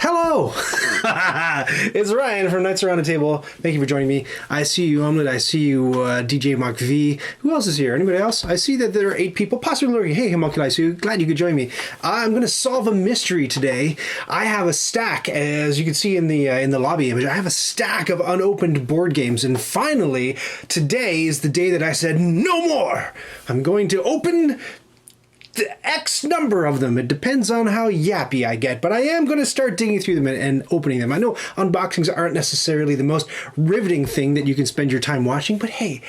Hello! It's Ryan from Knights Around the Table. Thank you for joining me. I see you, Omelet. I see you, DJ Mark V. Who else is here? Anybody else? I see that there are 8 people, possibly lurking. Hey, Homunculus, glad you could join me. I'm going to solve a mystery today. I have a stack, as you can see in the lobby image. I have a stack of unopened board games, and finally, today is the day that I said, no more! I'm going to open the X number of them. It depends on how yappy I get, but I am going to start digging through them and opening them. I know unboxings aren't necessarily the most riveting thing that you can spend your time watching, but hey,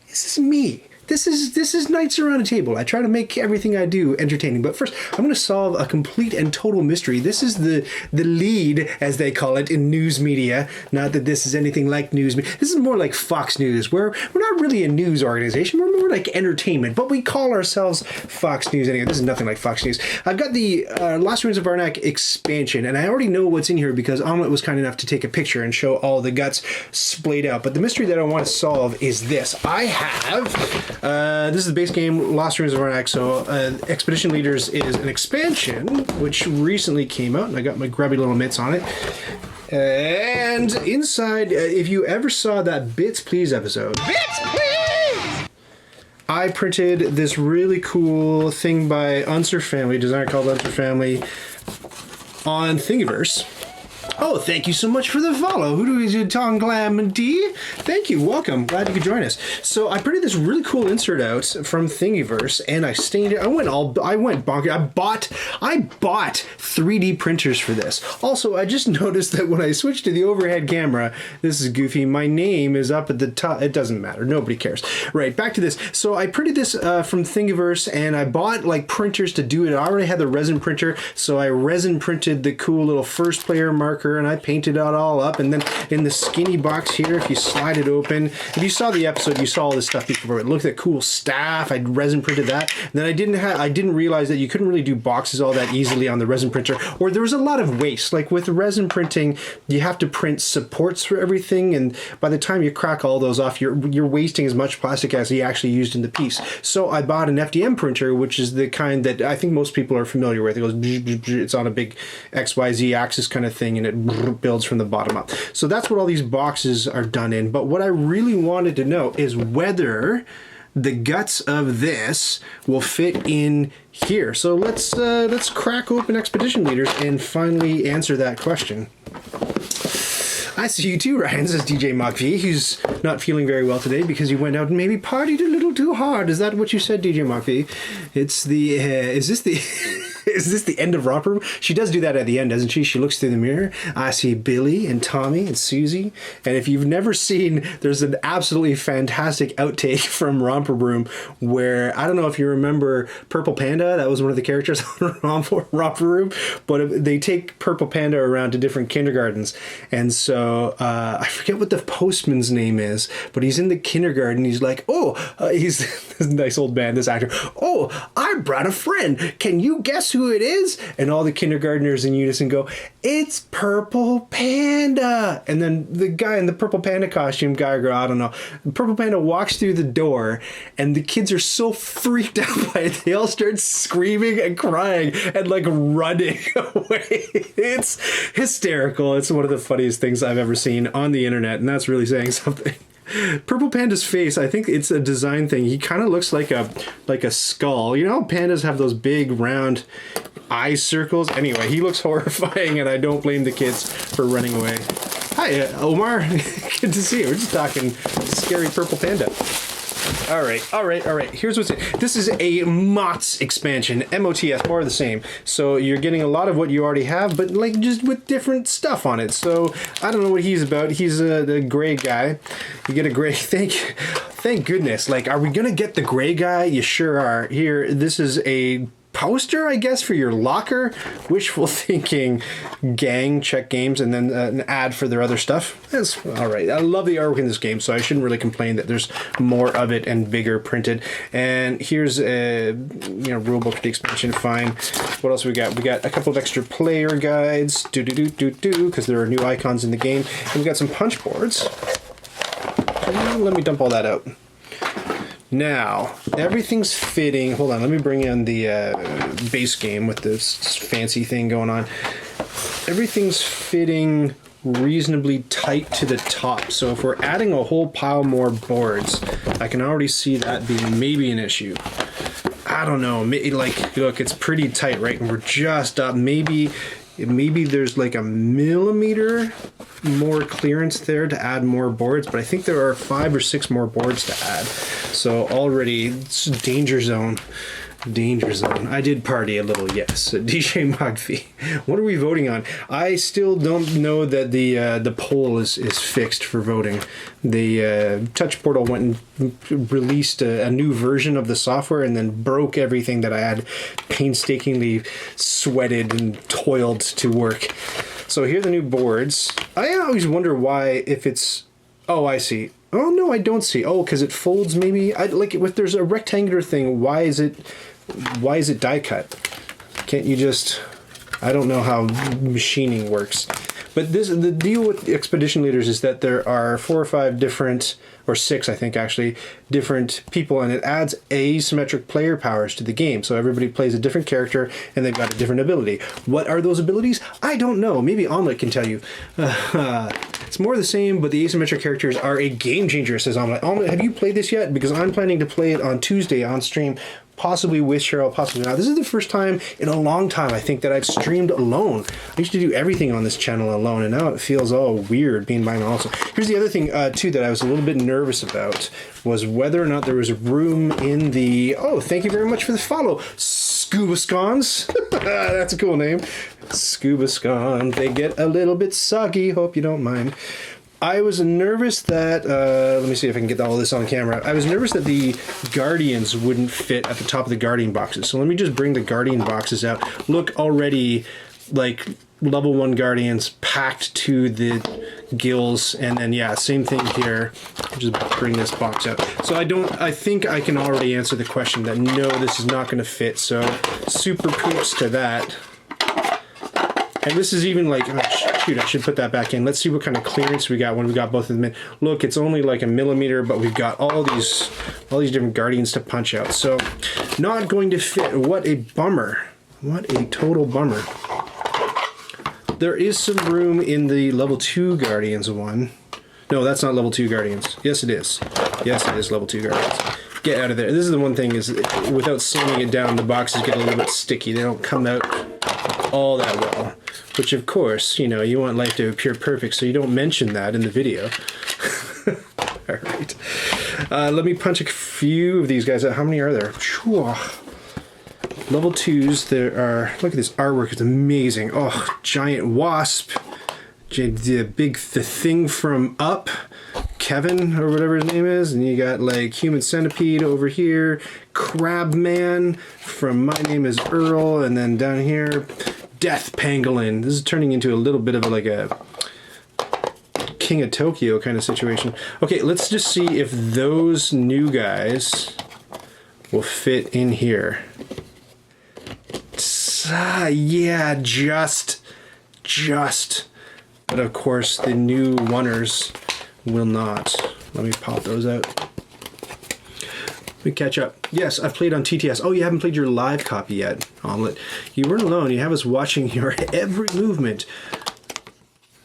this is me. This is Knights Around a Table. I try to make everything I do entertaining. But first, I'm going to solve a complete and total mystery. This is the lead, as they call it, in news media. Not that this is anything like news media. This is more like Fox News, where we're not really a news organization. We're more like entertainment. But we call ourselves Fox News anyway. This is nothing like Fox News. I've got the Lost Ruins of Arnak expansion, and I already know what's in here because Omelet was kind enough to take a picture and show all the guts splayed out. But the mystery that I want to solve is this. I have... this is the base game, Lost Ruins of Arnak. So Expedition Leaders is an expansion, which recently came out, and I got my grubby little mitts on it. And inside, if you ever saw that Bits Please episode... Bits Please! I printed this really cool thing by Unser Family, designer called Unser Family, on Thingiverse. Oh, thank you so much for the follow. Who do we do? Tom Glam D? Thank you. Welcome. Glad you could join us. So I printed this really cool insert out from Thingiverse, and I stained it. I went bonkers. I bought 3D printers for this. Also, I just noticed that when I switched to the overhead camera, this is goofy. My name is up at the top. It doesn't matter. Nobody cares. Right. Back to this. So I printed this from Thingiverse, and I bought like printers to do it. I already had the resin printer, so I resin printed the cool little first player marker, and I painted it all up. And then in the skinny box here, if you slide it open, if you saw the episode, you saw all this stuff before. Look at that cool staff. I resin printed that. And then I didn't realize that you couldn't really do boxes all that easily on the resin printer, or there was a lot of waste. Like with resin printing, you have to print supports for everything, and by the time you crack all those off, you're wasting as much plastic as you actually used in the piece. So I bought an FDM printer, which is the kind that I think most people are familiar with. It goes, it's on a big XYZ axis kind of thing, and it builds from the bottom up. So that's what all these boxes are done in. But what I really wanted to know is whether the guts of this will fit in here. So let's crack open Expedition Leaders and finally answer that question. I see you too, Ryan, says DJ Mach V, who's not feeling very well today because he went out and maybe partied a little too hard. Is that what you said, DJ Mach V? It's the, is this the... Is this the end of Romper Room? She does do that at the end, doesn't she? She looks through the mirror. I see Billy and Tommy and Susie. And if you've never seen, there's an absolutely fantastic outtake from Romper Room where, I don't know if you remember Purple Panda. That was one of the characters on Romper Room. But they take Purple Panda around to different kindergartens. And so I forget what the postman's name is, but he's in the kindergarten. He's like, he's this nice old man, this actor. Oh, I brought a friend. Can you guess who it is? And all the kindergartners in unison go, it's Purple Panda. And then the guy in the Purple Panda costume, guy or girl, I don't know, Purple Panda walks through the door, and the kids are so freaked out by it, they all start screaming and crying and like running away. It's hysterical. It's one of the funniest things I've ever seen on the internet, and that's really saying something. Purple Panda's face, I think it's a design thing. He kind of looks like a skull. You know how pandas have those big round eye circles? Anyway, he looks horrifying, and I don't blame the kids for running away. Hi, Omar. Good to see you. We're just talking scary Purple Panda. All right. Here's what's it. This is a MOTS expansion, M-O-T-S, more of the same. So you're getting a lot of what you already have, but like just with different stuff on it. So I don't know what he's about. He's the gray guy. You get a gray. Thank goodness. Like, are we gonna get the gray guy? You sure are. Here, this is a poster, I guess, for your locker. Wishful thinking, gang, check games, and then an ad for their other stuff. That's all right. I love the artwork in this game, so I shouldn't really complain that there's more of it and bigger printed. And here's a rulebook for the expansion. Fine. What else we got? We got a couple of extra player guides. Because there are new icons in the game. And we got some punch boards. Let me dump all that out. Now, everything's fitting. Hold on, let me bring in the base game with this fancy thing going on. everything's fitting reasonably tight to the top. So if we're adding a whole pile more boards, I can already see that being maybe an issue. I don't know, like, look, it's pretty tight, right? And we're just up, maybe there's like a millimeter more clearance there to add more boards, but I think there are 5 or 6 more boards to add. So already it's danger zone. Danger zone. I did party a little, yes. DJ Mogfi. What are we voting on? I still don't know that the poll is fixed for voting. The Touch Portal went and released a new version of the software and then broke everything that I had painstakingly sweated and toiled to work. So here are the new boards. I always wonder why, if it's... Oh, I see. Oh, no, I don't see. Oh, because it folds maybe. Like, if there's a rectangular thing, why is it die cut? Can't you just... I don't know how machining works. But the deal with Expedition Leaders is that there are 4 or 5 different, or 6 I think actually, different people, and it adds asymmetric player powers to the game. So everybody plays a different character and they've got a different ability. What are those abilities? I don't know. Maybe Omelette can tell you. It's more the same, but the asymmetric characters are a game changer, says Omelette. Omelette, have you played this yet? Because I'm planning to play it on Tuesday on stream. Possibly with Cheryl, possibly not. This is the first time in a long time, I think, that I've streamed alone. I used to do everything on this channel alone, and now it feels all weird being by myself. Here's the other thing, too, that I was a little bit nervous about, was whether or not there was room in the... Oh, thank you very much for the follow. Scuba Scones. That's a cool name. Scuba Scones. They get a little bit soggy. Hope you don't mind. I was nervous that, let me see if I can get all this on camera. I was nervous that the Guardians wouldn't fit at the top of the Guardian boxes. So let me just bring the Guardian boxes out. Look, already, like, level 1 Guardians packed to the gills. And then, yeah, same thing here. I'll just bring this box out. So I think I can already answer the question that no, this is not going to fit. So super poops to that. And this is even like, oh, shoot, I should put that back in. Let's see what kind of clearance we got when we got both of them in. Look, it's only like a millimeter, but we've got all these different Guardians to punch out. So not going to fit. What a bummer. What a total bummer. There is some room in the level 2 Guardians one. No, that's not level 2 Guardians. Yes, it is. Yes, it is level 2 Guardians. Get out of there. This is the one thing is, without sanding it down, the boxes get a little bit sticky. They don't come out all that well. Which, of course, you know, you want life to appear perfect, so you don't mention that in the video. All right. Let me punch a few of these guys out. How many are there? Level 2s, there are... Look at this artwork. It's amazing. Oh, giant wasp. The thing from Up. Kevin, or whatever his name is. And you got, like, Human Centipede over here. Crabman from My Name is Earl. And then down here... Death Pangolin. This is turning into a little bit of like a King of Tokyo kind of situation. Okay, let's just see if those new guys will fit in here. Yeah, just. But of course, the new oneers will not. Let me pop those out. We catch up. Yes, I've played on TTS. Oh, you haven't played your live copy yet, Omelette. You weren't alone. You have us watching your every movement.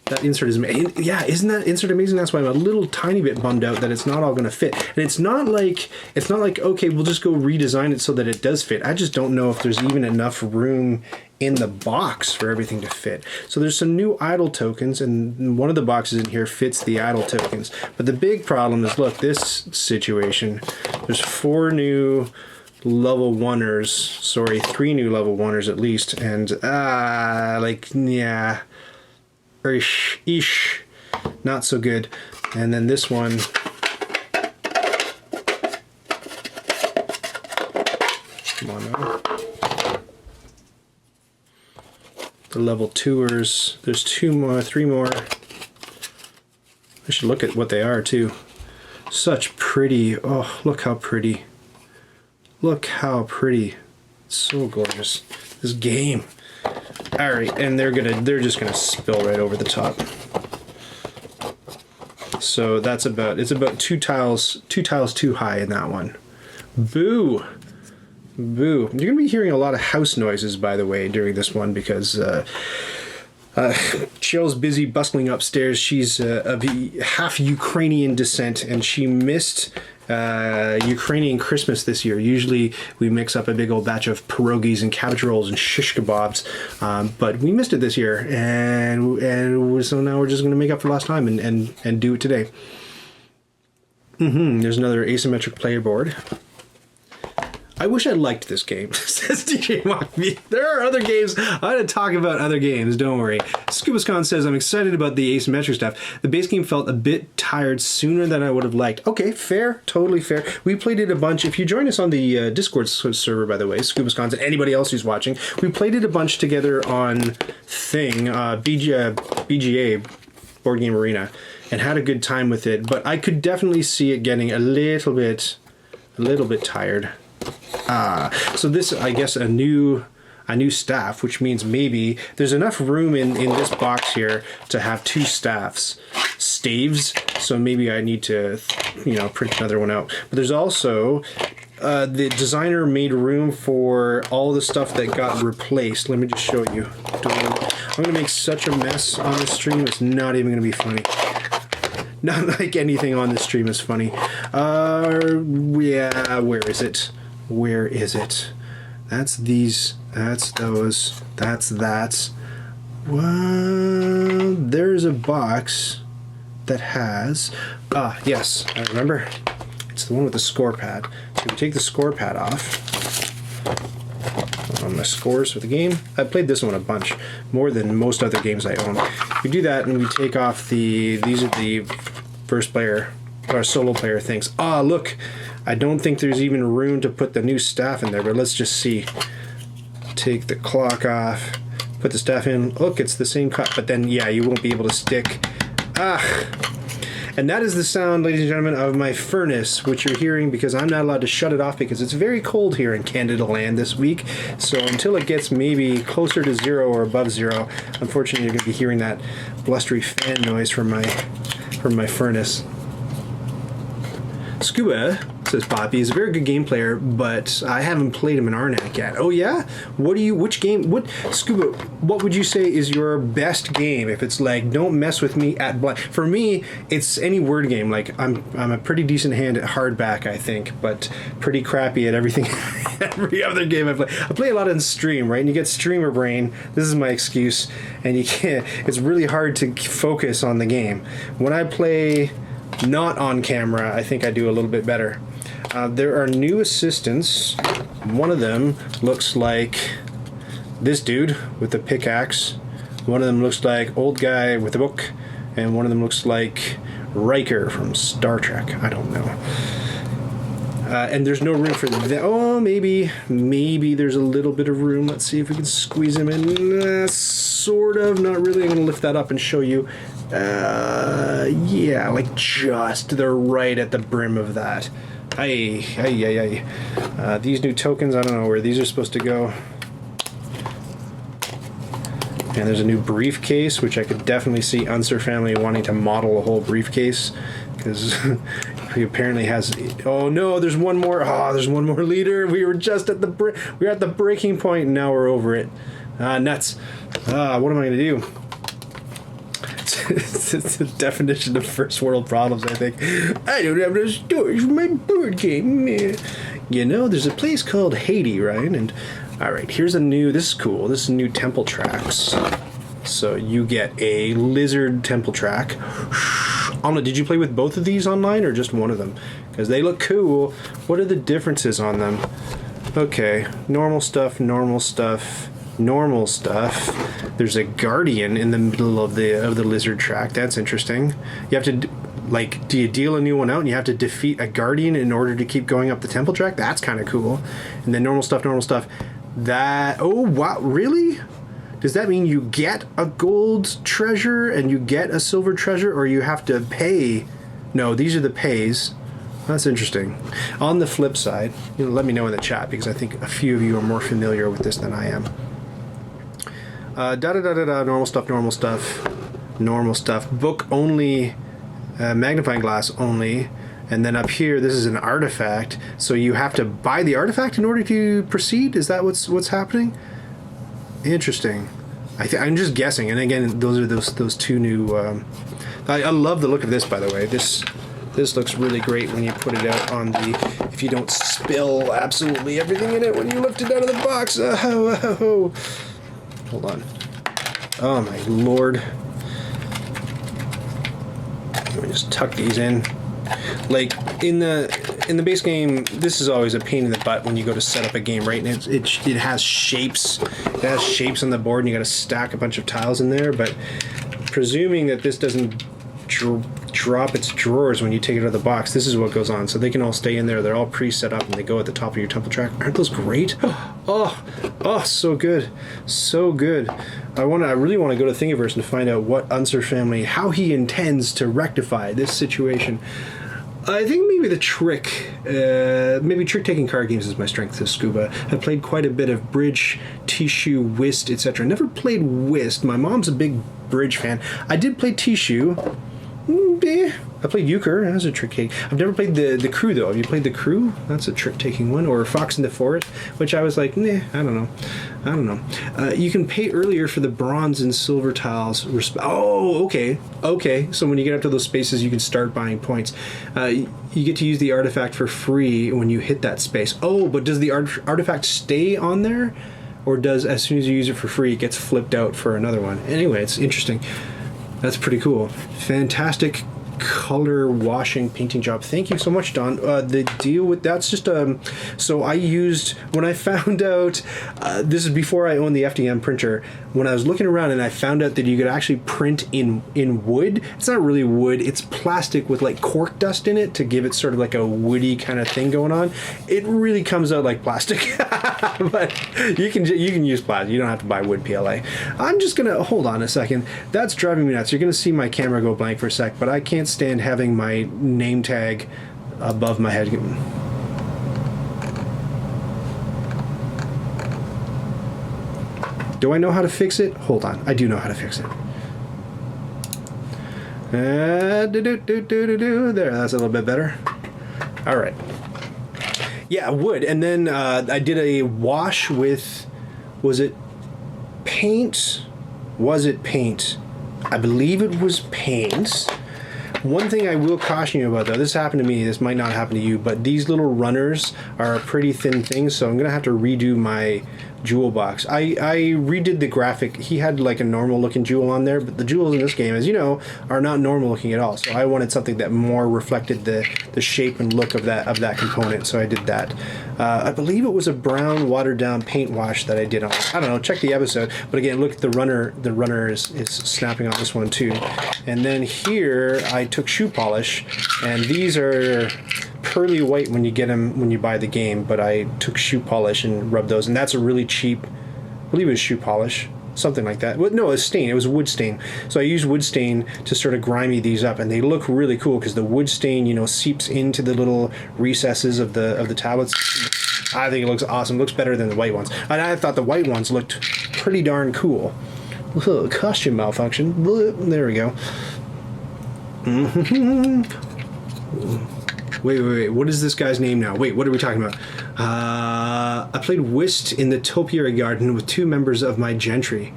That insert is amazing. Yeah, isn't that insert amazing? That's why I'm a little tiny bit bummed out that it's not all going to fit. And it's not like, okay, we'll just go redesign it so that it does fit. I just don't know if there's even enough room in the box for everything to fit. So there's some new idle tokens, and one of the boxes in here fits the idle tokens. But the big problem is, look, this situation, there's 4 new level 1ers, sorry, 3 new level 1ers at least, and like, yeah, ish, not so good. And then this one, come on now. The level 2ers, there's 3 more. I should look at what they are too. Such pretty, oh, look how pretty. Look how pretty. It's so gorgeous. This game. All right, and they're just gonna spill right over the top. So that's it's about 2 tiles too high in that one. Boo. Boo. You're gonna be hearing a lot of house noises, by the way, during this one, because Cheryl's busy bustling upstairs. She's of half Ukrainian descent, and she missed Ukrainian Christmas this year. Usually we mix up a big old batch of pierogies and cabbage rolls and shish kebabs, but we missed it this year, and so now we're just going to make up for lost time and do it today. There's another asymmetric player board. I wish I liked this game, says DJ Mockme. There are other games. I'm going to talk about other games, don't worry. Scubascon says, I'm excited about the asymmetric stuff. The base game felt a bit tired sooner than I would have liked. Okay, fair. Totally fair. We played it a bunch. If you join us on the Discord server, by the way, Scubascon and anybody else who's watching, we played it a bunch together on BGA, Board Game Arena, and had a good time with it. But I could definitely see it getting a little bit tired. So this, I guess, a new staff, which means maybe there's enough room in this box here to have two staves. So maybe I need to, print another one out. But there's also, the designer made room for all the stuff that got replaced. Let me just show you. I'm going to make such a mess on this stream, it's not even going to be funny. Not like anything on this stream is funny. Yeah, where is it? Where is it? That's these. That's those. That's that. Well, there's a box that has... yes, I remember. It's the one with the score pad. So we take the score pad off. On my scores for the game. I played this one a bunch. More than most other games I own. We do that and we take off these are the first player, or solo player things. Look! I don't think there's even room to put the new staff in there, but let's just see. Take the clock off, put the staff in. Look, it's the same cut, but then, yeah, you won't be able to stick. And that is the sound, ladies and gentlemen, of my furnace, which you're hearing because I'm not allowed to shut it off because it's very cold here in Canada land this week. So until it gets maybe closer to 0 or above 0, unfortunately, you're going to be hearing that blustery fan noise from my furnace. Scuba, says Poppy, is a very good game player, but I haven't played him in Arnak yet. Oh yeah? Scuba, what would you say is your best game if it's like, don't mess with me at blind? For me, it's any word game. Like, I'm a pretty decent hand at hardback, I think, but pretty crappy at everything, every other game I play. I play a lot on stream, right? And you get streamer brain. This is my excuse. And you can't, it's really hard to focus on the game. When I play not on camera, I think I do a little bit better. There are new assistants. One of them looks like this dude with the pickaxe. One of them looks like old guy with a book. And one of them looks like Riker from Star Trek. I don't know. And there's no room for that. Oh, maybe there's a little bit of room. Let's see if we can squeeze him in. Sort of. Not really. I'm going to lift that up and show you. Yeah, like just the right at the brim of that. These new tokens, I don't know where these are supposed to go. And there's a new briefcase, which I could definitely see Unser family wanting to model a whole briefcase, because he apparently has. Oh no, there's one more. There's one more leader. We were just at the breaking point, and now we're over it. Nuts. What am I gonna do? It's the definition of first world problems, I think. I don't have no storage for my board game. There's a place called Haiti, right? And alright, this is cool. This is new temple tracks. So you get a lizard temple track. Anna, did you play with both of these online or just one of them? Because they look cool. What are the differences on them? Okay, normal stuff, normal stuff. Normal stuff. There's a guardian in the middle of the lizard track. That's interesting. You have to do you deal a new one out and you have to defeat a guardian in order to keep going up the temple track? That's kind of cool. And then normal stuff. That, oh wow, really? Does that mean you get a gold treasure and you get a silver treasure, or you have to pay? No, these are the pays. That's interesting. On the flip side, let me know in the chat because I think a few of you are more familiar with this than I am. Normal stuff. Book only, magnifying glass only, and then up here, this is an artifact, so you have to buy the artifact in order to proceed? Is that what's happening? Interesting. I'm just guessing. And again, those are those two new. I love the look of this, by the way. This looks really great when you put it out on the. If you don't spill absolutely everything in it when you lift it out of the box. Hold on. Oh my lord. Let me just tuck these in. Like in the base game, this is always a pain in the butt when you go to set up a game, right? And it has shapes. It has shapes on the board, and you got to stack a bunch of tiles in there. But presuming that this doesn't drop its drawers when you take it out of the box, this is what goes on. So they can all stay in there. They're all pre-set up, and they go at the top of your temple track. Aren't those great? Oh, so good, so good. I really want to go to Thingiverse and find out what Unser family, how he intends to rectify this situation. I think maybe the trick, maybe trick-taking card games is my strength as Scuba. I played quite a bit of bridge, Tishu, whist, etc. Never played whist. My mom's a big bridge fan. I did play Tishu. I played euchre. That was a trick taking. I've never played the crew though. Have you played the crew? That's a trick taking one. Or Fox in the Forest, which I was like, nah, I don't know. You can pay earlier for the bronze and silver tiles. Oh, okay. So when you get up to those spaces, you can start buying points. You get to use the artifact for free when you hit that space. Oh, but does the artifact stay on there, or does as soon as you use it for free, it gets flipped out for another one? Anyway, it's interesting. That's pretty cool. Fantastic color washing painting job. Thank you so much, Don. The deal with that's just so I used when I found out this is before I owned the FDM printer. When I was looking around and I found out that you could actually print in wood. It's not really wood. It's plastic with like cork dust in it to give it sort of like a woody kind of thing going on. It really comes out like plastic, but you can use plastic. You don't have to buy wood PLA. I'm just gonna hold on a second. That's driving me nuts. You're gonna see my camera go blank for a sec, but I can't stand having my name tag above my head. Do I know how to fix it? Hold on. I do know how to fix it. There, that's a little bit better. All right. Yeah, wood. And then I did a wash with, was it paint? I believe it was paint. One thing I will caution you about, though, this happened to me, this might not happen to you, but these little runners are a pretty thin thing, so I'm going to have to redo my jewel box. I redid the graphic. He had like a normal looking jewel on there, but the jewels in this game, as you know, are not normal looking at all. So I wanted something that more reflected the shape and look of that component, so I did that. I believe it was a brown watered down paint wash that I did on it. I don't know, check the episode. But again, look at the runner is snapping on this one too. And then here I took shoe polish, and these are pearly white when you get them when you buy the game, but I took shoe polish and rubbed those, and that's a really cheap, I believe it was shoe polish, something like that. Well, no, it was stain. It was wood stain. So I used wood stain to sort of grimy these up, and they look really cool because the wood stain, seeps into the little recesses of the tablets. I think it looks awesome. It looks better than the white ones. And I thought the white ones looked pretty darn cool. Ugh, costume malfunction. There we go. Wait. What is this guy's name now? Wait, what are we talking about? I played whist in the topiary garden with 2 members of my gentry.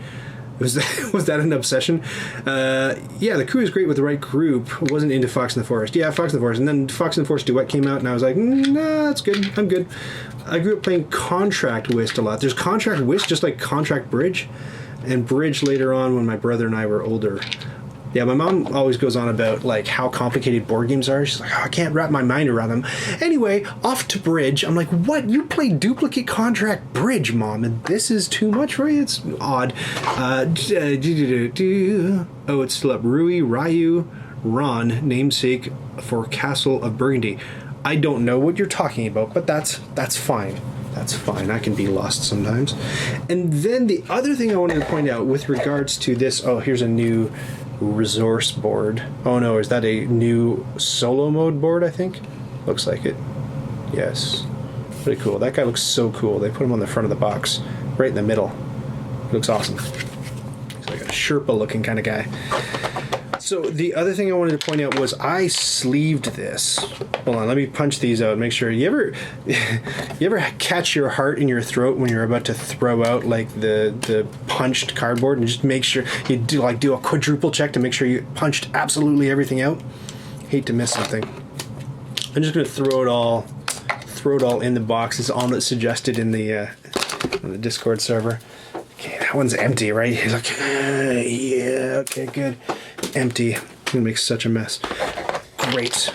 Was that an obsession? Yeah, the crew is great with the right group. Wasn't into Fox in the Forest. Yeah, Fox in the Forest. And then Fox in the Forest Duet came out, and I was like, nah, that's good. I'm good. I grew up playing contract whist a lot. There's contract whist, just like contract bridge. And bridge later on when my brother and I were older. Yeah, my mom always goes on about like how complicated board games are. She's like, I can't wrap my mind around them. Anyway, off to bridge. I'm like, what? You play duplicate contract bridge, Mom, and this is too much for you? It's odd. Oh, it's still up. Rui, Ryu, Ron, namesake for Castle of Burgundy. I don't know what you're talking about, but that's fine. That's fine. I can be lost sometimes. And then the other thing I wanted to point out with regards to this, here's a new resource board. Oh no, is that a new solo mode board, I think? Looks like it. Yes. Pretty cool. That guy looks so cool. They put him on the front of the box, right in the middle. He looks awesome. He's like a Sherpa looking kind of guy. So the other thing I wanted to point out was I sleeved this. Hold on, let me punch these out. Make sure you ever catch your heart in your throat when you're about to throw out like the punched cardboard, and just make sure you do a quadruple check to make sure you punched absolutely everything out. Hate to miss something. I'm just gonna throw it all in the box. It's all that's suggested in the Discord server. Okay, that one's empty, right? He's like, yeah, okay, good. Empty. I'm gonna make such a mess. Great.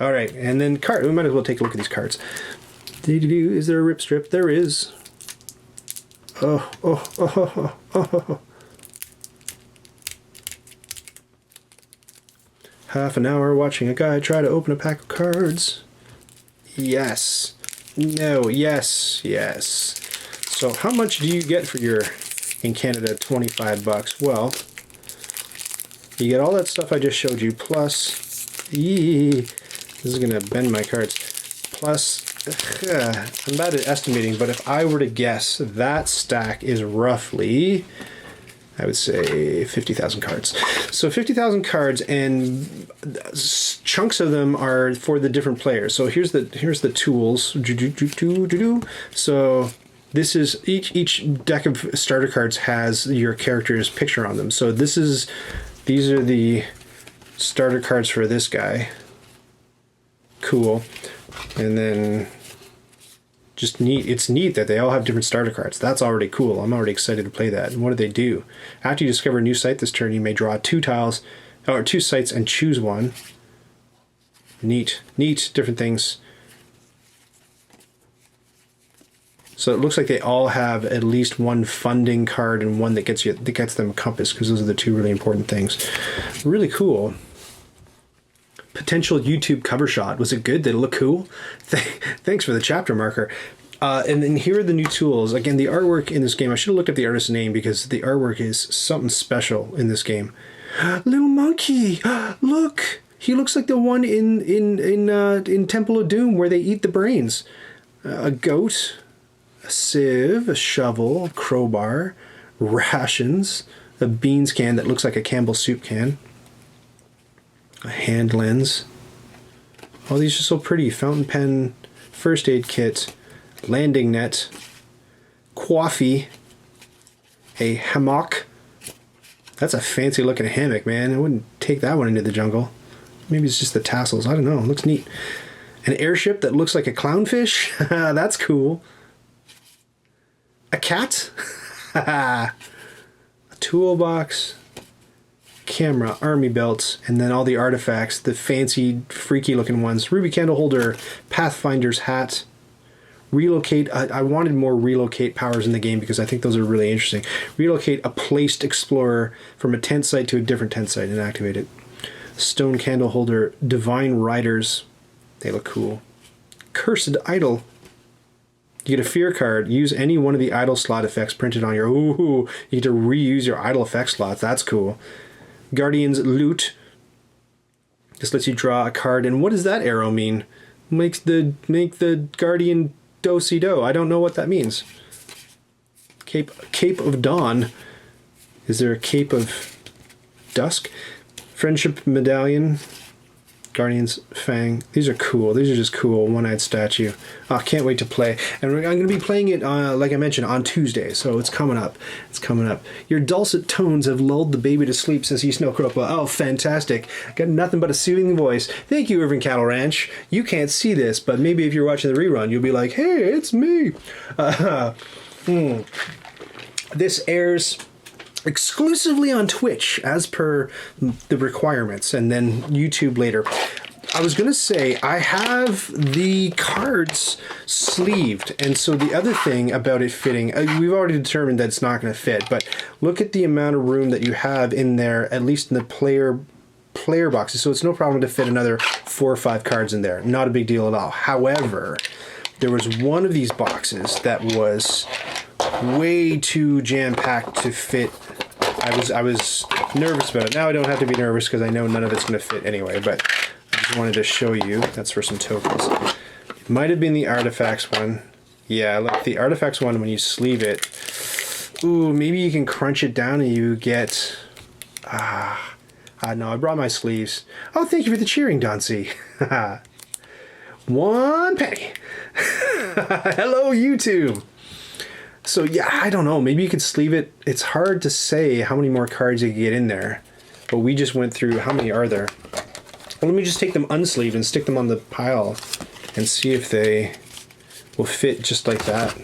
All right, and then card. We might as well take a look at these cards. Is there a rip strip? There is. Oh. Half an hour watching a guy try to open a pack of cards. Yes. No. Yes. So how much do you get for your, in Canada, $25? Well, you get all that stuff I just showed you, plus, this is going to bend my cards, plus, I'm bad at estimating, but if I were to guess, that stack is roughly, I would say 50,000 cards. So 50,000 cards, and chunks of them are for the different players. So here's the tools. So this is each deck of starter cards has your character's picture on them. So these are the starter cards for this guy. Cool. And then just neat. It's neat that they all have different starter cards. That's already cool. I'm already excited to play that. And what do they do? After you discover a new site this turn, you may draw two sites and choose one. Neat. Different things. So it looks like they all have at least one funding card and one that gets them a compass, because those are the two really important things. Really cool. Potential YouTube cover shot. Was it good? Did it look cool? Thanks for the chapter marker. And then here are the new tools. Again, the artwork in this game, I should have looked up the artist's name because the artwork is something special in this game. Little monkey! Look! He looks like the one in Temple of Doom where they eat the brains. A goat, a sieve, a shovel, a crowbar, rations, a beans can that looks like a Campbell's soup can, a hand lens. All these are so pretty. Fountain pen, first aid kit, landing net, coffee, a hammock. That's a fancy looking hammock, man. I wouldn't take that one into the jungle. Maybe it's just the tassels. I don't know. It looks neat. An airship that looks like a clownfish. That's cool. A cat. A toolbox. Camera, army belts, and then all the artifacts, the fancy, freaky looking ones. Ruby candle holder, Pathfinder's hat. Relocate. I wanted more relocate powers in the game because I think those are really interesting. Relocate a placed explorer from a tent site to a different tent site and activate it. Stone candle holder, divine riders. They look cool. Cursed idol. You get a fear card. Use any one of the idol slot effects printed on your... Ooh, you get to reuse your idol effect slots. That's cool. Guardian's loot. This lets you draw a card. And what does that arrow mean? Make the Guardian do-si-do. I don't know what that means. Cape of Dawn. Is there a Cape of Dusk? Friendship medallion. Guardian's Fang. These are cool. These are just cool. One-eyed statue. I can't wait to play. And I'm going to be playing it, like I mentioned, on Tuesday. So it's coming up. It's coming up. Your dulcet tones have lulled the baby to sleep, says he Snowcropa. Oh, fantastic. Got nothing but a soothing voice. Thank you, Irving Cattle Ranch. You can't see this, but maybe if you're watching the rerun, you'll be like, hey, it's me. This airs exclusively on Twitch as per the requirements, and then YouTube later. I was going to say, I have the cards sleeved, and so the other thing about it fitting, we've already determined that it's not going to fit, but look at the amount of room that you have in there, at least in the player boxes, so it's no problem to fit another 4 or 5 cards in there. Not a big deal at all. However, there was one of these boxes that was way too jam-packed to fit. I was nervous about it. Now I don't have to be nervous because I know none of it's going to fit anyway, but I just wanted to show you. That's for some tokens. It might have been the artifacts one. Yeah, look, the artifacts one, when you sleeve it, ooh, maybe you can crunch it down and you get No, I brought my sleeves. Oh, thank you for the cheering, Dauncey. 1 penny. Hello, YouTube. So yeah, I don't know. Maybe you could sleeve it. It's hard to say how many more cards you can get in there. But we just went through, how many are there? Well, let me just take them unsleeved and stick them on the pile and see if they will fit just like that.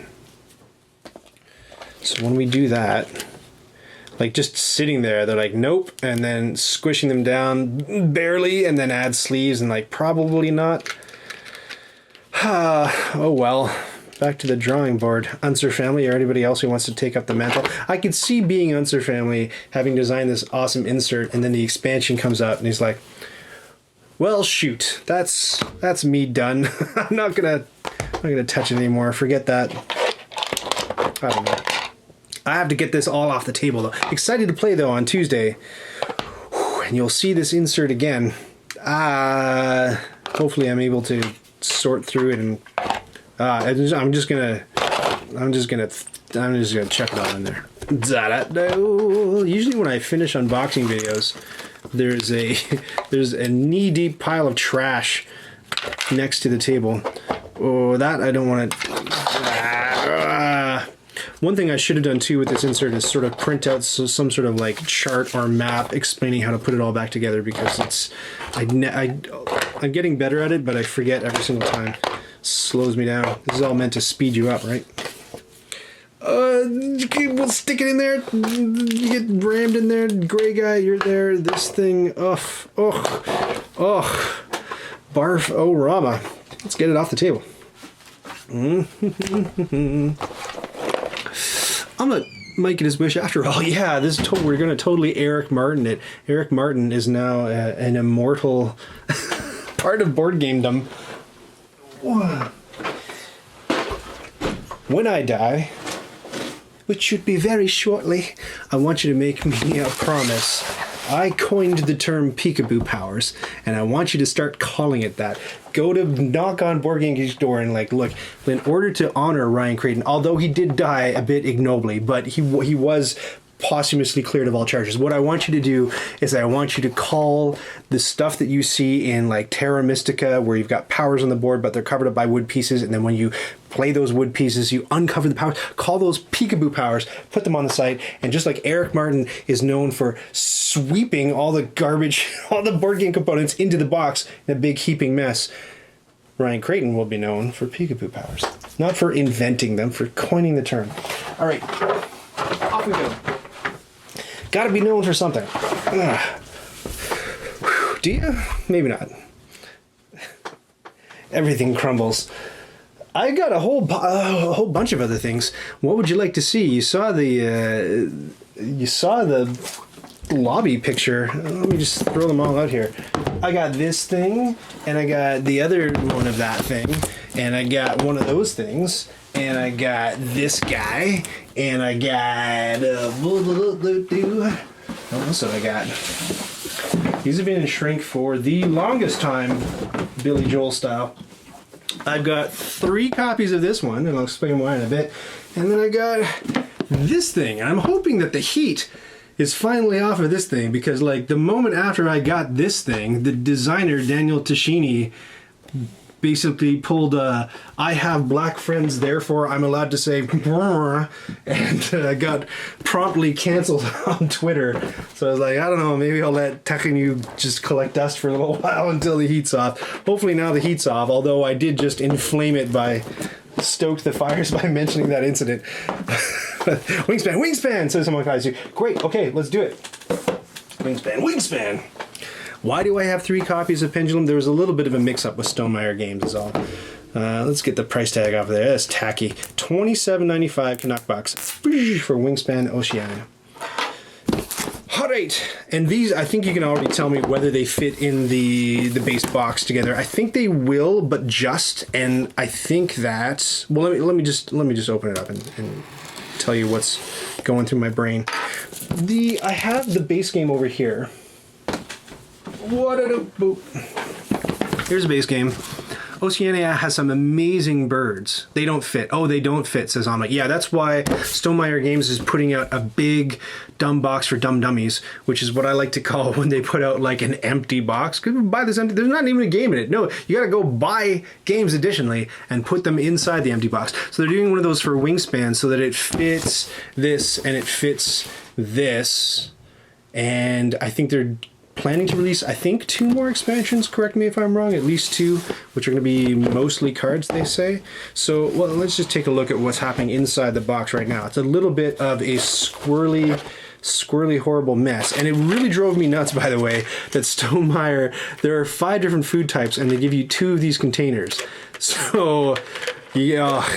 So when we do that, like just sitting there, they're like, nope, and then squishing them down barely and then add sleeves and like, probably not. Oh well, back to the drawing board. Unser family or anybody else who wants to take up the mantle. I could see being Unser family having designed this awesome insert and then the expansion comes out and he's like, well, shoot, that's me done. I'm not gonna touch it anymore. Forget that. I don't know. I have to get this all off the table though. Excited to play though on Tuesday. And you'll see this insert again. Hopefully I'm able to sort through it and I'm just gonna chuck it all in there. Usually when I finish unboxing videos, there's a knee-deep pile of trash next to the table. Oh, that I don't want to. One thing I should have done too with this insert is sort of print out some sort of like chart or map explaining how to put it all back together, because I'm getting better at it, but I forget every single time. Slows me down. This is all meant to speed you up, right? We'll stick it in there. You get rammed in there. Gray guy, you're there. This thing. Barf. Oh, Rama. Let's get it off the table. I'm gonna make it his wish after all. Yeah, we're gonna totally Eric Martin it. Eric Martin is now an immortal part of board gamedom. When I die, which should be very shortly, I want you to make me a promise. I coined the term peekaboo powers, and I want you to start calling it that. Go to knock on Board Game Geek's door and like, look, in order to honor Ryan Creighton, although he did die a bit ignobly, but he was posthumously cleared of all charges. What I want you to do is I want you to call the stuff that you see in like Terra Mystica, where you've got powers on the board, but they're covered up by wood pieces, and then when you play those wood pieces, you uncover the powers, call those peekaboo powers, put them on the site, and just like Eric Martin is known for sweeping all the garbage, all the board game components into the box in a big heaping mess, Ryan Creighton will be known for peekaboo powers. Not for inventing them, for coining the term. All right, off we go. Gotta be known for something. Do you? Maybe not. Everything crumbles. I got a whole bunch of other things. What would you like to see? You saw the lobby picture. Let me just throw them all out here. I got this thing, and I got the other one of that thing, and I got one of those things, and I got this guy, and I got what else did I got? These have been in shrink for the longest time, Billy Joel style. I've got 3 copies of this one, and I'll explain why in a bit. And then I got this thing, and I'm hoping that the heat is finally off of this thing, because like the moment after I got this thing, the designer Daniel Tashini basically pulled I have black friends, therefore I'm allowed to say and got promptly canceled on Twitter. So I was like, I don't know, maybe I'll let Tekhenu just collect dust for a little while until the heat's off. Hopefully now the heat's off, although I did just inflame it by stoke the fires by mentioning that incident. Wingspan, says someone. Great, okay, let's do it. Wingspan. Why do I have 3 copies of Pendulum? There was a little bit of a mix-up with Stonemaier Games is all. Let's get the price tag off of there. That's tacky. $27.95 Canuck bucks for Wingspan Oceania. All right, and these, I think you can already tell me whether they fit in the base box together. I think they will, but just, and I think that, well, let me just open it up and tell you what's going through my brain. I have the base game over here. Here's a base game. Oceania has some amazing birds. They don't fit. Oh, they don't fit, says Arnak. Yeah, that's why Stonemaier Games is putting out a big dumb box for dumb dummies, which is what I like to call when they put out like an empty box. Because buy this empty, there's not even a game in it. No, you gotta go buy games additionally and put them inside the empty box. So they're doing one of those for Wingspan so that it fits this and it fits this. And I think they're planning to release, I think, 2 more expansions, correct me if I'm wrong, at least 2, which are going to be mostly cards, they say. So, well, let's just take a look at what's happening inside the box right now. It's a little bit of a squirrely, horrible mess. And it really drove me nuts, by the way, that Stonemaier, there are 5 different food types, and they give you 2 of these containers. So, yeah,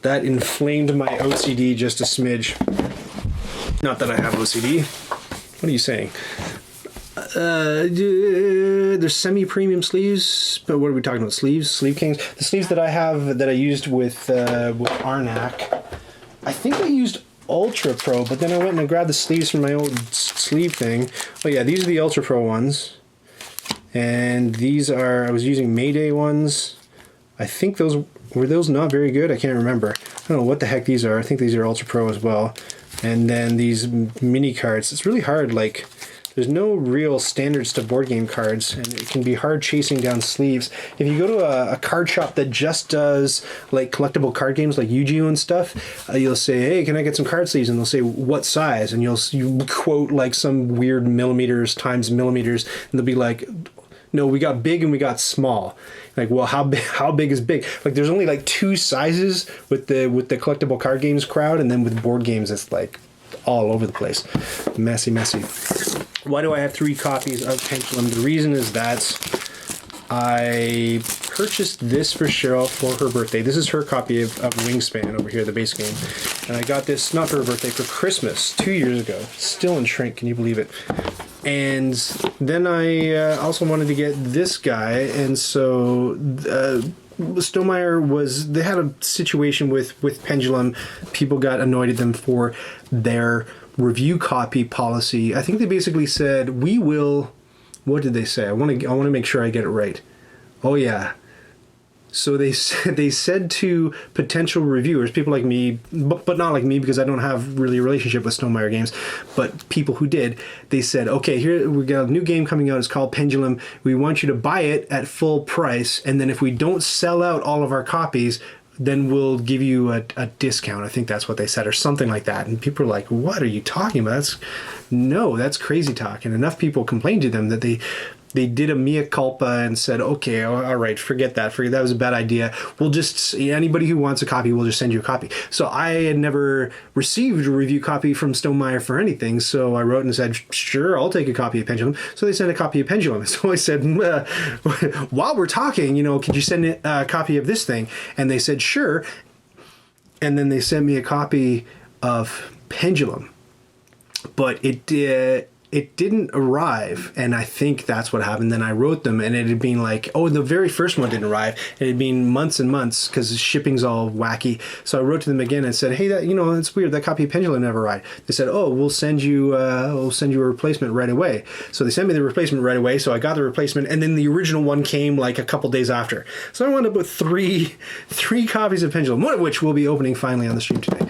that inflamed my OCD just a smidge. Not that I have OCD. What are you saying? There's semi-premium sleeves, but what are we talking about? Sleeves? Sleeve Kings? The sleeves that I have, that I used with Arnak, I think I used Ultra Pro, but then I went and I grabbed the sleeves from my old sleeve thing. Oh yeah, these are the Ultra Pro ones. And these are, I was using Mayday ones. I think those, were those not very good? I can't remember. I don't know what the heck these are. I think these are Ultra Pro as well. And then these mini cards. It's really hard, like, there's no real standards to board game cards, and it can be hard chasing down sleeves. If you go to a card shop that just does like collectible card games like Yu-Gi-Oh and stuff, you'll say, hey, can I get some card sleeves? And they'll say, what size? And you quote like some weird millimeters times millimeters, and they'll be like, no, we got big and we got small. Like, well, how big is big? Like, there's only like 2 sizes with the collectible card games crowd, and then with board games, it's like all over the place. Messy. Why do I have 3 copies of Pendulum? The reason is that I purchased this for Cheryl for her birthday. This is her copy of Wingspan over here, the base game. And I got this, not for her birthday, for Christmas 2 years ago. Still in shrink, can you believe it? And then I also wanted to get this guy, and so Stonemaier they had a situation with Pendulum. People got annoyed at them for their review copy policy. I think they basically said, we will, what did they say? I want to make sure I get it right. Oh yeah. So they said to potential reviewers, people like me, but not like me because I don't have really a relationship with Stonemaier Games, but people who did, they said, okay, here we got a new game coming out. It's called Pendulum. We want you to buy it at full price, and then if we don't sell out all of our copies, then we'll give you a discount. I think that's what they said, or something like that. And people are like, what are you talking about? That's crazy talk. And enough people complained to them that they did a mea culpa and said, okay, all right, forget that was a bad idea. We'll just, anybody who wants a copy, we'll just send you a copy. So I had never received a review copy from Stonemaier for anything, so I wrote and said, sure, I'll take a copy of Pendulum. So they sent a copy of Pendulum. So I said, while we're talking, could you send a copy of this thing? And they said, sure. And then they sent me a copy of Pendulum. But it didn't arrive, and I think that's what happened. Then I wrote them, and it had been like, oh, the very first one didn't arrive. It had been months and months because shipping's all wacky. So I wrote to them again and said, hey, it's weird. That copy of Pendulum never arrived. They said, oh, we'll send you a replacement right away. So they sent me the replacement right away. So I got the replacement, and then the original one came like a couple days after. So I wound up with three copies of Pendulum, one of which we'll be opening finally on the stream today.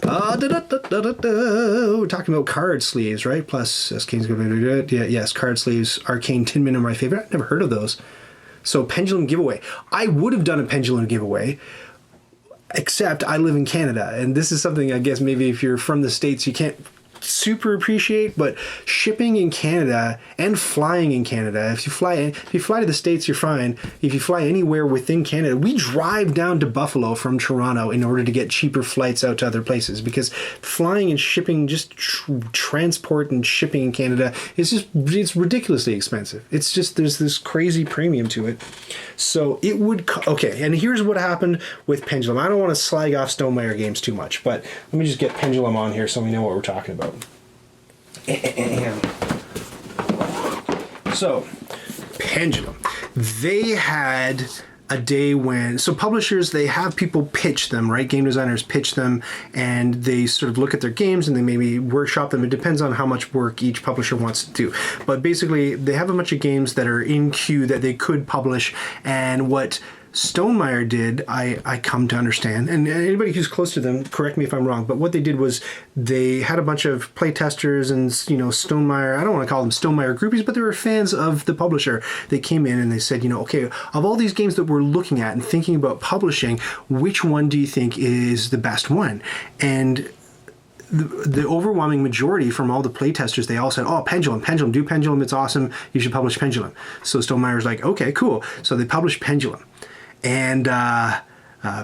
We're talking about card sleeves, right? Plus, King's going to be good. Yeah, yes, card sleeves. Arcane Tin Men are my favorite. I've never heard of those. So, Pendulum giveaway. I would have done a Pendulum giveaway, except I live in Canada, and this is something I guess maybe if you're from the States you can't super appreciate, but shipping in Canada and flying in Canada, if you fly to the States, you're fine. If you fly anywhere within Canada, we drive down to Buffalo from Toronto in order to get cheaper flights out to other places, because flying and shipping, just transport and shipping in Canada it's ridiculously expensive. It's just, there's this crazy premium to it. So it would, okay, and here's what happened with Pendulum. I don't want to slag off Stonemaier Games too much, but let me just get Pendulum on here so we know what we're talking about. So, Pendulum. They had a day when, so publishers, they have people pitch them, right? Game designers pitch them, and they sort of look at their games and they maybe workshop them. It depends on how much work each publisher wants to do. But basically, they have a bunch of games that are in queue that they could publish, and what Stonemaier did, I come to understand, and anybody who's close to them, correct me if I'm wrong, but what they did was they had a bunch of playtesters and, Stonemaier, I don't want to call them Stonemaier groupies, but they were fans of the publisher. They came in and they said, okay, of all these games that we're looking at and thinking about publishing, which one do you think is the best one? And the overwhelming majority from all the playtesters, they all said, oh, Pendulum, do Pendulum, it's awesome, you should publish Pendulum. So Stonemaier's like, okay, cool. So they published Pendulum. And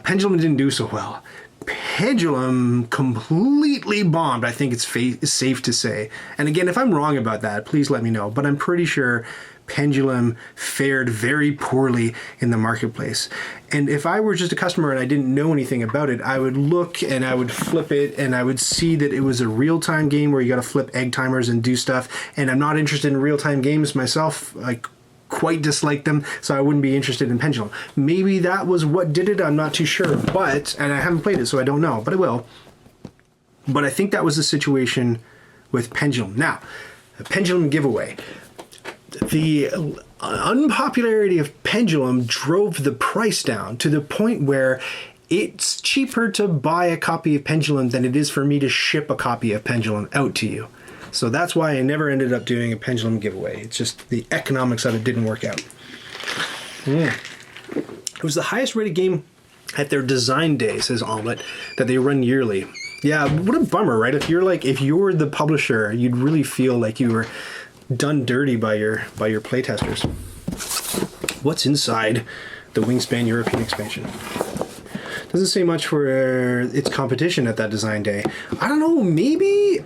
Pendulum didn't do so well. Pendulum completely bombed, I think it's safe to say. And again, if I'm wrong about that, please let me know. But I'm pretty sure Pendulum fared very poorly in the marketplace. And if I were just a customer and I didn't know anything about it, I would look and I would flip it and I would see that it was a real-time game where you got to flip egg timers and do stuff. And I'm not interested in real-time games myself. I quite dislike them, so I wouldn't be interested in Pendulum. Maybe that was what did it, I'm not too sure, and I haven't played it, so I don't know, but I will. But I think that was the situation with Pendulum. Now, a Pendulum giveaway. The unpopularity of Pendulum drove the price down to the point where it's cheaper to buy a copy of Pendulum than it is for me to ship a copy of Pendulum out to you. So that's why I never ended up doing a Pendulum giveaway. It's just the economics of it didn't work out. It was the highest rated game at their design day, says Omelette, that they run yearly. Yeah, what a bummer, right? If you're the publisher, you'd really feel like you were done dirty by your playtesters. What's inside the Wingspan European expansion? Doesn't say much for its competition at that design day. I don't know, maybe...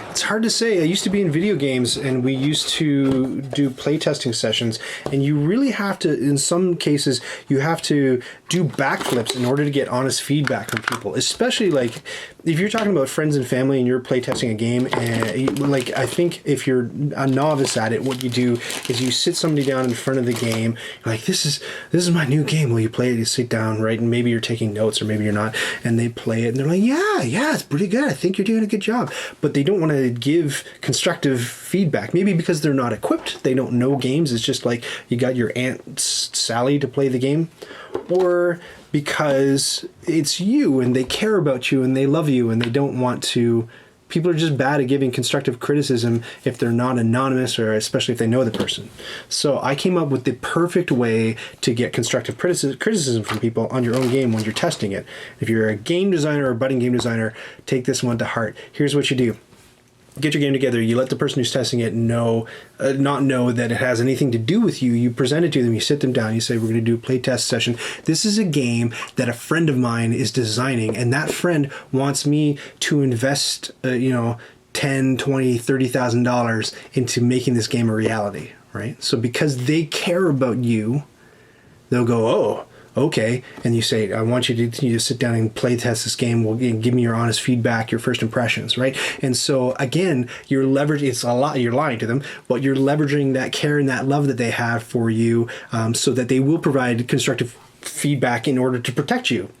It's hard to say. I used to be in video games and we used to do playtesting sessions, and you really have to, in some cases, you have to do backflips in order to get honest feedback from people, especially like if you're talking about friends and family and you're playtesting a game, and like I think if you're a novice at it, what you do is you sit somebody down in front of the game, you're like, this is my new game, will you play it? You sit down, right, and maybe you're taking notes or maybe you're not, and they play it and they're like, yeah, it's pretty good, I think you're doing a good job, but they don't want to give constructive feedback, maybe because they're not equipped, they don't know games, it's just like you got your Aunt Sally to play the game, or because it's you and they care about you and they love you and they don't want to. People are just bad at giving constructive criticism if they're not anonymous, or especially if they know the person. So I came up with the perfect way to get constructive criticism from people on your own game when you're testing it. If you're a game designer or a budding game designer, take this one to heart. Here's what you do. Get your game together. You let the person who's testing it not know that it has anything to do with you. You present it to them. You sit them down. You say, we're going to do a play test session. This is a game that a friend of mine is designing, and that friend wants me to invest, $10, $20, $30,000 into making this game a reality, right? So because they care about you, they'll go, oh, okay, and you say, I want you to sit down and play test this game. Well, give me your honest feedback, your first impressions, right? And so again, you're leveraging. It's a lot. You're lying to them, but you're leveraging that care and that love that they have for you, so that they will provide constructive feedback in order to protect you,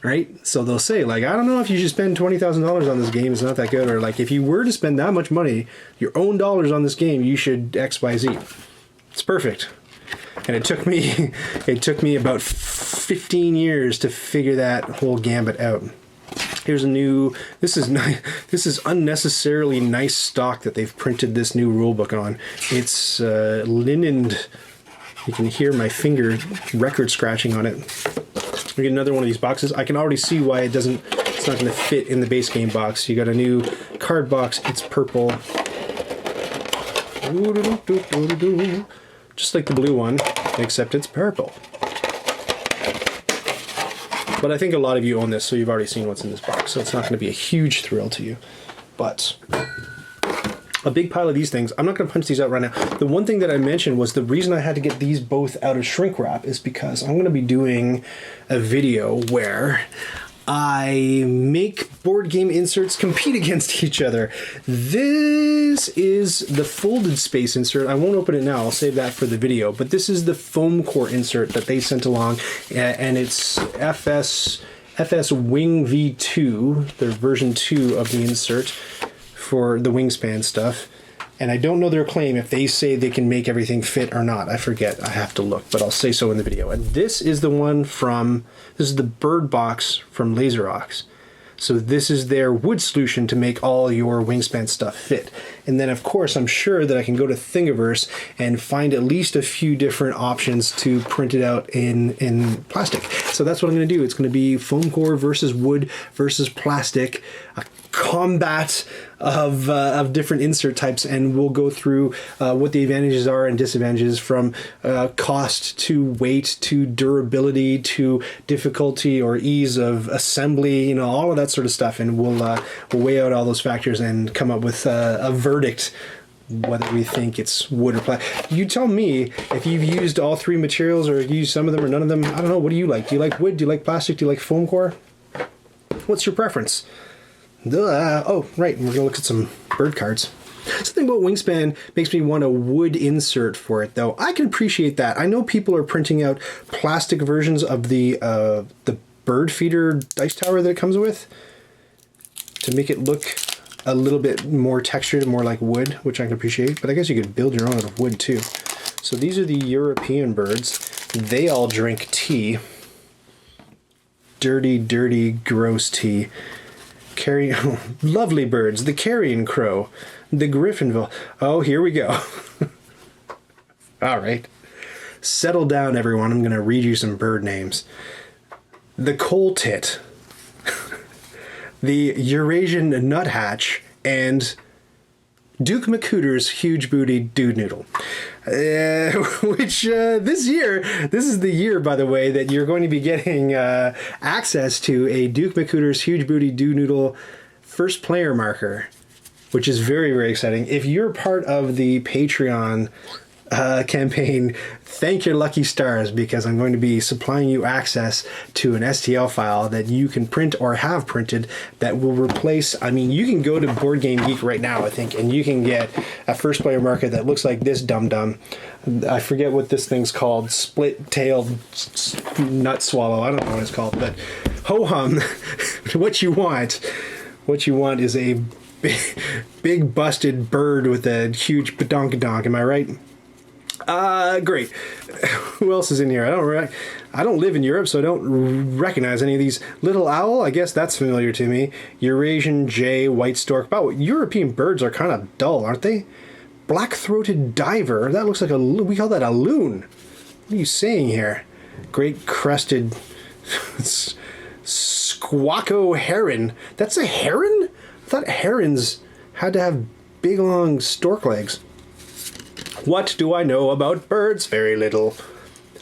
right? So they'll say, like, I don't know if you should spend $20,000 on this game. It's not that good, or like, if you were to spend that much money, your own dollars on this game, you should X, Y, Z. It's perfect. And it took me about 15 years to figure that whole gambit out. Here's a new, this is unnecessarily nice stock that they've printed this new rulebook on. It's linened. You can hear my finger record scratching on it. We get another one of these boxes. I can already see why it's not going to fit in the base game box. You got a new card box. It's purple. Just like the blue one, except it's purple. But I think a lot of you own this, so you've already seen what's in this box, so it's not going to be a huge thrill to you. But a big pile of these things, I'm not going to punch these out right now. The one thing that I mentioned was the reason I had to get these both out of shrink wrap is because I'm going to be doing a video where I make board game inserts compete against each other. This is the folded space insert. I won't open it now. I'll save that for the video. But this is the foam core insert that they sent along, and it's FS Wing V2, their version 2 of the insert for the Wingspan stuff. And I don't know their claim if they say they can make everything fit or not. I forget. I have to look, but I'll say so in the video. And this is the one from, this is the bird box from LaserOx. So this is their wood solution to make all your Wingspan stuff fit. And then, of course, I'm sure that I can go to Thingiverse and find at least a few different options to print it out in plastic. So that's what I'm going to do. It's going to be foam core versus wood versus plastic, a combat of different insert types, and we'll go through what the advantages are and disadvantages, from cost to weight to durability to difficulty or ease of assembly, you know, all of that sort of stuff, and we'll weigh out all those factors and come up with a verdict whether we think it's wood or plastic. You tell me if you've used all three materials or used some of them or none of them. I don't know. What do you like? Do you like wood? Do you like plastic? Do you like foam core? What's your preference? Oh, right, we're going to look at some bird cards. Something about Wingspan makes me want a wood insert for it, though. I can appreciate that. I know people are printing out plastic versions of the bird feeder dice tower that it comes with to make it look a little bit more textured and more like wood, which I can appreciate. But I guess you could build your own out of wood, too. So these are the European birds. They all drink tea. Dirty, dirty, gross tea. Lovely birds, the carrion crow, the griffinville. Oh, here we go. All right. Settle down, everyone. I'm going to read you some bird names. The coal tit, the Eurasian nuthatch, and Duke McCooter's huge booty dude noodle. Which this year, this is the year, by the way, that you're going to be getting access to a Duke McCooter's huge booty dude noodle first player marker, which is very, very exciting. If you're part of the Patreon campaign, thank your lucky stars, because I'm going to be supplying you access to an STL file that you can print or have printed that will replace, I mean, you can go to Board Game Geek right now, I think, and you can get a first player marker that looks like this dum-dum. I forget what this thing's called, split-tailed nut swallow, I don't know what it's called, but ho-hum, what you want is a big busted bird with a huge badonkadonk, am I right? Great. Who else is in here? I don't live in Europe, so I don't recognize any of these. Little owl, I guess that's familiar to me. Eurasian jay, white stork. Wow, European birds are kind of dull, aren't they? Black-throated diver. That looks like we call that a loon. What are you saying here? Great crested squawko heron. That's a heron? I thought herons had to have big, long stork legs. What do I know about birds? Very little.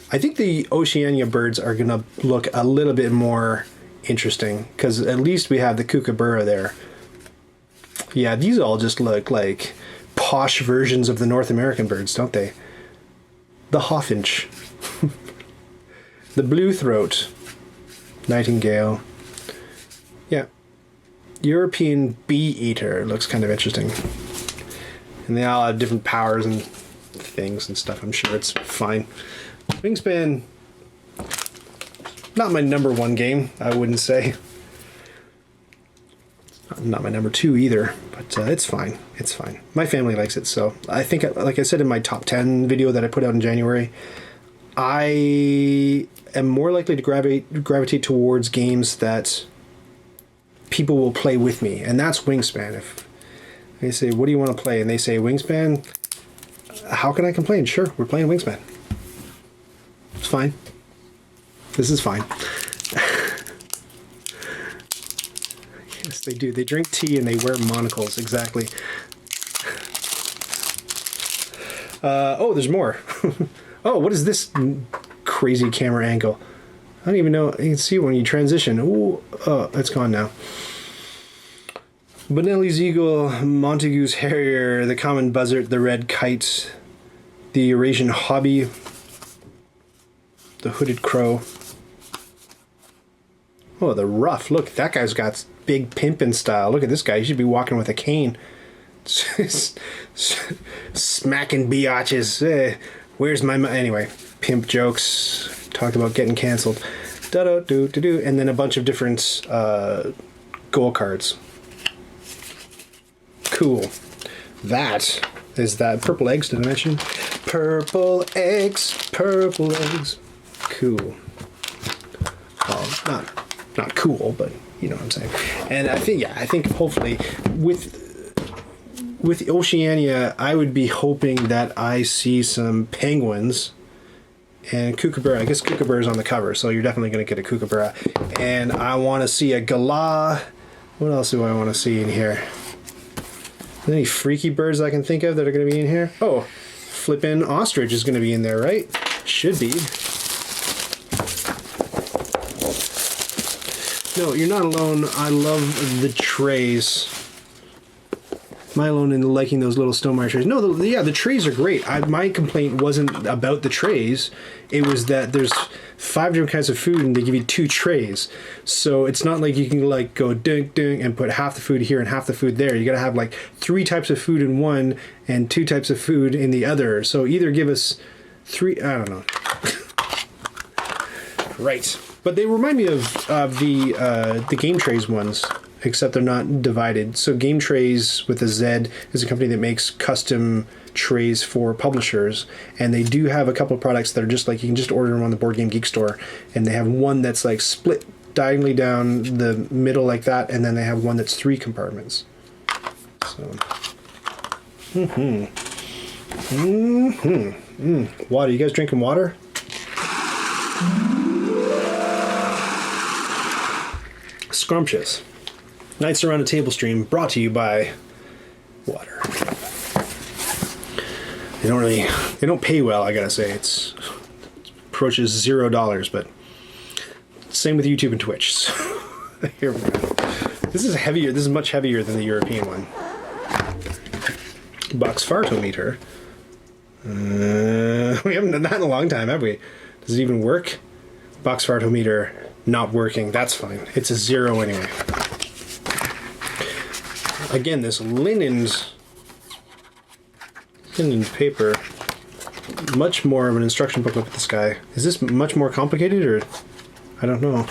I think the Oceania birds are going to look a little bit more interesting, because at least we have the kookaburra there. Yeah, these all just look like posh versions of the North American birds, don't they? The hawfinch. The blue throat. Nightingale. Yeah. European bee eater looks kind of interesting. And they all have different powers and things and stuff. I'm sure it's fine. Wingspan, not my number one game, I wouldn't say. Not my number two either, but it's fine. It's fine. My family likes it, so I think, like I said in my top 10 video that I put out in January, I am more likely to gravitate towards games that people will play with me, and that's Wingspan. If they say, what do you want to play? And they say Wingspan, how can I complain? Sure, we're playing Wingspan. It's fine. This is fine. Yes, they do. They drink tea and they wear monocles. Exactly. Oh, there's more. Oh, what is this crazy camera angle? I don't even know. You can see when you transition. Ooh, oh, it's gone now. Bonelli's eagle, Montagu's harrier, the common buzzard, the red kite, the Eurasian hobby, the hooded crow. Oh, the rough. Look, that guy's got big pimpin' style. Look at this guy. He should be walking with a cane. Smacking biatches. Where's my... Anyway, pimp jokes. Talked about getting canceled. Da-do-do-do-do. And then a bunch of different goal cards. Cool. That is that. Purple eggs, did I mention? Purple eggs. Purple eggs. Cool. Well, not cool, but you know what I'm saying. And I think hopefully with Oceania, I would be hoping that I see some penguins and kookaburra. I guess kookaburra is on the cover, so you're definitely going to get a kookaburra. And I want to see a galah. What else do I want to see in here? Any freaky birds I can think of that are going to be in here? Oh, flippin' ostrich is going to be in there, right? Should be. No, you're not alone. I love the trays. Am I alone in liking those little Stonemaier trays? No, the trays are great. My complaint wasn't about the trays. It was that there's 5 different kinds of food and they give you 2 trays. So it's not like you can like go ding ding and put half the food here and half the food there. You got to have like 3 types of food in one and 2 types of food in the other. So either give us 3, I don't know. Right. But they remind me of the Game Trays ones, except they're not divided. So Game Trays with a Z is a company that makes custom trays for publishers, and they do have a couple of products that are just like you can just order them on the Board Game Geek store, and they have one that's like split diagonally down the middle like that, and then they have one that's 3 compartments. So, water. You guys drinking water? Scrumptious. Nights Around a Table stream brought to you by water. They don't pay well, I gotta say. It approaches $0, but same with YouTube and Twitch. So, here we go. This is heavier. This is much heavier than the European one. Box fartometer. We haven't done that in a long time, have we? Does it even work? Box fartometer not working. That's fine. It's a 0 anyway. Again, this linen paper, much more of an instruction booklet with this guy. Is this much more complicated, or I don't know.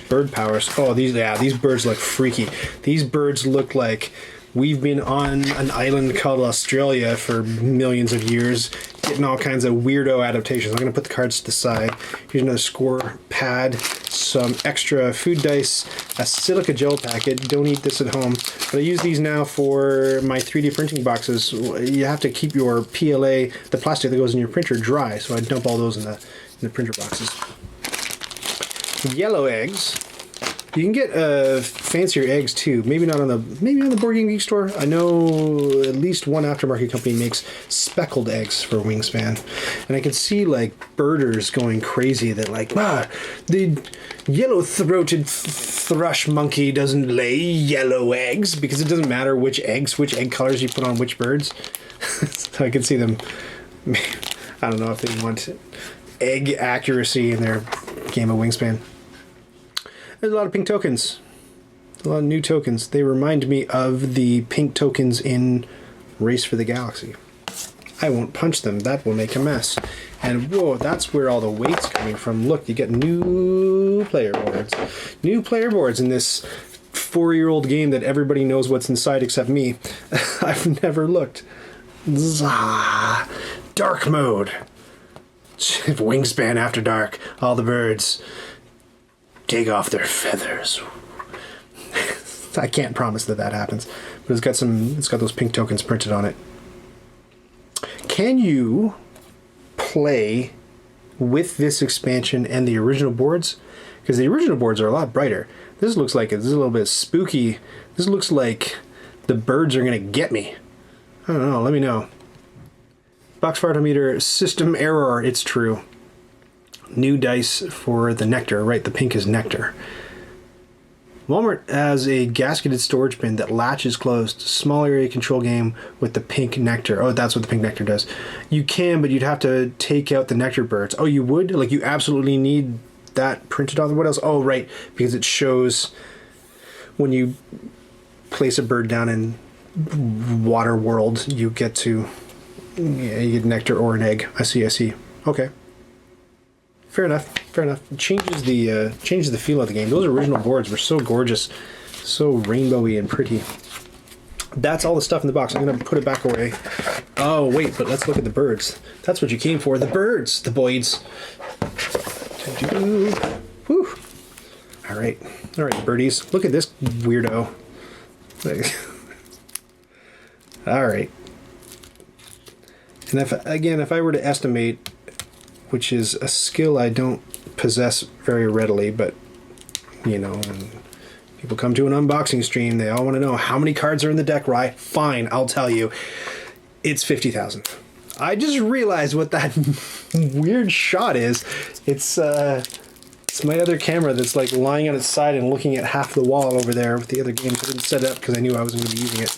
Bird powers. Oh, these birds look freaky. These birds look like we've been on an island called Australia for millions of years, getting all kinds of weirdo adaptations. I'm going to put the cards to the side. Here's another score pad, some extra food dice, a silica gel packet. Don't eat this at home. But I use these now for my 3D printing boxes. You have to keep your PLA, the plastic that goes in your printer, dry, so I dump all those in the printer boxes. Yellow eggs. You can get fancier eggs too. Maybe on the Board Game Geek store. I know at least one aftermarket company makes speckled eggs for Wingspan, and I can see like birders going crazy that like, the yellow-throated thrush monkey doesn't lay yellow eggs, because it doesn't matter which egg colors you put on which birds. So I can see them. I don't know if they want egg accuracy in their game of Wingspan. There's a lot of pink tokens. A lot of new tokens. They remind me of the pink tokens in Race for the Galaxy. I won't punch them. That will make a mess. And whoa, that's where all the weight's coming from. Look, you get new player boards. New player boards in this 4-year-old game that everybody knows what's inside except me. I've never looked. Zah. Dark mode. Wingspan after dark. All the birds take off their feathers. I can't promise that happens, but it's got those pink tokens printed on it. Can you play with this expansion and the original boards? Because the original boards are a lot brighter. This looks like it's a little bit spooky. This looks like the birds are gonna get me. I don't know. Let me know. Box fartometer system error. It's true. New dice for the nectar, right? The pink is nectar. Walmart has a gasketed storage bin that latches closed. Small area control game with the pink nectar. Oh, that's what the pink nectar does. You can, but you'd have to take out the nectar birds. Oh, you would? Like, you absolutely need that printed on. What else? Oh, right, because it shows when you place a bird down in water world, you get nectar or an egg. I see. Okay. Fair enough. It changes the feel of the game. Those original boards were so gorgeous, so rainbowy and pretty. That's all the stuff in the box. I'm going to put it back away. Oh, wait, but let's look at the birds. That's what you came for. The birds. The boys. Whew. All right, birdies. Look at this weirdo. All right. And if I were to estimate, which is a skill I don't possess very readily, but, you know, when people come to an unboxing stream, they all want to know how many cards are in the deck, Rye. Fine, I'll tell you. It's 50,000. I just realized what that weird shot is. It's my other camera that's like lying on its side and looking at half the wall over there with the other games. I didn't set it up because I knew I wasn't going to be using it.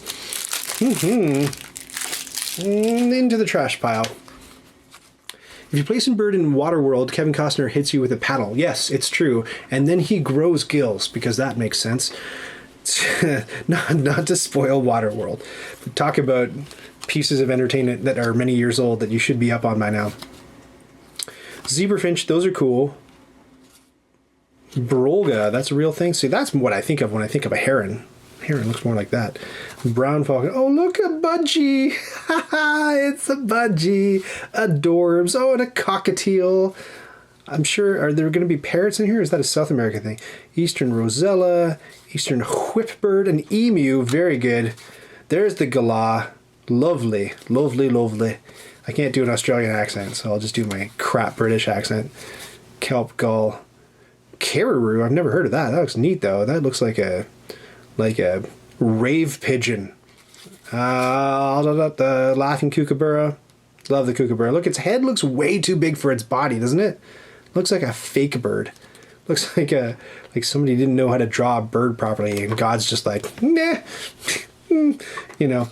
Into the trash pile. If you place a bird in Waterworld, Kevin Costner hits you with a paddle. Yes, it's true. And then he grows gills, because that makes sense. not to spoil Waterworld. But talk about pieces of entertainment that are many years old that you should be up on by now. Zebrafinch, those are cool. Brolga, that's a real thing. See, that's what I think of when I think of a heron. Heron looks more like that. Brown falcon. Oh, look, a budgie. It's a budgie. Adorbs. Oh, and a cockatiel. I'm sure, are there going to be parrots in here? Or is that a South American thing? Eastern rosella. Eastern whipbird. An emu. Very good. There's the galah. Lovely. I can't do an Australian accent, so I'll just do my crap British accent. Kelp gull. Caribou. I've never heard of that. That looks neat, though. That looks like a rave pigeon. The laughing kookaburra. Love the kookaburra. Look, its head looks way too big for its body, doesn't it? Looks like a fake bird. Looks like somebody didn't know how to draw a bird properly, and God's just like, nah. You know.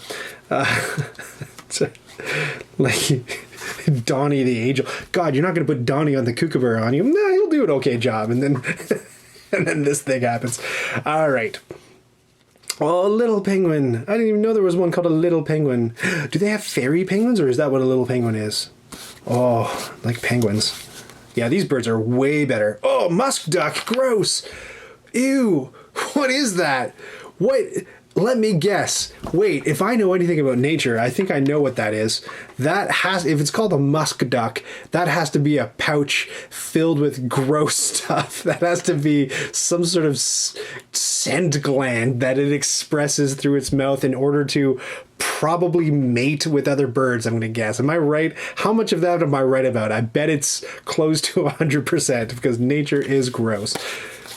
Like Donnie the angel. God, you're not going to put Donnie on the kookaburra on you. No, he'll do an okay job. And then and then this thing happens. All right. Oh, little penguin. I didn't even know there was one called a little penguin. Do they have fairy penguins, or is that what a little penguin is? Oh, like penguins. Yeah, these birds are way better. Oh, musk duck. Gross. Ew. What is that? What? Let me guess. Wait, if I know anything about nature, I think I know what that is. If it's called a musk duck, that has to be a pouch filled with gross stuff. That has to be some sort of scent gland that it expresses through its mouth in order to probably mate with other birds, I'm going to guess. Am I right? How much of that am I right about? I bet it's close to 100% because nature is gross.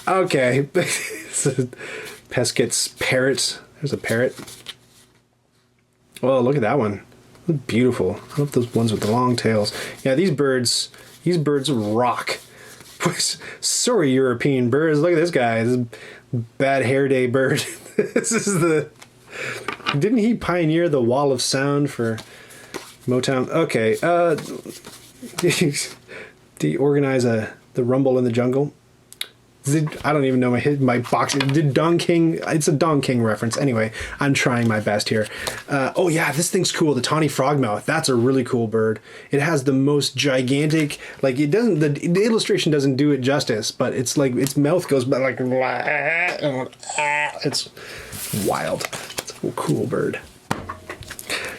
Okay. Pesquet's parrot. There's a parrot. Oh, look at that one. Beautiful. I love those ones with the long tails. Yeah, these birds rock. Sorry, European birds. Look at this guy. This bad hair day bird. Didn't he pioneer the wall of sound for Motown? Okay. Did he organize the rumble in the jungle? I don't even know my box. Did Don King? It's a Don King reference. Anyway, I'm trying my best here. Oh yeah, this thing's cool. The tawny frogmouth. That's a really cool bird. It has the most gigantic. Like it doesn't. The illustration doesn't do it justice, but it's like its mouth goes like. It's wild. It's a cool bird.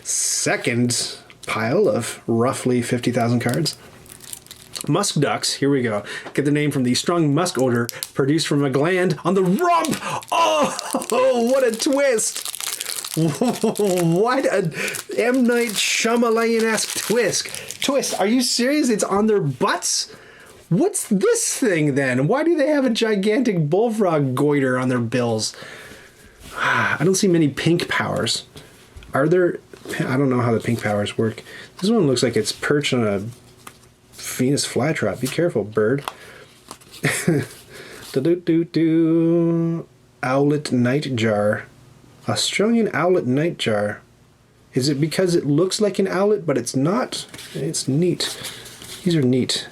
Second pile of roughly 50,000 cards. Musk ducks, here we go. Get the name from the strong musk odor produced from a gland on the rump. Oh, what a twist. What a M. Night Shyamalan-esque twist. Are you serious? It's on their butts? What's this thing then? Why do they have a gigantic bullfrog goiter on their bills? I don't see many pink powers. Are there? I don't know how the pink powers work. This one looks like it's perched on a Venus flytrap. Be careful, bird. Owlet nightjar. Australian owlet nightjar. Is it because it looks like an owlet, but it's not? It's neat. These are neat.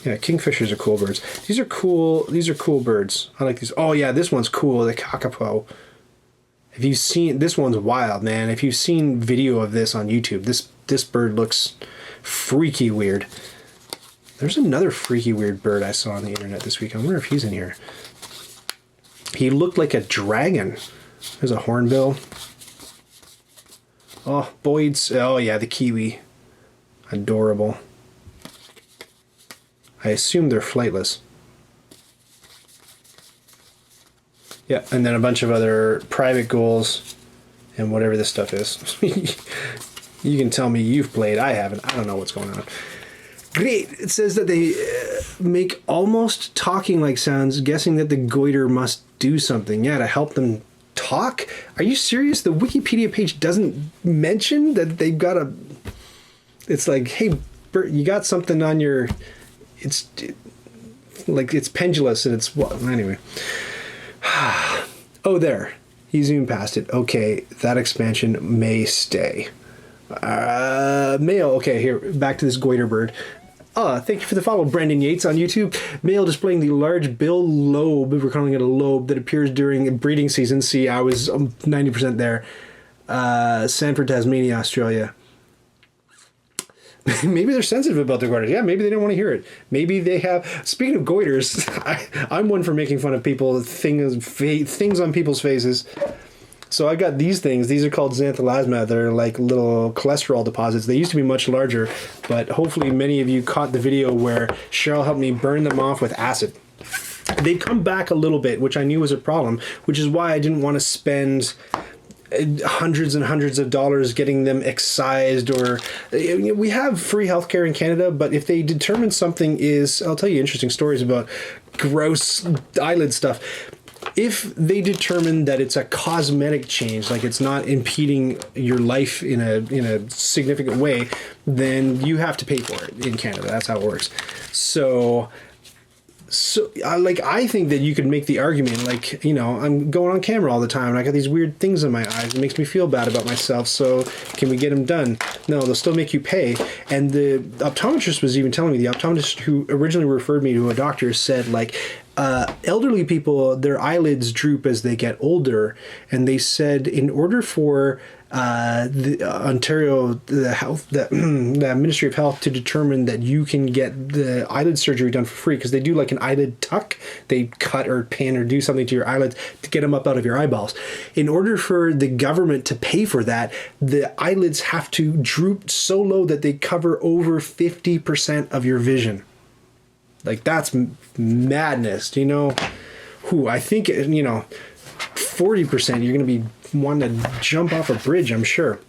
Yeah, kingfishers are cool birds. These are cool. These are cool birds. I like these. Oh yeah, this one's cool. The kakapo. If you've seen, this one's wild, man. If you've seen video of this on YouTube, this bird looks freaky weird. There's another freaky weird bird I saw on the internet this week. I wonder if he's in here. He looked like a dragon. There's a hornbill. Oh, Boyd's. Oh yeah, the kiwi. Adorable. I assume they're flightless. Yeah, and then a bunch of other private goals and whatever this stuff is. You can tell me you've played. I haven't. I don't know what's going on. Great. It says that they make almost talking like sounds, guessing that the goiter must do something. Yeah, to help them talk? Are you serious? The Wikipedia page doesn't mention that they've got a... It's like, hey, Bert, you got something on your... It's pendulous and it's what? Anyway. Oh, there. He zoomed past it. Okay, that expansion may stay. Male. Okay, here, back to this goiter bird. Thank you for the follow, Brendan Yates on YouTube. Male displaying the large bill lobe, we're calling it a lobe, that appears during breeding season. See, I was 90% there. Sanford, Tasmania, Australia. Maybe they're sensitive about their goiters. Yeah, maybe they don't want to hear it. Maybe they have... Speaking of goiters, I'm one for making fun of people, things on people's faces. So I got these things. These are called xanthelasma. They're like little cholesterol deposits. They used to be much larger, but hopefully many of you caught the video where Cheryl helped me burn them off with acid. They'd come back a little bit, which I knew was a problem, which is why I didn't want to spend hundreds and hundreds of dollars getting them excised. Or we have free healthcare in Canada, but if they determine something is... I'll tell you interesting stories about gross eyelid stuff. If they determine that it's a cosmetic change, like it's not impeding your life in a significant way, then you have to pay for it in Canada. That's how it works. So I think that you could make the argument, like, you know, I'm going on camera all the time and I got these weird things in my eyes. It makes me feel bad about myself. So can we get them done? No, they'll still make you pay. And the optometrist was even telling me, the optometrist who originally referred me to a doctor said, like, elderly people, their eyelids droop as they get older. And they said in order for the Ontario, the Ministry of Health to determine that you can get the eyelid surgery done for free, because they do like an eyelid tuck, they cut or pin or do something to your eyelids to get them up out of your eyeballs. In order for the government to pay for that, the eyelids have to droop so low that they cover over 50% of your vision. Like, that's madness, you know. I think, you know, 40% you're going to be wanting to jump off a bridge, I'm sure.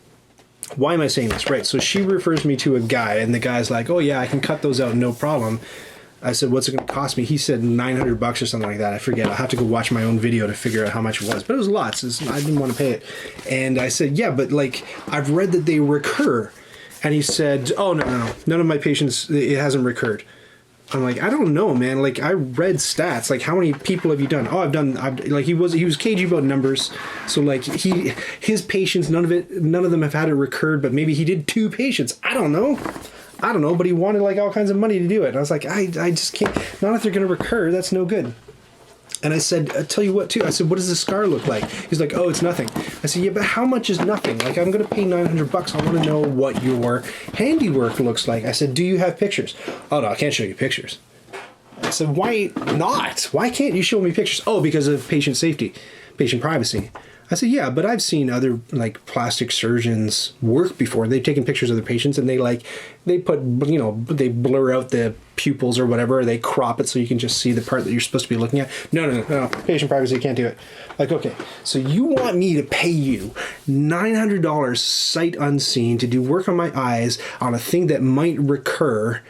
Why am I saying this? Right, so she refers me to a guy, and the guy's like, oh yeah, I can cut those out, no problem. I said, what's it going to cost me? He said $900 or something like that. I forget. I'll have to go watch my own video to figure out how much it was. But it was lots. I didn't want to pay it. And I said, yeah, but like, I've read that they recur. And he said, oh, no. None of my patients, it hasn't recurred. I'm like, I don't know, man. Like, I read stats. Like, how many people have you done? Oh, like, he was cagey about numbers. So like, his patients, none of them have had it recurred, but maybe he did 2 patients. I don't know, but he wanted like all kinds of money to do it. And I was like, I just can't. Not if they're going to recur. That's no good. And I said, I tell you what, too. I said, what does the scar look like? He's like, oh, it's nothing. I said, yeah, but how much is nothing? Like, I'm going to pay $900. I want to know what your handiwork looks like. I said, do you have pictures? Oh, no, I can't show you pictures. I said, why not? Why can't you show me pictures? Oh, because of patient safety, patient privacy. I said, yeah, but I've seen other like plastic surgeons work before. They've taken pictures of their patients and they put, you know, they blur out the pupils or whatever. Or they crop it so you can just see the part that you're supposed to be looking at. No. Patient privacy, can't do it. Like, okay, so you want me to pay you $900 sight unseen to do work on my eyes on a thing that might recur,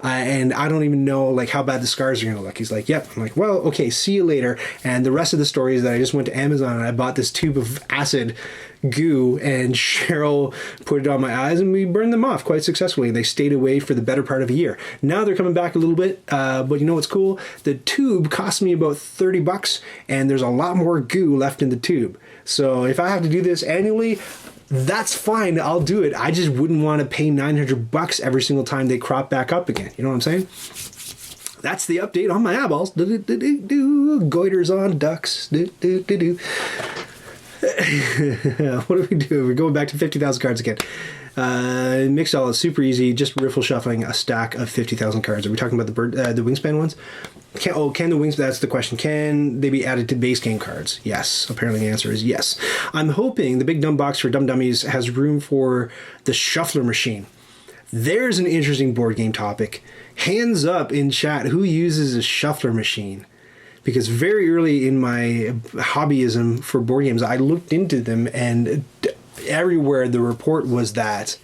and I don't even know like how bad the scars are going to look. He's like, yep. I'm like, well, okay, see you later. And the rest of the story is that I just went to Amazon and I bought this tube of acid goo, and Cheryl put it on my eyes and we burned them off quite successfully. They stayed away for the better part of a year. Now they're coming back a little bit, but you know what's cool? The tube cost me about $30 and there's a lot more goo left in the tube. So if I have to do this annually, that's fine. I'll do it. I just wouldn't want to pay $900 every single time they crop back up again. You know what I'm saying? That's the update on my eyeballs. Goiters on ducks. What do we do? We're going back to 50,000 cards again. Mixed-all is super easy. Just riffle shuffling a stack of 50,000 cards. Are we talking about the Wingspan ones? Can the Wingspan? That's the question. Can they be added to base game cards? Yes. Apparently the answer is yes. I'm hoping the big dumb box for Dumb Dummies has room for the shuffler machine. There's an interesting board game topic. Hands up in chat who uses a shuffler machine. Because very early in my hobbyism for board games, I looked into them, and everywhere the report was that.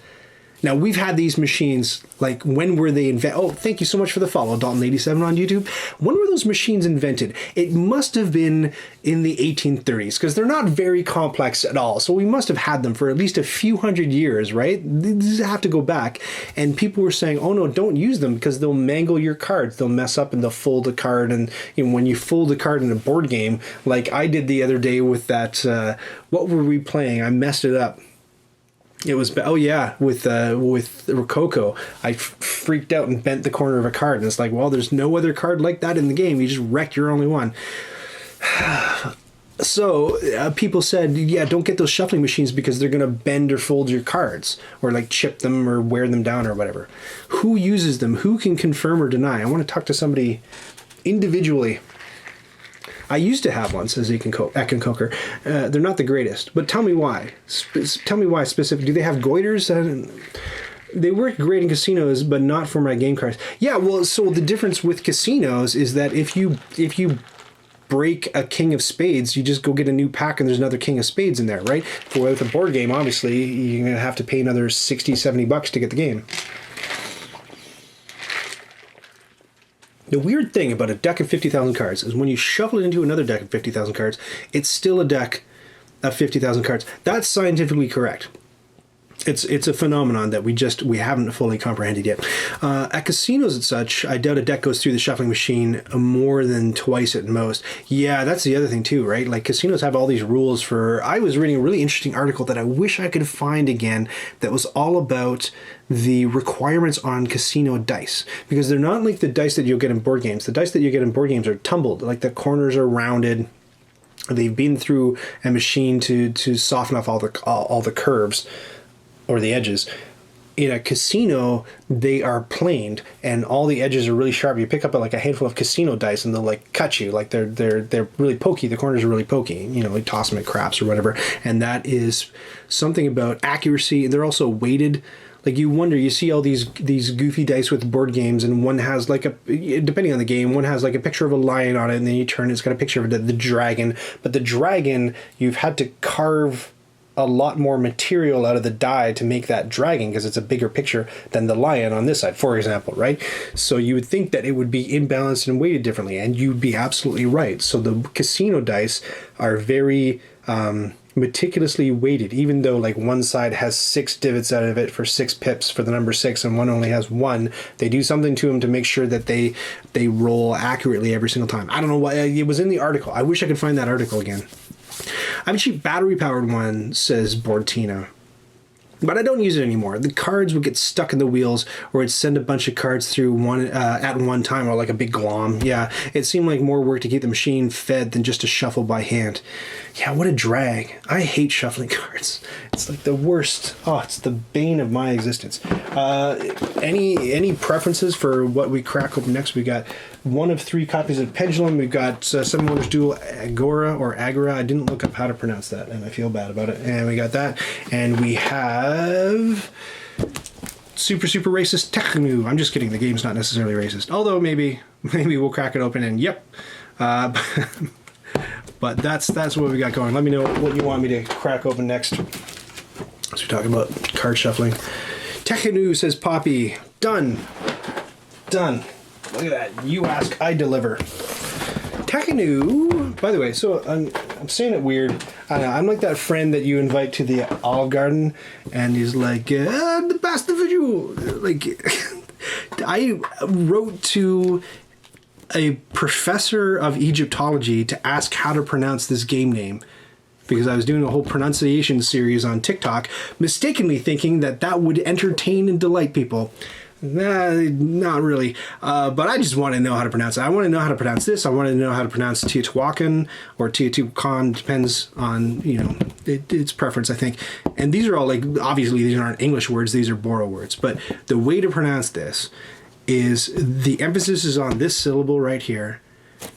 Now, we've had these machines, like, when were they invented? Oh, thank you so much for the follow, Dalton87 on YouTube. When were those machines invented? It must have been in the 1830s, because they're not very complex at all. So we must have had them for at least a few hundred years, right? These have to go back. And people were saying, oh no, don't use them, because they'll mangle your cards. They'll mess up and they'll fold a card. And when you fold a card in a board game, like I did the other day with that, what were we playing? I messed it up. It was, with Rococo. I freaked out and bent the corner of a card. And it's like, well, there's no other card like that in the game. You just wrecked your only one. So people said, yeah, don't get those shuffling machines because they're going to bend or fold your cards or like chip them or wear them down or whatever. Who uses them? Who can confirm or deny? I want to talk to somebody individually. I used to have one, says Ekin Coker. They're not the greatest, but tell me why. Tell me why specifically. Do they have goiters? They work great in casinos, but not for my game cards. Yeah, well, so the difference with casinos is that if you break a king of spades, you just go get a new pack and there's another king of spades in there, right? For with a board game, obviously, you're going to have to pay another $60-$70 to get the game. The weird thing about a deck of 50,000 cards is when you shuffle it into another deck of 50,000 cards, it's still a deck of 50,000 cards. That's scientifically correct. It's a phenomenon that we haven't fully comprehended yet. At casinos and such, I doubt a deck goes through the shuffling machine more than twice at most. Yeah, that's the other thing too, right? Like casinos have all these rules for... I was reading a really interesting article that I wish I could find again that was all about the requirements on casino dice. Because they're not like the dice that you'll get in board games. The dice that you get in board games are tumbled. Like the corners are rounded. They've been through a machine to soften off all the curves. Or the edges. In a casino, they are planed, and all the edges are really sharp. You pick up like a handful of casino dice, and they'll like cut you. Like they're really pokey. The corners are really pokey. Like toss them at craps or whatever. And that is something about accuracy. They're also weighted. Like you wonder, you see all these goofy dice with board games, and one has like depending on the game, one has like a picture of a lion on it, and then you turn, it's got a picture of the dragon. But the dragon, you've had to carve a lot more material out of the die to make that dragon because it's a bigger picture than the lion on this side, for example, right? So you would think that it would be imbalanced and weighted differently, and you'd be absolutely right. So the casino dice are very meticulously weighted, even though like one side has 6 divots out of it for 6 pips for the number 6 and one only has 1. They do something to them to make sure that they roll accurately every single time. I don't know why. It was in the article. I wish I could find that article again. I have a cheap battery-powered one, says Bortina. But I don't use it anymore. The cards would get stuck in the wheels, or it'd send a bunch of cards through at one time, or like a big glom. Yeah, it seemed like more work to keep the machine fed than just to shuffle by hand. Yeah, what a drag. I hate shuffling cards. It's like the worst. Oh, it's the bane of my existence. Any preferences for what we crack open next? We got 1 of 3 copies of Pendulum. We've got 7 Wonders Duel Agora or Agora. I didn't look up how to pronounce that, and I feel bad about it. And we got that. And we have super racist Tekhenu. I'm just kidding. The game's not necessarily racist. Although maybe we'll crack it open and yep. But that's what we got going. Let me know what you want me to crack open next. As we talk about card shuffling. Tekhenu, says Poppy. Done. Look at that. You ask, I deliver. Tekhenu, by the way, so I'm saying it weird. I don't know, I'm like that friend that you invite to the Olive Garden, and he's like, the best individual. Like, I wrote to a professor of Egyptology to ask how to pronounce this game name, because I was doing a whole pronunciation series on TikTok, mistakenly thinking that would entertain and delight people. Nah, not really. But I just want to know how to pronounce it. I want to know how to pronounce this. I want to know how to pronounce Teotihuacan or Teotihuacan. Depends on, its preference, I think. And these are all like, obviously these aren't English words. These are Boro words. But the way to pronounce this is the emphasis is on this syllable right here.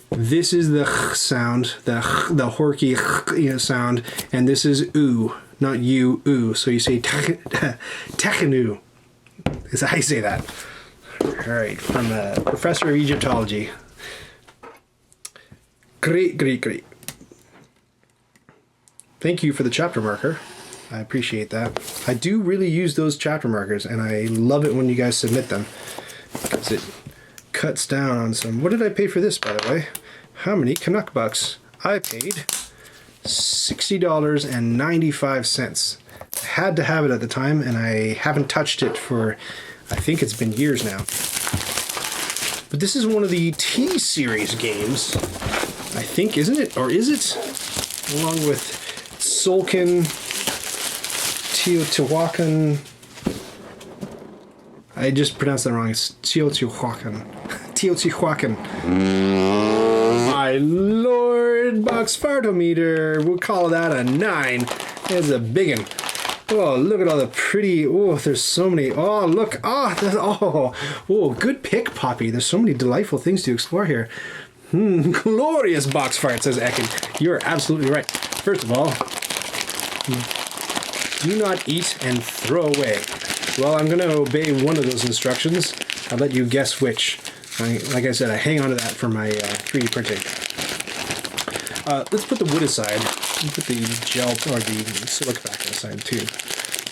This is the ch sound, the horky ch, sound. And this is oo, not you, oo. So you say Tekhenu. Is how you say that. All right, from a professor of Egyptology. Great. Thank you for the chapter marker. I appreciate that. I do really use those chapter markers, and I love it when you guys submit them, because it cuts down on some... What did I pay for this, by the way? How many Canuck bucks? I paid $60.95. I had to have it at the time, and I haven't touched it for, I think it's been years now. But this is one of the T-Series games, I think, isn't it? Or is it? Along with Tzolk'in, Teotihuacan. I just pronounced that wrong. It's Teotihuacan. Teotihuacan. My lord, box fartometer. We'll call that a 9. It's a big one. Oh, look at all the pretty... Oh, there's so many... Oh, look. Oh, good pick, Poppy. There's so many delightful things to explore here. Glorious box fart, says Ekin. You're absolutely right. First of all, do not eat and throw away. Well, I'm going to obey one of those instructions. I'll let you guess which. Like I said, I hang on to that for my 3D printing. Let's put the wood aside. Let's put the gel or the silica back aside too.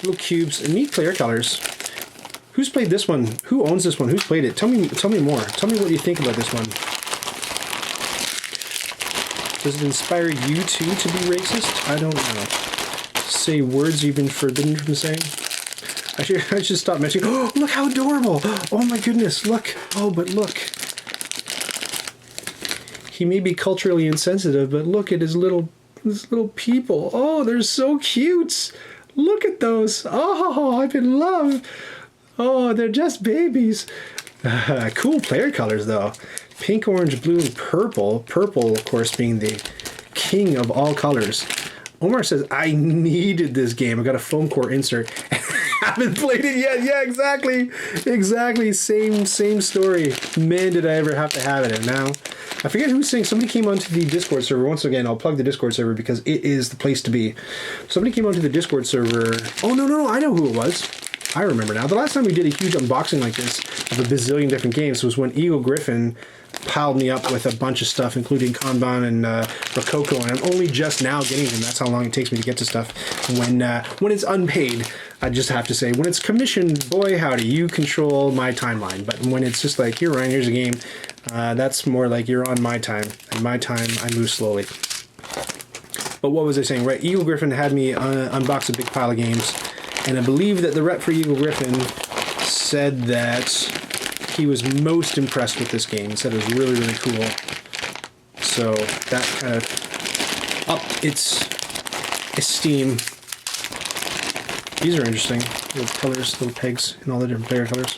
Little cubes and neat player colors. Who's played this one? Who owns this one? Who's played it? Tell me more. Tell me what you think about this one. Does it inspire you too to be racist? I don't know. Say words you've been forbidden from saying. I should stop mentioning. Oh, look how adorable! Oh my goodness! Look! Oh, but look. He may be culturally insensitive, but look at his little people. Oh, they're so cute. Look at those. Oh, I'm in love. Oh, they're just babies. Cool player colors, though. Pink, orange, blue, and purple. Purple, of course, being the king of all colors. Omar says, I needed this game. I got a foam core insert. Haven't played it yet. Yeah, exactly. Same story. Man, did I ever have to have it. And now... I forget who was saying, somebody came onto the Discord server. Once again, I'll plug the Discord server because it is the place to be. Somebody came onto the Discord server. Oh, no, I know who it was. I remember now. The last time we did a huge unboxing like this of a bazillion different games was when Eagle Griffin piled me up with a bunch of stuff, including Kanban and Rococo, and I'm only just now getting them. That's how long it takes me to get to stuff. When it's unpaid, I just have to say, when it's commissioned, boy howdy, you control my timeline. But when it's just like, here, Ryan, here's a game, that's more like you're on my time. And my time, I move slowly. But what was I saying? Right, Eagle Griffin had me unbox a big pile of games, and I believe that the rep for Eagle Griffin said that he was most impressed with this game. He said it was really, really cool. So that kind of upped its esteem. These are interesting. Little colors, little pegs, and all the different player colors.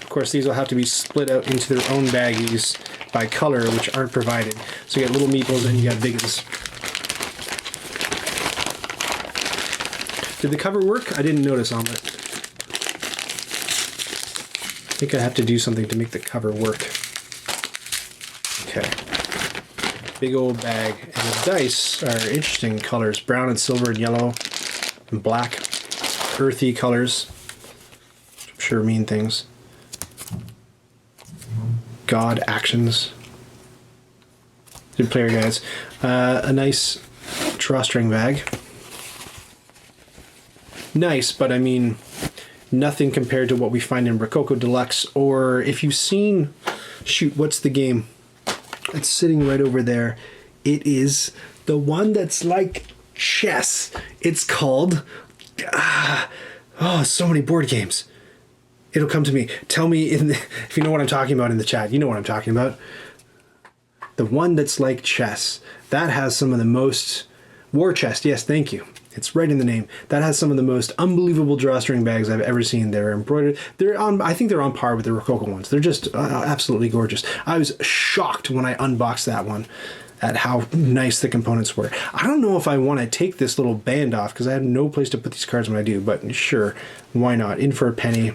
Of course, these will have to be split out into their own baggies by color, which aren't provided. So you got little meeples and you got big ones. Did the cover work? I didn't notice on it. I think I have to do something to make the cover work. Okay. Big old bag. And the dice are interesting colors. Brown and silver and yellow and black. Earthy colors. Which I'm sure mean things. God actions. Good player guides. A nice drawstring bag. Nice, but I mean... nothing compared to what we find in Rococo Deluxe, or if you've seen, shoot, what's the game? It's sitting right over there. It is the one that's like chess. It's called, so many board games. It'll come to me. Tell me if you know what I'm talking about in the chat. You know what I'm talking about. The one that's like chess. That has some of the most... War Chest, yes, thank you. It's right in the name. That has some of the most unbelievable drawstring bags I've ever seen. They're embroidered. I think they're on par with the Rococo ones. They're just absolutely gorgeous. I was shocked when I unboxed that one at how nice the components were. I don't know if I want to take this little band off because I have no place to put these cards when I do, but sure, why not? In for a penny.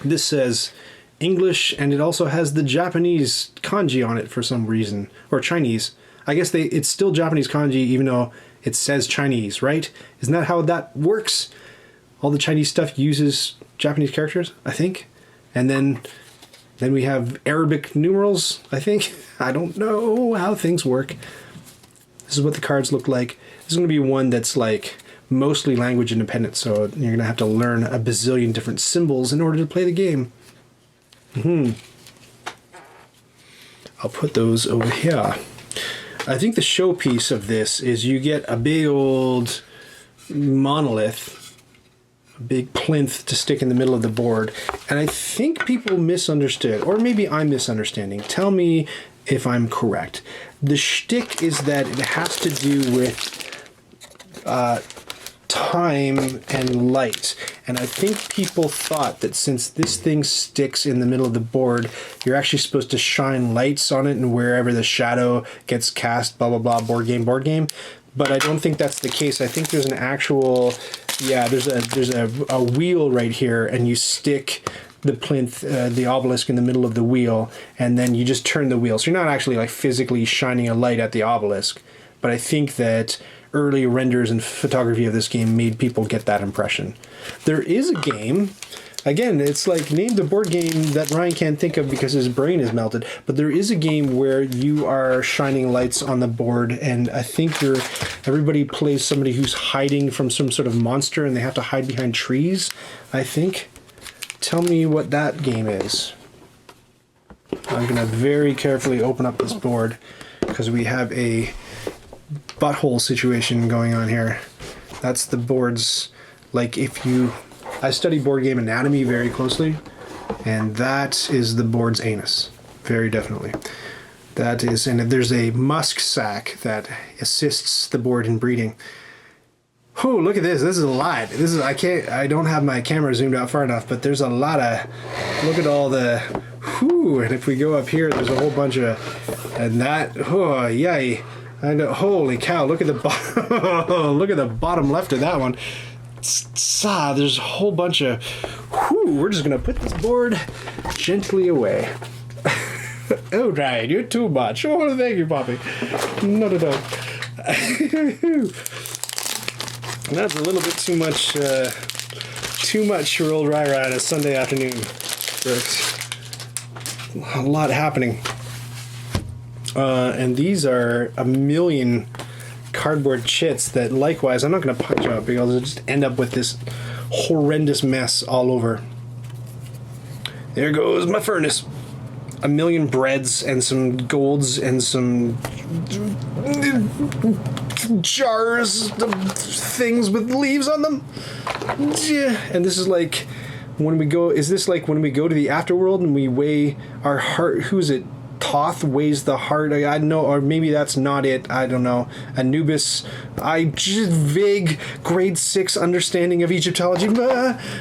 This says English, and it also has the Japanese kanji on it for some reason, or Chinese. I guess it's still Japanese kanji even though it says Chinese, right? Isn't that how that works? All the Chinese stuff uses Japanese characters, I think. And then we have Arabic numerals, I think. I don't know how things work. This is what the cards look like. This is going to be one that's like mostly language independent, so you're going to have to learn a bazillion different symbols in order to play the game. I'll put those over here. I think the showpiece of this is you get a big old monolith, a big plinth to stick in the middle of the board. And I think people misunderstood, or maybe I'm misunderstanding. Tell me if I'm correct. The shtick is that it has to do with time and light. And I think people thought that since this thing sticks in the middle of the board, you're actually supposed to shine lights on it and wherever the shadow gets cast, blah, blah, blah, board game. But I don't think that's the case. I think there's an actual, there's a wheel right here, and you stick the plinth, the obelisk in the middle of the wheel, and then you just turn the wheel. So you're not actually like physically shining a light at the obelisk. But I think that early renders and photography of this game made people get that impression. There is a game, again, it's like named a board game that Ryan can't think of because his brain is melted, but there is a game where you are shining lights on the board, and I think everybody plays somebody who's hiding from some sort of monster and they have to hide behind trees, I think. Tell me what that game is. I'm going to very carefully open up this board because we have a butthole situation going on here. That's the board's, like I study board game anatomy very closely, and that is the board's anus, very definitely. That is, and there's a musk sac that assists the board in breeding. Oh, look at this. This is a lot. I don't have my camera zoomed out far enough, but there's a lot of, look at all the, and if we go up here, there's a whole bunch of, and that, yay. I know, holy cow, look at the look at the bottom left of that one. There's a whole bunch of, we're just going to put this board gently away. Oh, Ryan, you're too much. Oh, thank you, Poppy. Not at all. That's a little bit too much for old Ryra on a Sunday afternoon. There's a lot happening. And these are a million cardboard chits that likewise I'm not going to punch out because I'll just end up with this horrendous mess all over. There goes my furnace. A million breads and some golds and some jars of things with leaves on them. And this is like when we go, is this like when we go to the afterworld and we weigh our heart? Who's it? Thoth weighs the heart. I don't know, or maybe that's not it. I don't know. Anubis. Just vague grade 6 understanding of Egyptology.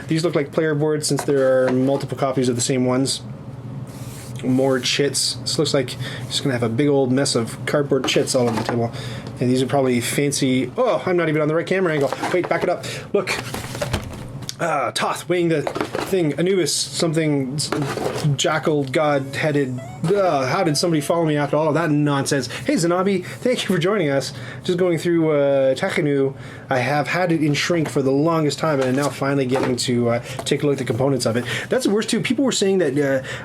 These look like player boards since there are multiple copies of the same ones. More chits. This looks like just gonna have a big old mess of cardboard chits all over the table. And these are probably fancy. Oh, I'm not even on the right camera angle. Wait, back it up. Look. Thoth weighing the thing. Anubis, something jackal god-headed. How did somebody follow me after all of that nonsense? Hey, Zanabi, thank you for joining us. Just going through Tekhenu. I have had it in shrink for the longest time, and I'm now finally getting to take a look at the components of it. That's the worst, too. People were saying that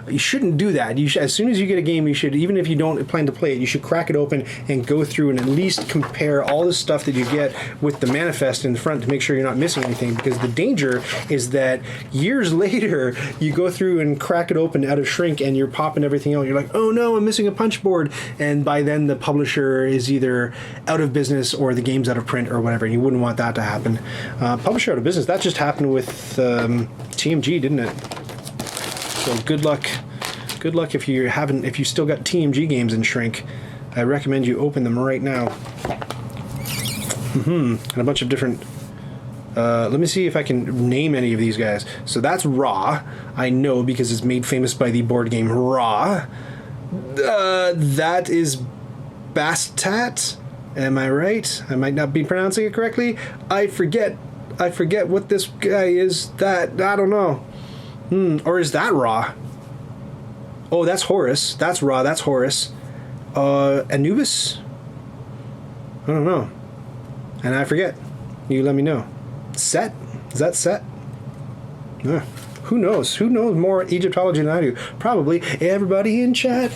you shouldn't do that. You should, as soon as you get a game, you should, even if you don't plan to play it, you should crack it open and go through and at least compare all the stuff that you get with the manifest in the front to make sure you're not missing anything, because the danger is that years later, you go through and crack it open out of shrink and you're popping everything out. You're like, oh no, I'm missing a punch board. And by then the publisher is either out of business or the game's out of print or whatever. You wouldn't want that to happen. Publisher out of business, that just happened with TMG, didn't it? So good luck. Good luck if you still got TMG games in shrink. I recommend you open them right now. And a bunch of different... let me see if I can name any of these guys. So that's Ra. I know because it's made famous by the board game Ra. That is Bastat. Am I right? I might not be pronouncing it correctly. I forget what this guy is. That, I don't know. Or is that Ra? Oh, that's Horus. That's Ra. That's Horus. Anubis? I don't know. And I forget. You let me know. Set? Is that Set? Who knows? Who knows more Egyptology than I do? Probably everybody in chat.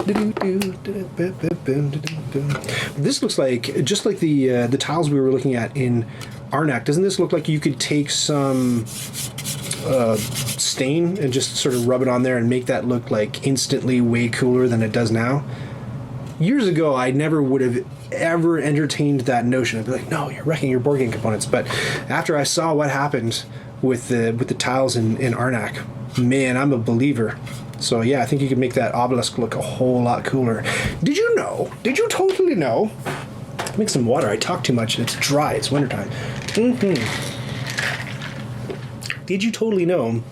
This looks like, just like the tiles we were looking at in Arnak, doesn't this look like you could take some stain and just sort of rub it on there and make that look like instantly way cooler than it does now? Years ago, I never would have ever entertained that notion. I'd be like, no, you're wrecking your board game components. But after I saw what happened with the tiles in Arnak, man, I'm a believer. So yeah, I think you could make that obelisk look a whole lot cooler. Did you know? Did you totally know? Make some water. I talk too much and it's dry. It's wintertime. Did you totally know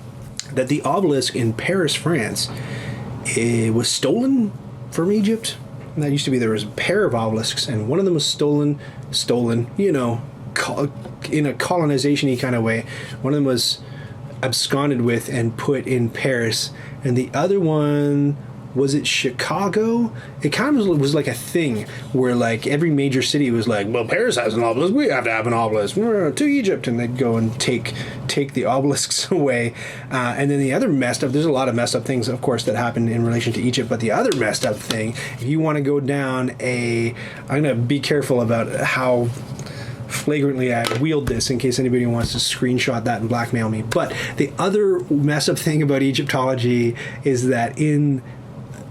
that the obelisk in Paris, France, was stolen from Egypt? And that used to be, there was a pair of obelisks, and one of them was stolen, you know, in a colonization-y kind of way. One of them was absconded with and put in Paris, and the other one, was it Chicago? It kind of was like a thing where like every major city was like, well, Paris has an obelisk, we have to have an obelisk, to Egypt, and they'd go and take the obelisks away. And then the other messed up, there's a lot of messed up things, of course, that happened in relation to Egypt, but the other messed up thing, if you want to go down I'm going to be careful about how flagrantly I wield this in case anybody wants to screenshot that and blackmail me. But the other messed up thing about Egyptology is that in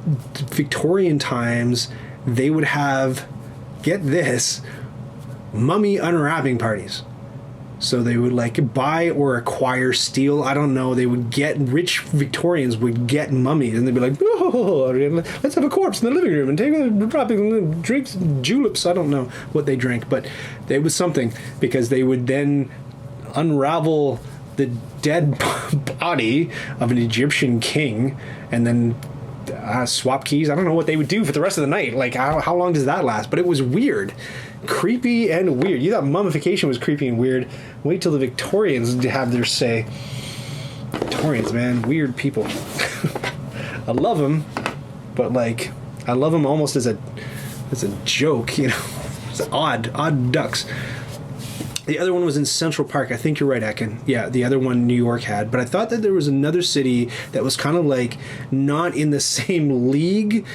Victorian times, they would have, get this, mummy unwrapping parties. So they would like buy or acquire, steal, I don't know, they would get, rich Victorians would get mummies and they'd be like, oh, let's have a corpse in the living room and take a dropping drinks, juleps, I don't know what they drank, but it was something, because they would then unravel the dead body of an Egyptian king and then swap keys. I don't know what they would do for the rest of the night. Like, how long does that last? But it was weird. Creepy and weird. You thought mummification was creepy and weird. Wait till the Victorians have their say. Victorians, man. Weird people. I love them, but, like, I love them almost as a joke, you know. It's odd ducks. The other one was in Central Park. I think you're right, Ekin. Yeah, the other one New York had. But I thought that there was another city that was kind of like not in the same league.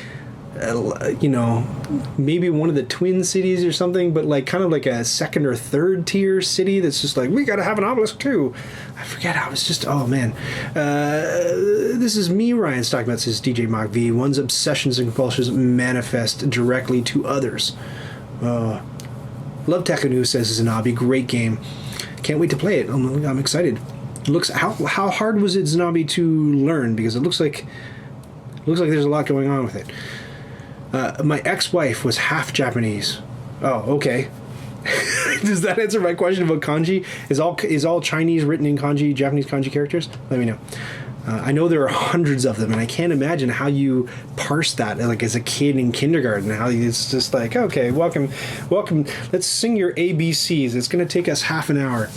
You know, maybe one of the twin cities or something, but like kind of like a second or third tier city that's just like, we got to have an obelisk too. I forget. I was just, oh man. This is me, Ryan's talking about, says DJ Mock V. One's obsessions and compulsions manifest directly to others. Love Tekhenu, says Zanabi. Great game. Can't wait to play it. I'm excited. Looks how hard was it, Zanabi, to learn? Because it looks like there's a lot going on with it. My ex-wife was half Japanese. Oh, okay. Does that answer my question about kanji? Is all Chinese written in kanji, Japanese kanji characters? Let me know. I know there are hundreds of them, and I can't imagine how you parse that, like as a kid in kindergarten. How it's just like, okay, welcome. Let's sing your ABCs. It's going to take us half an hour.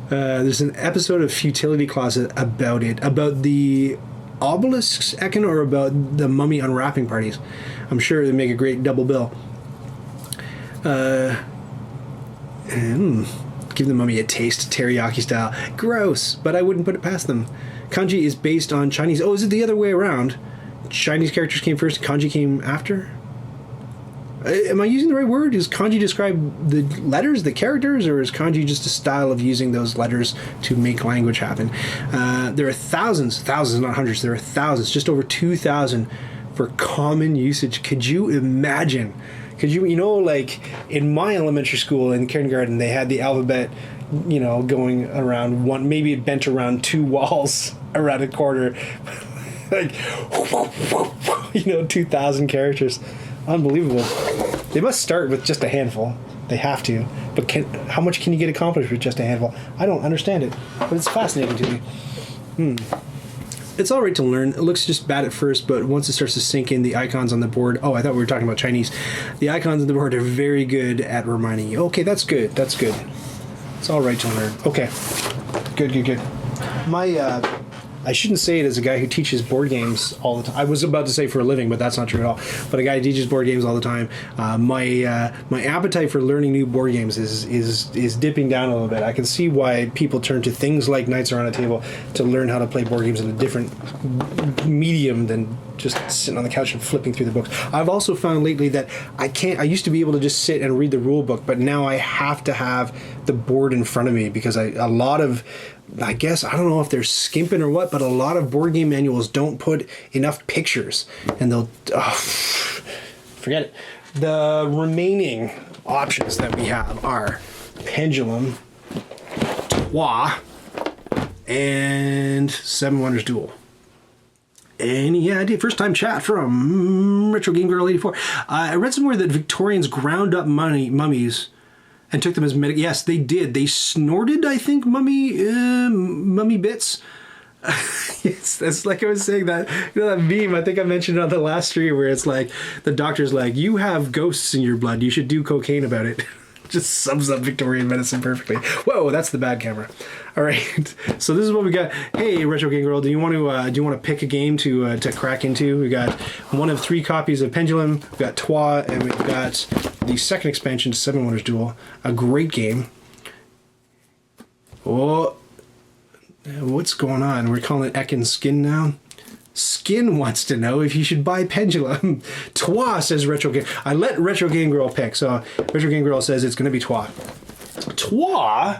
There's an episode of Futility Closet about it, about the obelisks, Ekin, or about the mummy unwrapping parties. I'm sure they make a great double bill. Give the mummy a taste, teriyaki style. Gross, but I wouldn't put it past them. Kanji is based on Chinese. Oh, is it the other way around? Chinese characters came first, kanji came after? Am I using the right word? Does kanji describe the letters, the characters, or is kanji just a style of using those letters to make language happen? There are thousands, not hundreds, there are thousands, just over 2,000 for common usage. Could you imagine? You know, like in my elementary school in kindergarten, they had the alphabet, you know, going around one, maybe it bent around two walls around a corner, like, you know, 2,000 characters. Unbelievable. They must start with just a handful. They have to. But how much can you get accomplished with just a handful? I don't understand it, but it's fascinating to me. It's all right to learn. It looks just bad at first, but once it starts to sink in, the icons on the board... Oh, I thought we were talking about Chinese. The icons on the board are very good at reminding you. Okay, that's good. That's good. It's all right to learn. Okay. Good. I shouldn't say it as a guy who teaches board games all the time. I was about to say for a living, but that's not true at all. But a guy who teaches board games all the time. My appetite for learning new board games is dipping down a little bit. I can see why people turn to things like Knights Around a Table to learn how to play board games in a different medium than just sitting on the couch and flipping through the books. I've also found lately that I used to be able to just sit and read the rule book, but now I have to have the board in front of me because I guess, I don't know if they're skimping or what, but a lot of board game manuals don't put enough pictures. And forget it. The remaining options that we have are Pendulum, Trois, and Seven Wonders Duel. Any idea? First time chat from Retro Game Girl 84. I read somewhere that Victorians ground up mummies and took them as yes, they did. They snorted, I think, mummy bits. Yes, that's like I was saying that. You know that meme? I think I mentioned it on the last stream where it's like the doctor's like, "You have ghosts in your blood. You should do cocaine about it." Just sums up Victorian medicine perfectly. Whoa, that's the bad camera. All right, so this is what we got. Hey, Retro Game Girl, do you want to pick a game to crack into? We got one of 3 copies of Pendulum. We've got Trois, and we've got the second expansion to Seven Wonders Duel. A great game. Oh, what's going on? We're calling it Ekin Skin now. Skin wants to know if you should buy Pendulum. Trois, says Retro Game. I let Retro Game Girl pick, so Retro Game Girl says it's going to be Trois. Trois,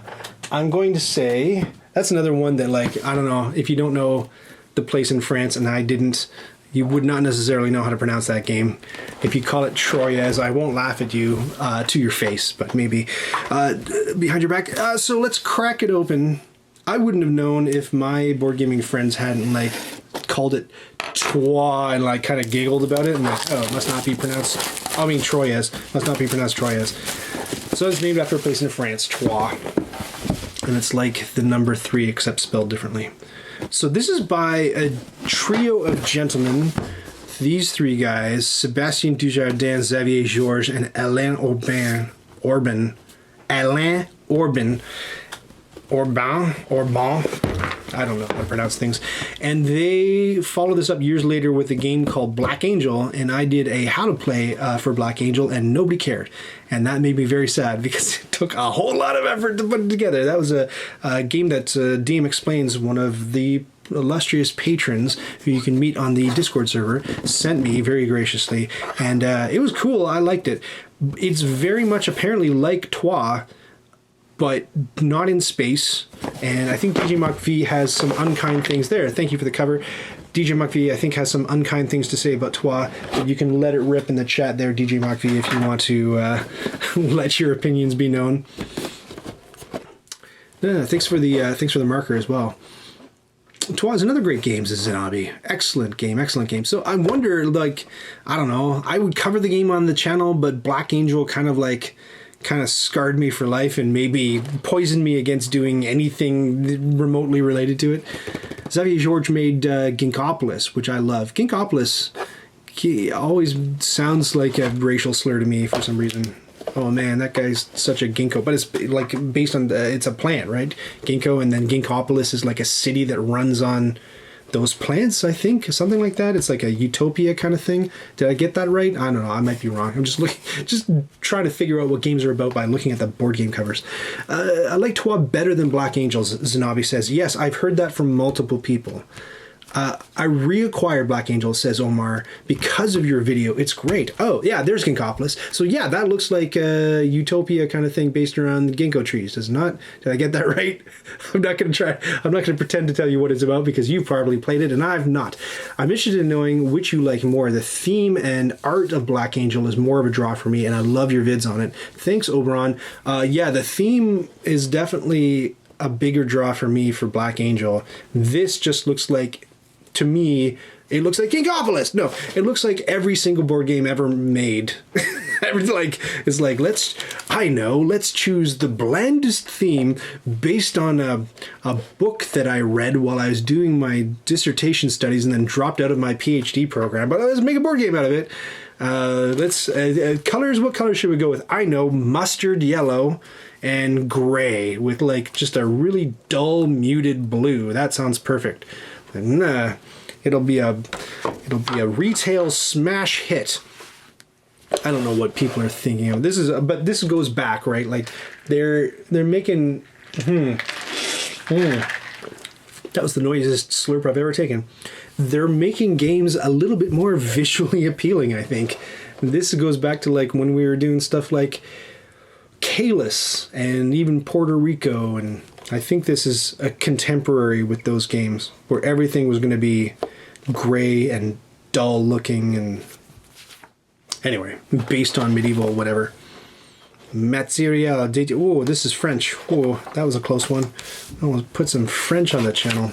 I'm going to say, that's another one that, like, I don't know, if you don't know the place in France, and I didn't, you would not necessarily know how to pronounce that game. If you call it Troyes, I won't laugh at you to your face, but maybe behind your back. So let's crack it open. I wouldn't have known if my board gaming friends hadn't, like, called it Trois and like kind of giggled about it and like, oh, it must not be pronounced, Troyes, must not be pronounced Troyes. So it's named after a place in France, Trois, and it's like the number 3 except spelled differently. So this is by a trio of gentlemen, these 3 guys, Sébastien Dujardin, Xavier Georges, and Alain Orban, I don't know how to pronounce things. And they followed this up years later with a game called Black Angel, and I did a how to play for Black Angel, and nobody cared. And that made me very sad because it took a whole lot of effort to put it together. That was a game that DM Explains, one of the illustrious patrons who you can meet on the Discord server, sent me very graciously. And it was cool. I liked it. It's very much apparently like Trois, but not in space. And I think DJ Mach V has some unkind things there. Thank you for the cover. DJ Mach V, I think, has some unkind things to say about Trois, but you can let it rip in the chat there, DJ Mach V, if you want to let your opinions be known. Thanks for the marker as well. Trois is another great game, says Zanabi. Excellent game. So I wonder, like, I don't know, I would cover the game on the channel, but Black Angel kind of scarred me for life and maybe poisoned me against doing anything remotely related to it. Xavier Georges made Ginkgopolis, which I love. Ginkgopolis always sounds like a racial slur to me for some reason. Oh man, that guy's such a ginkgo. But it's like based on, it's a plant, right? Ginkgo, and then Ginkgopolis is like a city that runs on those plants, I think, something like that. It's like a utopia kind of thing. Did I get that right? I don't know. I might be wrong. I'm just trying to figure out what games are about by looking at the board game covers. I like Trois better than Black Angels, Zanabi says. Yes, I've heard that from multiple people. I reacquired Black Angel, says Omar, because of your video. It's great. Oh, yeah, there's Ginkgopolis. So, yeah, that looks like a utopia kind of thing based around the ginkgo trees, does it not? Did I get that right? I'm not going to pretend to tell you what it's about because you've probably played it and I've not. I'm interested in knowing which you like more. The theme and art of Black Angel is more of a draw for me, and I love your vids on it. Thanks, Oberon. Yeah, the theme is definitely a bigger draw for me for Black Angel. This just looks like, to me, it looks like Ginkgopolis. No, it looks like every single board game ever made. It's like, let's choose the blandest theme based on a book that I read while I was doing my dissertation studies and then dropped out of my PhD program. But let's make a board game out of it. Colors. What color should we go with? I know, mustard yellow and gray with like just a really dull muted blue. That sounds perfect. And it'll be a retail smash hit. I don't know what people are thinking of. But this goes back, right? Like they're making. That was the noisiest slurp I've ever taken. They're making games a little bit more visually appealing, I think. This goes back to like when we were doing stuff like Kalis and even Puerto Rico, and I think this is a contemporary with those games where everything was going to be gray and dull looking, and anyway, based on medieval whatever. Material. Oh, this is French. Oh, that was a close one. I want to put some French on the channel.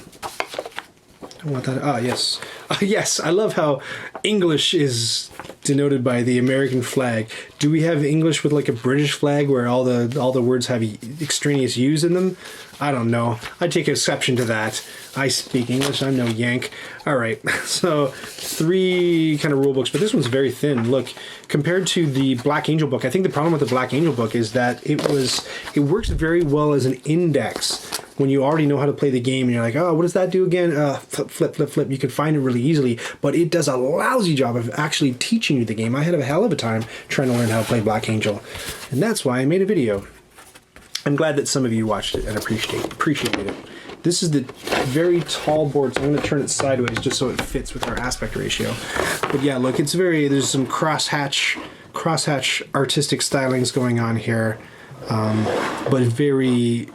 I want that. Ah, yes. Yes, I love how English is denoted by the American flag. Do we have English with like a British flag where all the words have extraneous U's in them? I don't know. I take exception to that. I speak English. I'm no Yank. All right. So 3 kind of rule books, but this one's very thin. Look, compared to the Black Angel book, I think the problem with the Black Angel book is that it works very well as an index when you already know how to play the game and you're like, oh, what does that do again? Flip. You can find it really easily, but it does a lousy job of actually teaching you the game. I had a hell of a time trying to learn how to play Black Angel, and that's why I made a video. I'm glad that some of you watched it and appreciated it. This is the very tall board, so I'm going to turn it sideways just so it fits with our aspect ratio. But yeah, look, there's some crosshatch artistic stylings going on here, but very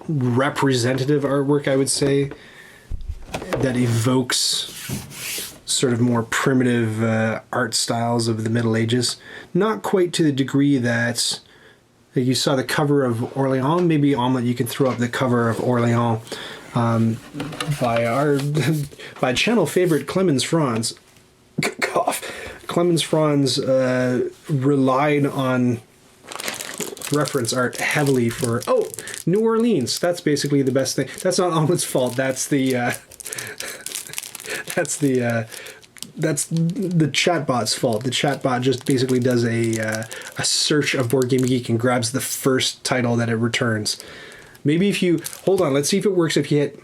representative artwork, I would say, that evokes sort of more primitive art styles of the Middle Ages. Not quite to the degree that you saw the cover of Orleans. Maybe Omelette, you could throw up the cover of Orleans by channel favorite Clemens Franz. Cough. Clemens Franz relied on reference art heavily for New Orleans. That's basically the best thing. That's not Omelette's fault. That's the chatbot's fault. The chatbot just basically does a search of Board Game Geek and grabs the first title that it returns. Maybe if you hold on, let's see if it works. If you hit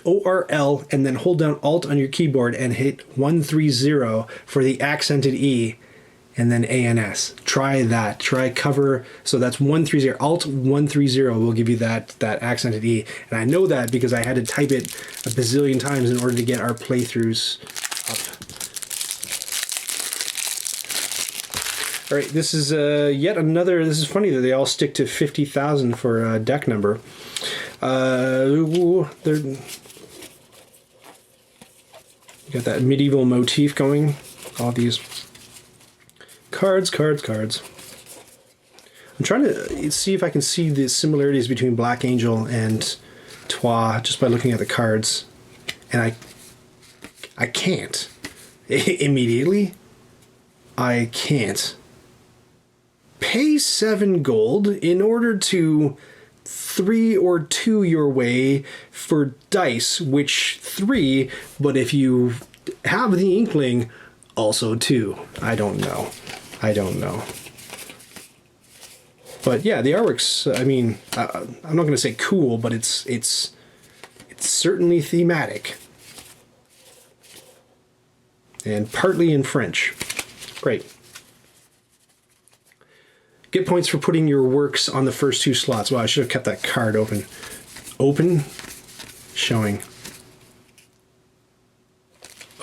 ORL and then hold down Alt on your keyboard and hit 130 for the accented E, and then ANS. Try that. Try cover. So that's 130. Alt 130 will give you that accented E. And I know that because I had to type it a bazillion times in order to get our playthroughs up. All right, this is yet another. This is funny that they all stick to 50,000 for deck number. You got that medieval motif going. All these cards. I'm trying to see if I can see the similarities between Black Angel and Trois just by looking at the cards, and I can't immediately. I can't pay 7 gold in order to 3 or 2 your way for dice, which 3, but if you have the inkling, also 2. I don't know. But yeah, the artwork's, I mean, I'm not going to say cool, but it's certainly thematic. And partly in French. Great. Get points for putting your works on the first 2 slots. Wow, I should have kept that card open. Open, showing.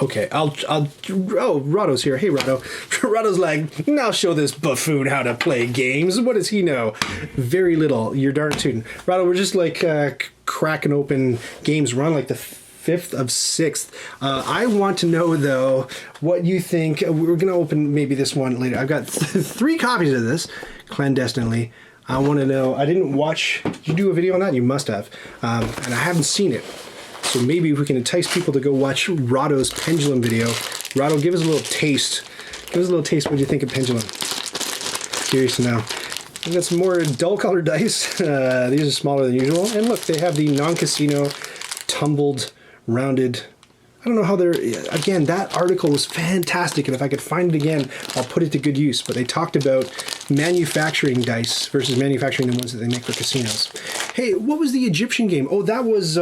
Okay, oh, Rado's here. Hey, Rado. Rado's like, now show this buffoon how to play games. What does he know? Very little. You're darn tootin'. Rado, we're just like cracking open games. We're on like the 5th of 6th. I want to know, though, what you think. We're going to open maybe this one later. I've got 3 copies of this, clandestinely. I want to know. I didn't watch. Did you do a video on that? You must have. And I haven't seen it. So maybe we can entice people to go watch Rado's Pendulum video. Rado, give us a little taste. Give us a little taste. What do you think of Pendulum? curious now. We got some more dull colored dice. These are smaller than usual. And look, they have the non-casino tumbled, rounded. I don't know how they're... Again, that article was fantastic, and if I could find it again, I'll put it to good use. But they talked about manufacturing dice versus manufacturing the ones that they make for casinos. Hey, what was the Egyptian game? Oh, that was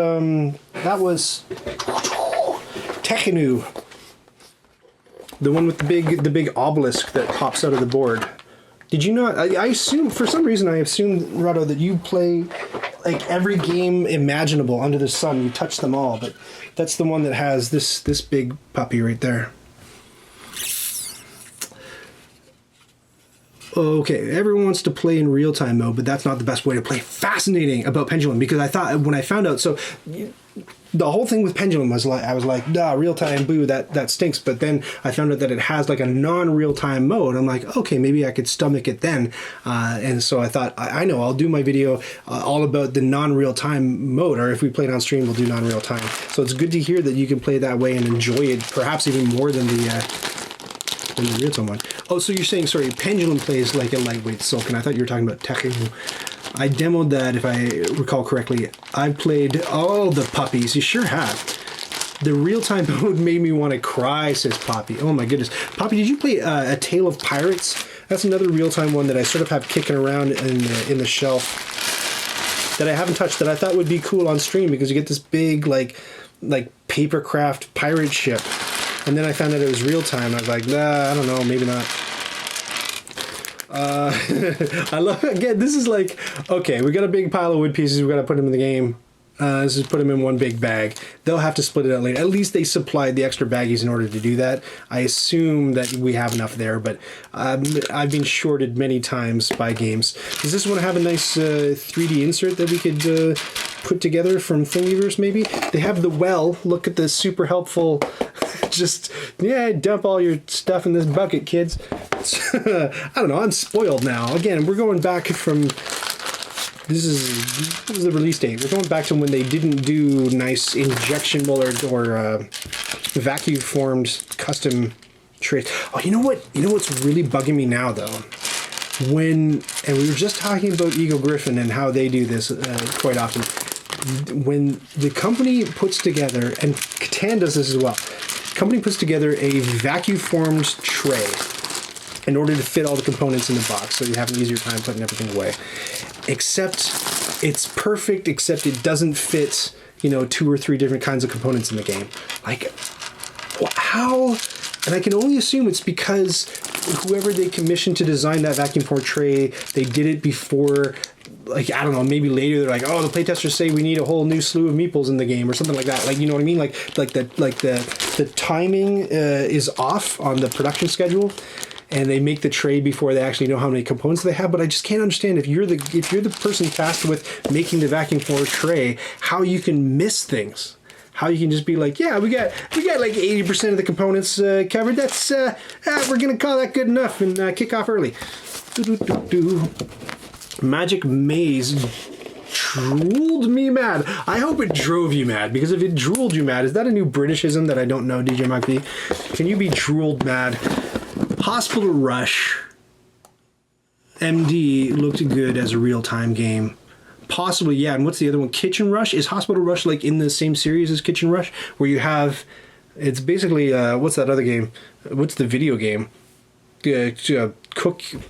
Tekhenu. The one with the big obelisk that pops out of the board. Did you not? I assume, for some reason, I assumed, Rado, that you play like every game imaginable under the sun. You touch them all, but that's the one that has this big puppy right there. Okay, everyone wants to play in real-time mode, but that's not the best way to play. Fascinating about Pendulum, because I thought when I found out, so the whole thing with Pendulum was like, I was like, nah, real-time, boo, that stinks. But then I found out that it has like a non-real-time mode. I'm like, okay, maybe I could stomach it then. And so I thought, I know, I'll do my video all about the non-real-time mode, or if we play it on stream, we'll do non-real-time. So it's good to hear that you can play that way and enjoy it, perhaps even more than the real-time one. Oh, so you're saying, sorry, Pendulum plays like a lightweight Sulk, and I thought you were talking about Tekhenu. I demoed that, if I recall correctly. I've played all the puppies. You sure have. The real-time mode made me want to cry, says Poppy. Oh my goodness. Poppy, did you play A Tale of Pirates? That's another real-time one that I sort of have kicking around in the shelf that I haven't touched, that I thought would be cool on stream, because you get this big, like papercraft pirate ship. And then I found out it was real time. I was like, nah, I don't know, maybe not. I love, again, this is like, okay, we got a big pile of wood pieces, we got to put them in the game. Let's just put them in one big bag. They'll have to split it out later. At least they supplied the extra baggies in order to do that. I assume that we have enough there, but I've been shorted many times by games. Does this one have a nice 3D insert that we could put together from Thingiverse, maybe? They have the well. Look at the super helpful... Just, yeah, dump all your stuff in this bucket, kids. I don't know, I'm spoiled now. Again, we're going back from... This is the release date. We're going back to when they didn't do nice injection molded or vacuum formed custom trays. Oh, you know what? You know what's really bugging me now, though? And we were just talking about Eagle Griffin and how they do this quite often. When the company puts together, and Catan does this as well, company puts together a vacuum formed tray in order to fit all the components in the box, so you have an easier time putting everything away. Except it's perfect, except it doesn't fit, 2 or 3 different kinds of components in the game. Like, how? And I can only assume it's because whoever they commissioned to design that vacuum formed tray, they did it before. Like, I don't know, maybe later they're like, oh, the playtesters say we need a whole new slew of meeples in the game or something like that. Like, you know what I mean? Like the timing is off on the production schedule, and they make the tray before they actually know how many components they have. But I just can't understand, if you're the person tasked with making the vacuum formed tray, how you can miss things. How you can just be like, yeah, we got like 80% of the components covered. That's we're gonna call that good enough and kick off early. Magic Maze drooled me mad. I hope it drove you mad, because if it drooled you mad, is that a new Britishism that I don't know, DJ Mike V? Can you be drooled mad? Hospital Rush MD looked good as a real-time game. Possibly, yeah. And what's the other one? Kitchen Rush? Is Hospital Rush like in the same series as Kitchen Rush? Where you have... It's basically... what's that other game? What's the video game? Overcooked.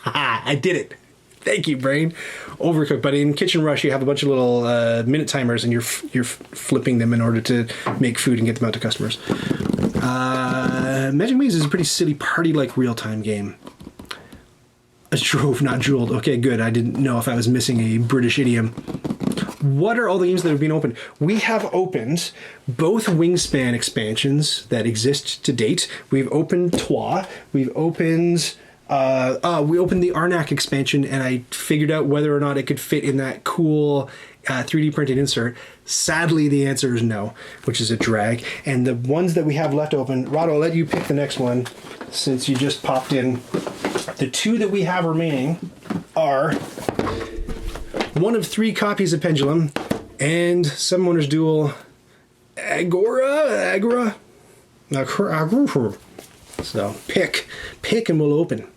Haha, I did it. Thank you, brain. Overcooked. But in Kitchen Rush, you have a bunch of little minute timers, and you're flipping them in order to make food and get them out to customers. Magic Maze is a pretty silly party-like real-time game. A drove, not drooled. Okay, good. I didn't know if I was missing a British idiom. What are all the games that have been opened? We have opened both Wingspan expansions that exist to date. We've opened Twa. We've opened... we opened the Arnak expansion, and I figured out whether or not it could fit in that cool 3D printed insert. Sadly, the answer is no, which is a drag. And the ones that we have left open... Rado, I'll let you pick the next one, since you just popped in. The 2 that we have remaining are... one of 3 copies of Pendulum, and Seven Wonders Duel Agora. So pick and we'll open.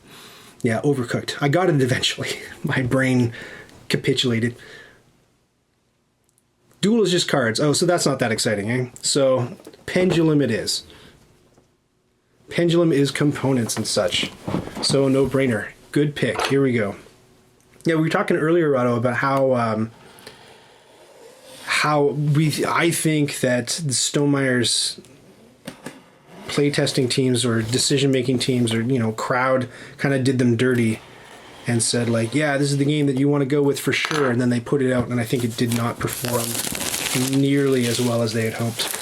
Yeah, Overcooked. I got it eventually. My brain capitulated. Duel is just cards. Oh, so that's not that exciting, eh? So Pendulum it is. Pendulum is components and such. So no brainer. Good pick. Here we go. Yeah, we were talking earlier, Rado, about I think that the Stonemeier's playtesting teams or decision-making teams or, crowd kind of did them dirty and said, like, yeah, this is the game that you want to go with for sure. And then they put it out, and I think it did not perform nearly as well as they had hoped.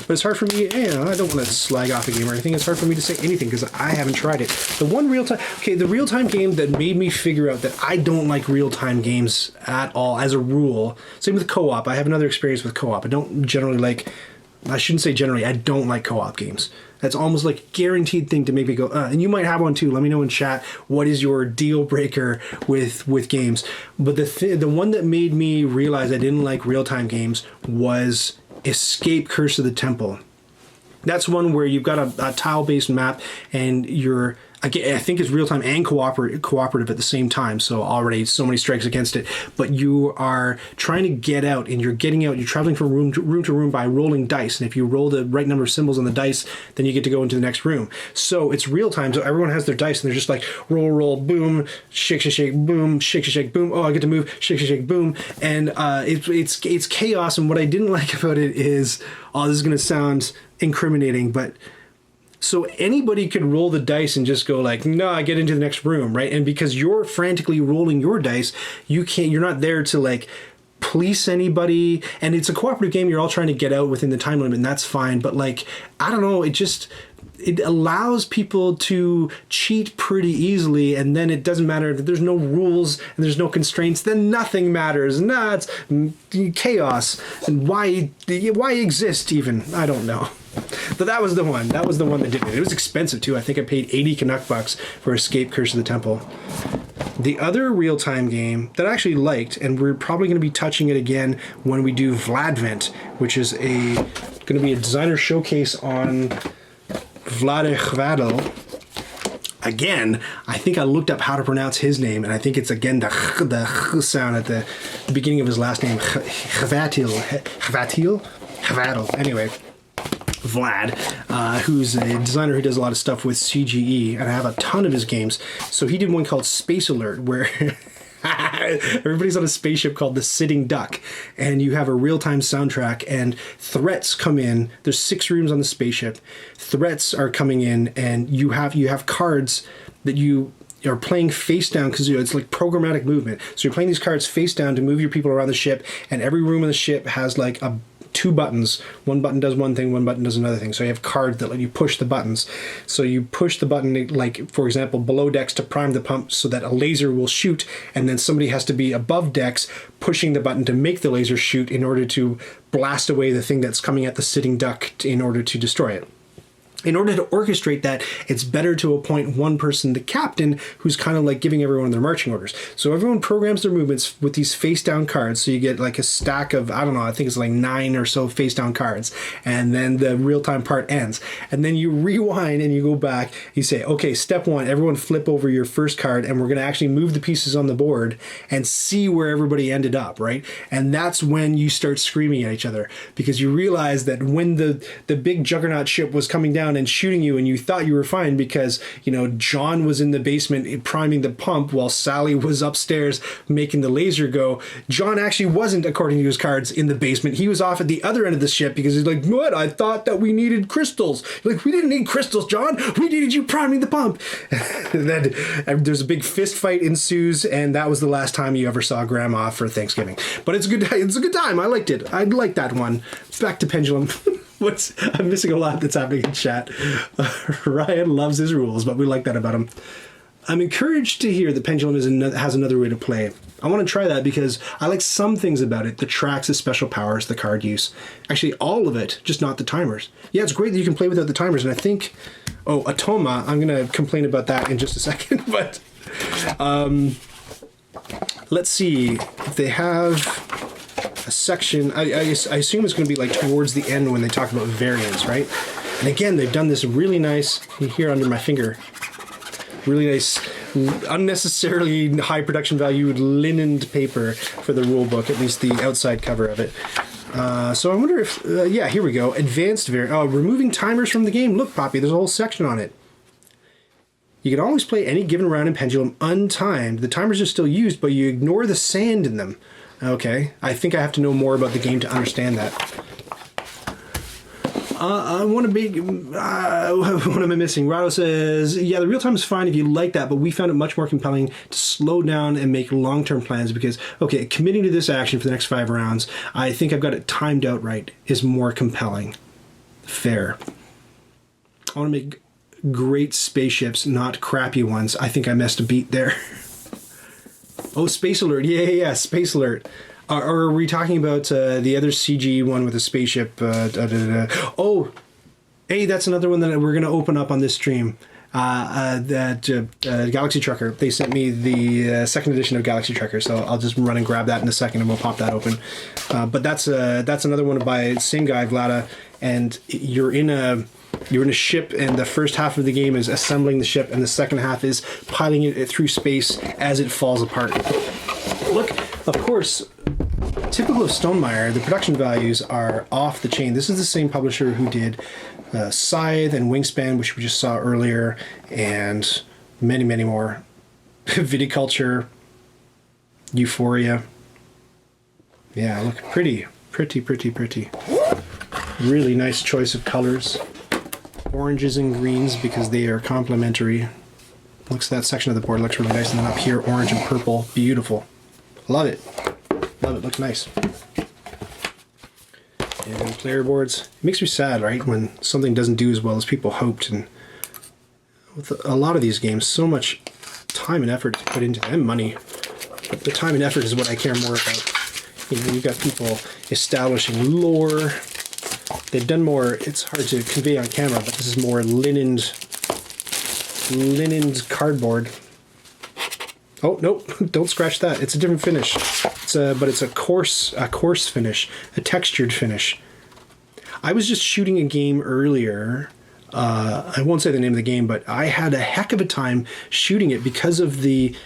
But it's hard for me, I don't want to slag off a game or anything. It's hard for me to say anything because I haven't tried it. The real-time game that made me figure out that I don't like real-time games at all as a rule. Same with co-op. I have another experience with co-op. I don't like co-op games. That's almost like a guaranteed thing to make me go, and you might have one too. Let me know in chat, what is your deal breaker with games? But the one that made me realize I didn't like real-time games was Escape Curse of the Temple. That's one where you've got a tile-based map and you're, again, I think it's real-time and cooperative at the same time, so already so many strikes against it. But you are trying to get out, and you're getting out, you're traveling from room to room by rolling dice, and if you roll the right number of symbols on the dice, then you get to go into the next room. So it's real-time, so everyone has their dice, and they're just like, roll, boom, shake, boom, shake, boom, oh, I get to move, shake, boom, and it's chaos, and what I didn't like about it is, this is going to sound incriminating, but so anybody could roll the dice and just go like, no, I get into the next room, right? And because you're frantically rolling your dice, you're not there to like police anybody. And it's a cooperative game. You're all trying to get out within the time limit, and that's fine. But like, I don't know, it allows people to cheat pretty easily, and then it doesn't matter that there's no rules and there's no constraints, then nothing matters. Nah, it's chaos. And why exist even? I don't know. But that was the one. That was the one that did it. It was expensive too. I think I paid 80 Canuck bucks for Escape Curse of the Temple. The other real-time game that I actually liked, and we're probably going to be touching it again when we do Vladvent, which is going to be a designer showcase on Vladvent. Again, I think I looked up how to pronounce his name, and I think it's again the sound at the beginning of his last name. Hvatil. Anyway, Vlad, who's a designer who does a lot of stuff with CGE, and I have a ton of his games. So he did one called Space Alert, where everybody's on a spaceship called the Sitting Duck, and you have a real-time soundtrack, and threats come in. There's 6 rooms on the spaceship. Threats are coming in, and you have cards that you are playing face down because it's like programmatic movement. So you're playing these cards face down to move your people around the ship, and every room in the ship has like 2 buttons. One button does one thing, one button does another thing. So you have cards that let you push the buttons. So you push the button, like, for example, below decks to prime the pump so that a laser will shoot, and then somebody has to be above decks pushing the button to make the laser shoot in order to blast away the thing that's coming at the Sitting Duck in order to destroy it. In order to orchestrate that, it's better to appoint one person, the captain, who's kind of like giving everyone their marching orders. So everyone programs their movements with these face-down cards. So you get like a stack of, I don't know, I think it's like 9 or so face-down cards. And then the real-time part ends. And then you rewind and you go back. You say, okay, step 1, everyone flip over your first card, and we're going to actually move the pieces on the board and see where everybody ended up, right? And that's when you start screaming at each other, because you realize that when the big juggernaut ship was coming down and shooting you, and you thought you were fine because, John was in the basement priming the pump while Sally was upstairs making the laser go. John actually wasn't, according to his cards, in the basement. He was off at the other end of the ship because he's like, what? I thought that we needed crystals. Like, we didn't need crystals, John. We needed you priming the pump. And then there's a big fist fight ensues, and that was the last time you ever saw Grandma for Thanksgiving. But it's a good time. I liked it. I liked that one. Back to Pendulum. I'm missing a lot that's happening in chat. Ryan loves his rules, but we like that about him. I'm encouraged to hear that Pendulum has another way to play. I want to try that because I like some things about it. The tracks, the special powers, the card use. Actually, all of it, just not the timers. Yeah, it's great that you can play without the timers, and I think... Oh, Atoma, I'm going to complain about that in just a second, but... let's see. They have... a section, I assume it's going to be like towards the end when they talk about variants, right? And again, they've done this really nice, here under my finger, really nice, unnecessarily high production value linened paper for the rule book, at least the outside cover of it. So I wonder if, yeah, here we go. Advanced removing timers from the game. Look, Poppy, there's a whole section on it. You can always play any given round in Pendulum untimed. The timers are still used, but you ignore the sand in them. Okay, I think I have to know more about the game to understand that. What am I missing? Rado says, yeah, the real time is fine if you like that, but we found it much more compelling to slow down and make long-term plans because, okay, committing to this action for the next 5 rounds, I think I've got it timed out right, is more compelling. Fair. I want to make great spaceships, not crappy ones. I think I missed a beat there. Oh, Space Alert. Yeah, Space Alert. Or are we talking about the other CG one with a spaceship? Oh, hey, that's another one that we're going to open up on this stream. Galaxy Trucker. They sent me the second edition of Galaxy Trucker, so I'll just run and grab that in a second and we'll pop that open. But that's another one by same guy, Vlada, and you're in a ship, and the first half of the game is assembling the ship, and the second half is piloting it through space as it falls apart. Look, of course, typical of Stonemaier, the production values are off the chain. This is the same publisher who did Scythe and Wingspan, which we just saw earlier, and many, many more. Viticulture, Euphoria. Yeah, look, pretty. Really nice choice of colors. Oranges and greens because they are complementary. Looks that section of the board looks really nice, and then up here, orange and purple, beautiful. Love it. Looks nice. And player boards. It makes me sad, right, when something doesn't do as well as people hoped. And with a lot of these games, so much time and effort to put into them, and money. But the time and effort is what I care more about. You know, you've got people establishing lore. They've done more, it's hard to convey on camera, but this is more linened cardboard. Oh, no, don't scratch that. It's a different finish. But it's a coarse finish, a textured finish. I was just shooting a game earlier. I won't say the name of the game, but I had a heck of a time shooting it because of the...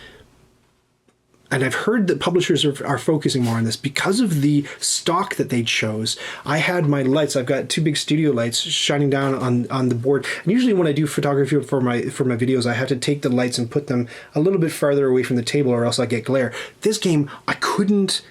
And I've heard that publishers are focusing more on this because of the stock that they chose. I had my lights. I've got 2 big studio lights shining down on the board. And usually when I do photography for my videos, I have to take the lights and put them a little bit farther away from the table, or else I get glare. This game, I couldn't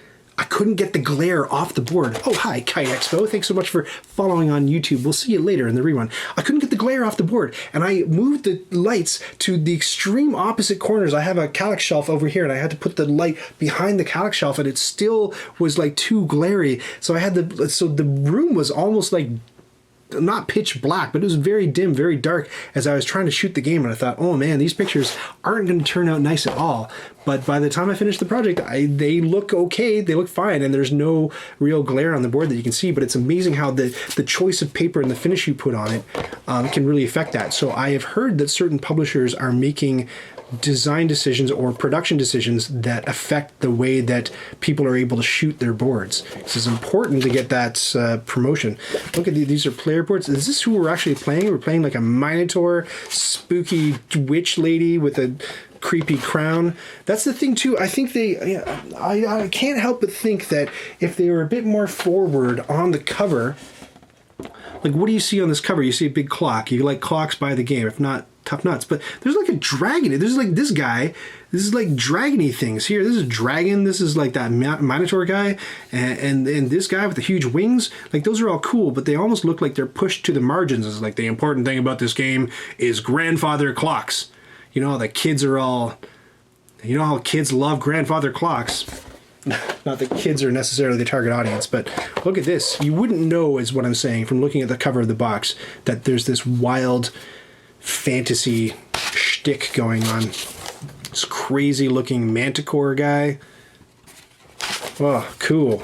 get the glare off the board. Oh, hi, Kite Expo. Thanks so much for following on YouTube. We'll see you later in the rerun. I couldn't get the glare off the board, and I moved the lights to the extreme opposite corners. I have a calyx shelf over here, and I had to put the light behind the calyx shelf, and it still was like too glary. So the room was almost like not pitch black, but it was very dim, very dark as I was trying to shoot the game, and I thought, oh man, these pictures aren't going to turn out nice at all. But by the time I finished the project, they look okay, they look fine, and there's no real glare on the board that you can see, but it's amazing how the choice of paper and the finish you put on it can really affect that. So I have heard that certain publishers are making design decisions or production decisions that affect the way that people are able to shoot their boards. This is important to get that promotion. Look at these are player boards. Is this who we're actually playing? We're playing like a Minotaur, spooky witch lady with a creepy crown. That's the thing too. I think I can't help but think that if they were a bit more forward on the cover, like what do you see on this cover? You see a big clock. You like clocks by the game. If not, tough nuts. But there's like a dragon. There's like this guy. This is like dragony things here. This is a dragon. This is like that Minotaur guy. And this guy with the huge wings. Like those are all cool, but they almost look like they're pushed to the margins. It's like the important thing about this game is grandfather clocks. You know, the kids are all... You know how kids love grandfather clocks. Not that kids are necessarily the target audience, but look at this. You wouldn't know, is what I'm saying, from looking at the cover of the box, that there's this wild fantasy shtick going on. This crazy looking manticore guy. Oh, cool.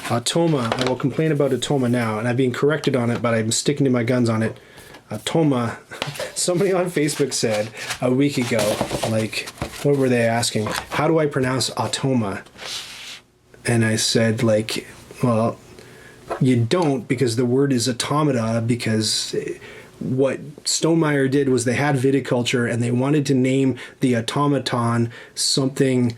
Atoma. I will complain about Atoma now, and I'm being corrected on it, but I'm sticking to my guns on it. Atoma. Somebody on Facebook said a week ago, like, what were they asking? How do I pronounce Atoma? And I said, like, well, you don't, because the word is automata, because what Stonemaier did was they had viticulture and they wanted to name the automaton something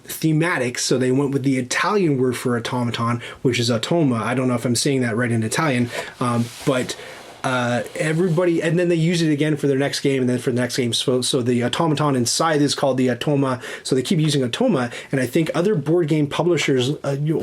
thematic, so they went with the Italian word for automaton, which is automa. I don't know if I'm saying that right in Italian, but everybody, and then they use it again for their next game, and then for the next game. So the automaton inside is called the automa. So they keep using automa, and I think other board game publishers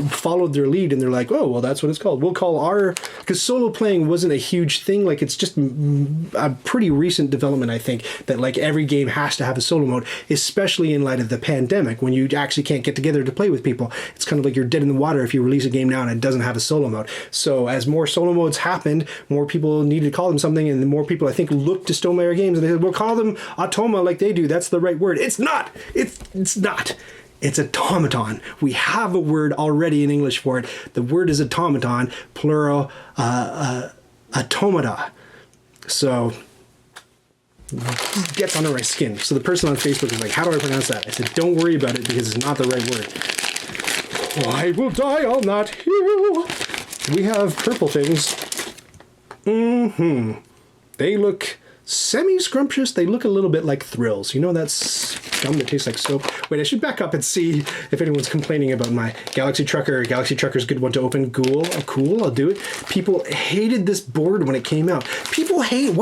followed their lead, and they're like, oh, well, that's what it's called. We'll call because solo playing wasn't a huge thing. Like, it's just a pretty recent development, I think, that like every game has to have a solo mode, especially in light of the pandemic, when you actually can't get together to play with people. It's kind of like you're dead in the water if you release a game now and it doesn't have a solo mode. So as more solo modes happened, more people needed to call them something, and the more people, I think, looked to Stonemaier Games and they said, we'll call them automa like they do. That's the right word. It's not. It's not. It's automaton. We have a word already in English for it. The word is automaton, plural automata. So gets under my skin. So the person on Facebook is like, how do I pronounce that? I said, don't worry about it, because it's not the right word. I will die, I'll not heal. We have purple things. They look semi-scrumptious. They look a little bit like Thrills. You know, that's gum that tastes like soap. Wait, I should back up and see if anyone's complaining about my Galaxy Trucker. Galaxy Trucker's a good one to open. Cool, I'll do it. People hated this board when it came out. People hated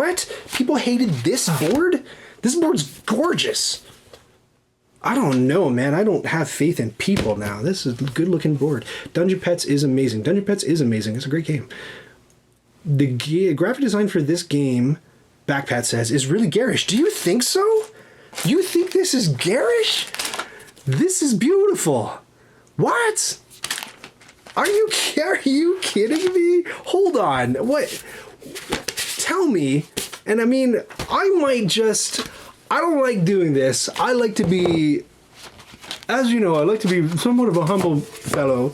this board? This board's gorgeous. I don't know, man. I don't have faith in people now. This is a good-looking board. Dungeon Pets is amazing. It's a great game. The graphic design for this game, Backpat says, is really garish. Do you think so? You think this is garish? This is beautiful. What? Are you kidding me? Hold on. What? Tell me. And I mean, I don't like doing this. I like to be, as you know, I like to be somewhat of a humble fellow.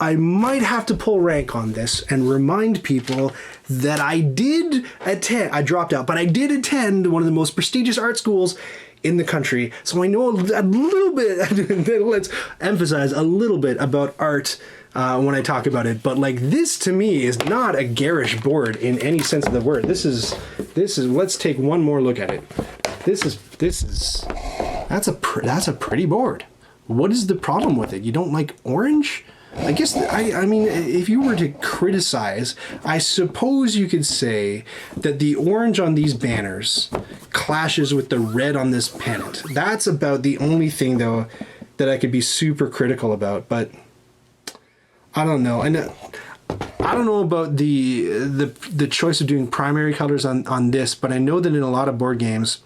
I might have to pull rank on this and remind people that I dropped out, but I did attend one of the most prestigious art schools in the country. So I know a little bit, let's emphasize a little bit about art when I talk about it. But like, this to me is not a garish board in any sense of the word. This is, let's take one more look at it. That's a pretty board. What is the problem with it? You don't like orange? I guess, I mean, if you were to criticize, I suppose you could say that the orange on these banners clashes with the red on this pennant. That's about the only thing, though, that I could be super critical about, but I don't know. And I don't know about the choice of doing primary colors on this, but I know that in a lot of board games,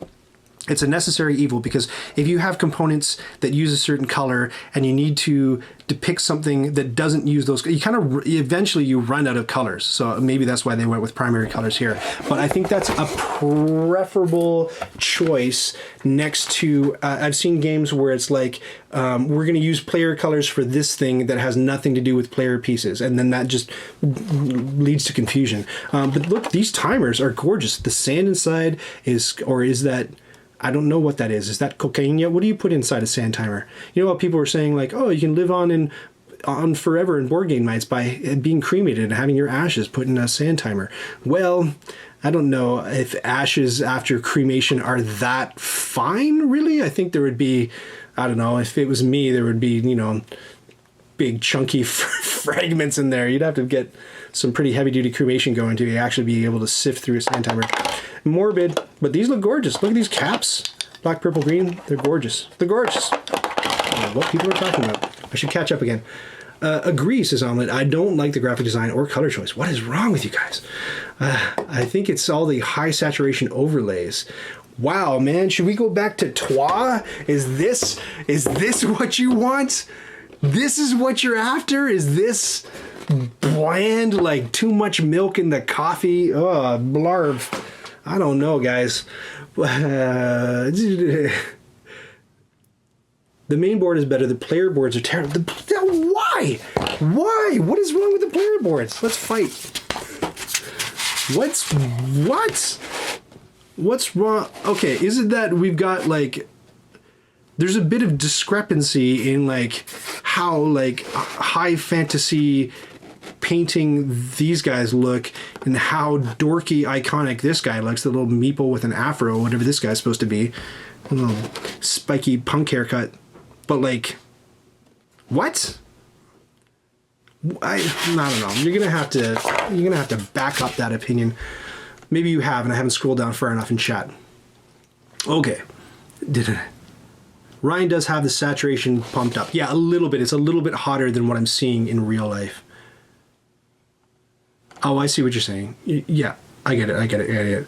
it's a necessary evil, because if you have components that use a certain color and you need to depict something that doesn't use those, you kind of eventually you run out of colors. So maybe that's why they went with primary colors here. But I think that's a preferable choice next to, I've seen games where it's like, we're going to use player colors for this thing that has nothing to do with player pieces. And then that just leads to confusion. But look, these timers are gorgeous. The sand inside is that, I don't know what that is. Is that cocaine yet? What do you put inside a sand timer? You know what people were saying, like, oh, you can live on forever in board game nights by being cremated and having your ashes put in a sand timer. Well, I don't know if ashes after cremation are that fine, really. I think there would be, I don't know, if it was me, there would be, you know, big chunky fragments in there. You'd have to get some pretty heavy duty cremation going to actually be able to sift through a sand timer. Morbid, but these look gorgeous. Look at these caps. Black, purple, green. They're gorgeous. They're gorgeous. I don't know what people are talking about. I should catch up again. Agree, says Omelette. I don't like the graphic design or color choice. What is wrong with you guys? I think it's all the high saturation overlays. Wow, man. Should we go back to Trois? Is this what you want? This is what you're after? Is this bland, like too much milk in the coffee? Oh, blarb. I don't know, guys. The main board is better. The player boards are terrible. Why? Why? What is wrong with the player boards? Let's fight. What's wrong? Okay, is it that we've got like, there's a bit of discrepancy in like how like high fantasy painting these guys look and how dorky, iconic this guy looks. The little meeple with an afro, whatever this guy's supposed to be. A little spiky punk haircut. But like, what? I don't know. You're gonna have to back up that opinion. Maybe you have, and I haven't scrolled down far enough in chat. Okay. Ryan does have the saturation pumped up. Yeah, a little bit. It's a little bit hotter than what I'm seeing in real life. Oh, I see what you're saying. Yeah, I get it.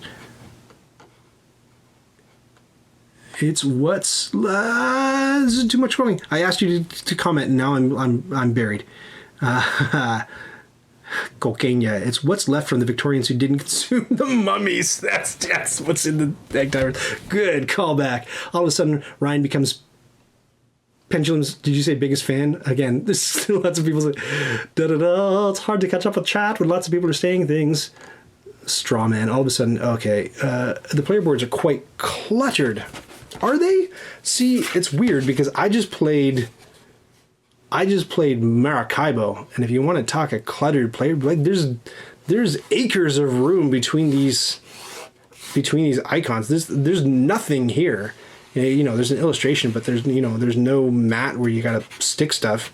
It's what's this is too much scrolling. I asked you to comment, and now I'm buried. Cocaine, it's what's left from the Victorians who didn't consume the mummies. That's what's in the egg timer. Good callback. All of a sudden, Ryan becomes Pendulum's, did you say biggest fan? Again, there's still lots of people say, da-da-da, it's hard to catch up with chat when lots of people are saying things. Straw man, all of a sudden, okay. The player boards are quite cluttered. Are they? See, it's weird because I just played Maracaibo, and if you want to talk a cluttered player, like there's acres of room between these icons. There's nothing here. You know, there's an illustration, but there's no mat where you gotta stick stuff.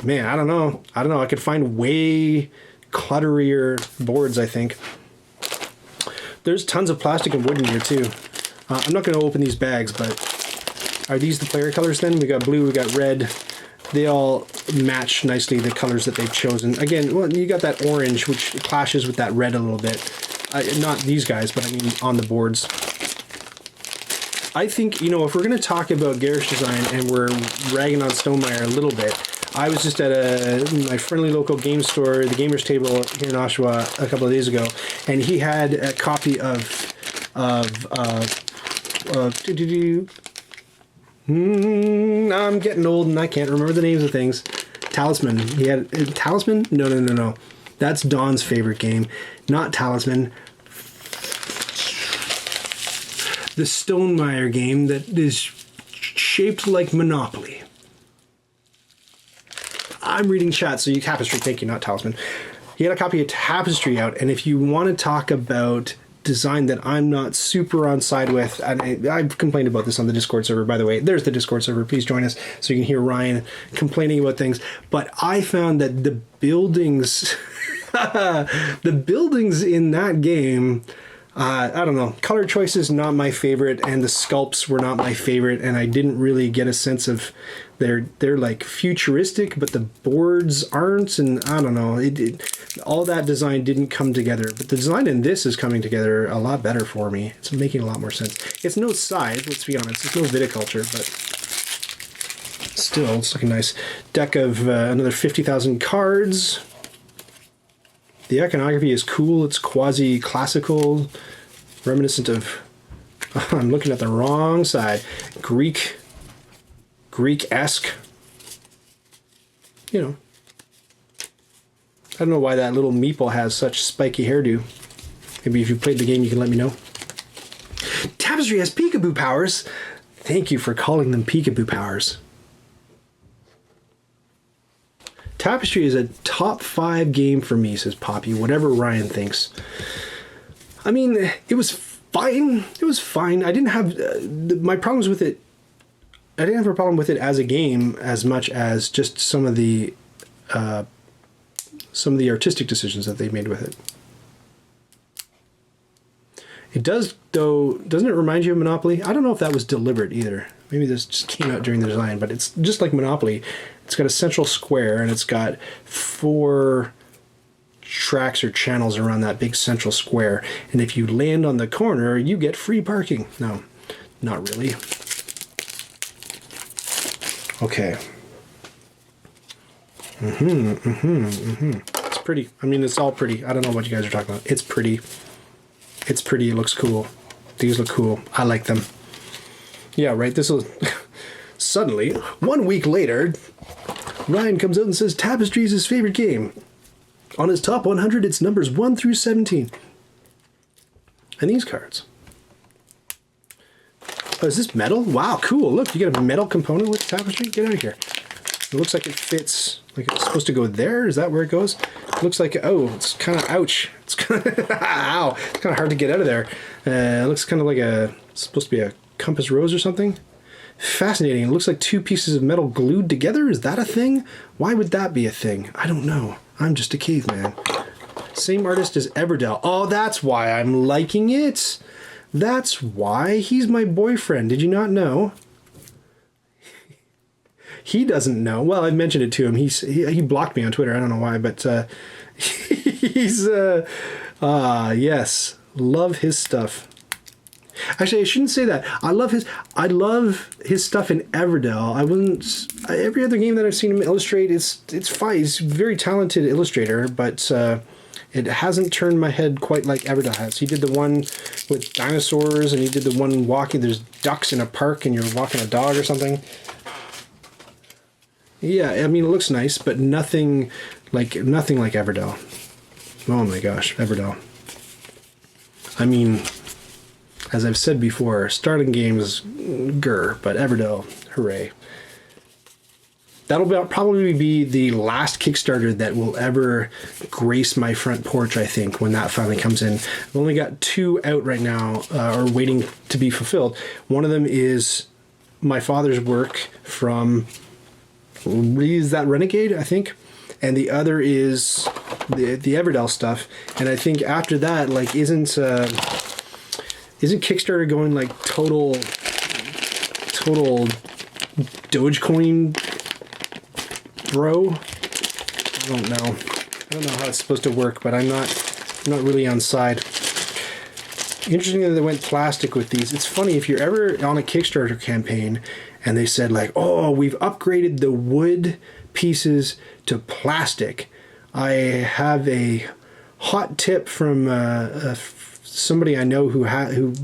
Man, I don't know. I could find way clutterier boards, I think. There's tons of plastic and wood in here too. I'm not going to open these bags, but are these the player colors then? We got blue, we got red. They all match nicely the colors that they've chosen. Again, well, you got that orange, which clashes with that red a little bit. Not these guys, but I mean on the boards. I think, if we're going to talk about garish design and we're ragging on Stonemaier a little bit, I was just at my friendly local game store, the Gamers Table here in Oshawa, a couple of days ago, and he had a copy of I'm getting old and I can't remember the names of things. Talisman. He had Talisman? No. That's Don's favorite game. Not Talisman. The Stonemaier game that is shaped like Monopoly. I'm reading chat, so you Tapestry. Thank you, not Talisman. He had a copy of Tapestry out, and if you want to talk about design that I'm not super on side with, and I've complained about this on the Discord server, by the way. There's the Discord server. Please join us so you can hear Ryan complaining about things. But I found that the buildings, the buildings in that game, I don't know. Color choices not my favorite, and the sculpts were not my favorite, and I didn't really get a sense of they're like futuristic, but the boards aren't, and I don't know. All that design didn't come together, but the design in this is coming together a lot better for me. It's making a lot more sense. It's no size, let's be honest. It's no viticulture, but still, it's looking nice. Deck of another 50,000 cards. The iconography is cool. It's quasi-classical, reminiscent of, I'm looking at the wrong side, Greek-esque. I don't know why that little meeple has such spiky hairdo. Maybe if you played the game, you can let me know. Tapestry has peekaboo powers. Thank you for calling them peekaboo powers. Tapestry is a top 5 game for me, says Poppy, whatever Ryan thinks. I mean, it was fine. It was fine. I didn't have my problems with it. I didn't have a problem with it as a game as much as just some of the artistic decisions that they made with it. It does, though, doesn't it remind you of Monopoly? I don't know if that was deliberate either. Maybe this just came out during the design, but it's just like Monopoly. It's got a central square, and it's got 4 tracks or channels around that big central square. And if you land on the corner, you get free parking. No, not really. Okay. It's pretty. I mean, it's all pretty. I don't know what you guys are talking about. It's pretty. It's pretty. It looks cool. These look cool. I like them. Yeah, right. This will... Suddenly, 1 week later, Ryan comes out and says Tapestry is his favorite game. On his top 100, it's numbers 1 through 17. And these cards. Oh, is this metal? Wow, cool. Look, you get a metal component with Tapestry? Get out of here. It looks like it fits, like it's supposed to go there. Is that where it goes? Looks like, oh, it's kind of, ouch. It's kind of, ow. It's kind of hard to get out of there. It looks kind of like supposed to be a compass rose or something. Fascinating. It looks like two pieces of metal glued together. Is that a thing? Why would that be a thing? I don't know. I'm just a caveman. Same artist as Everdell. Oh, that's why I'm liking it. That's why. He's my boyfriend. Did you not know? He doesn't know. Well, I mentioned it to him. He blocked me on Twitter. I don't know why, but he's yes, love his stuff. Actually, I shouldn't say that. I love his stuff in Everdell. Every other game that I've seen him illustrate, it's fine. He's a very talented illustrator, but it hasn't turned my head quite like Everdell has. He did the one with dinosaurs, and he did the one walking. There's ducks in a park, and you're walking a dog or something. Yeah, I mean, it looks nice, but nothing like Everdell. Oh my gosh, Everdell. I mean, as I've said before, Starling Games, grr, but Everdell, hooray. That'll probably be the last Kickstarter that will ever grace my front porch, I think, when that finally comes in. I've only got 2 out right now, or waiting to be fulfilled. One of them is my father's work from... Is that Renegade, I think? And the other is the Everdell stuff. And I think after that, like, isn't Kickstarter going like total Dogecoin bro? I don't know how it's supposed to work, but I'm not really on side. Interesting that they went plastic with these. It's funny, if you're ever on a Kickstarter campaign and they said like, oh, we've upgraded the wood pieces to plastic. I have a hot tip from somebody I know who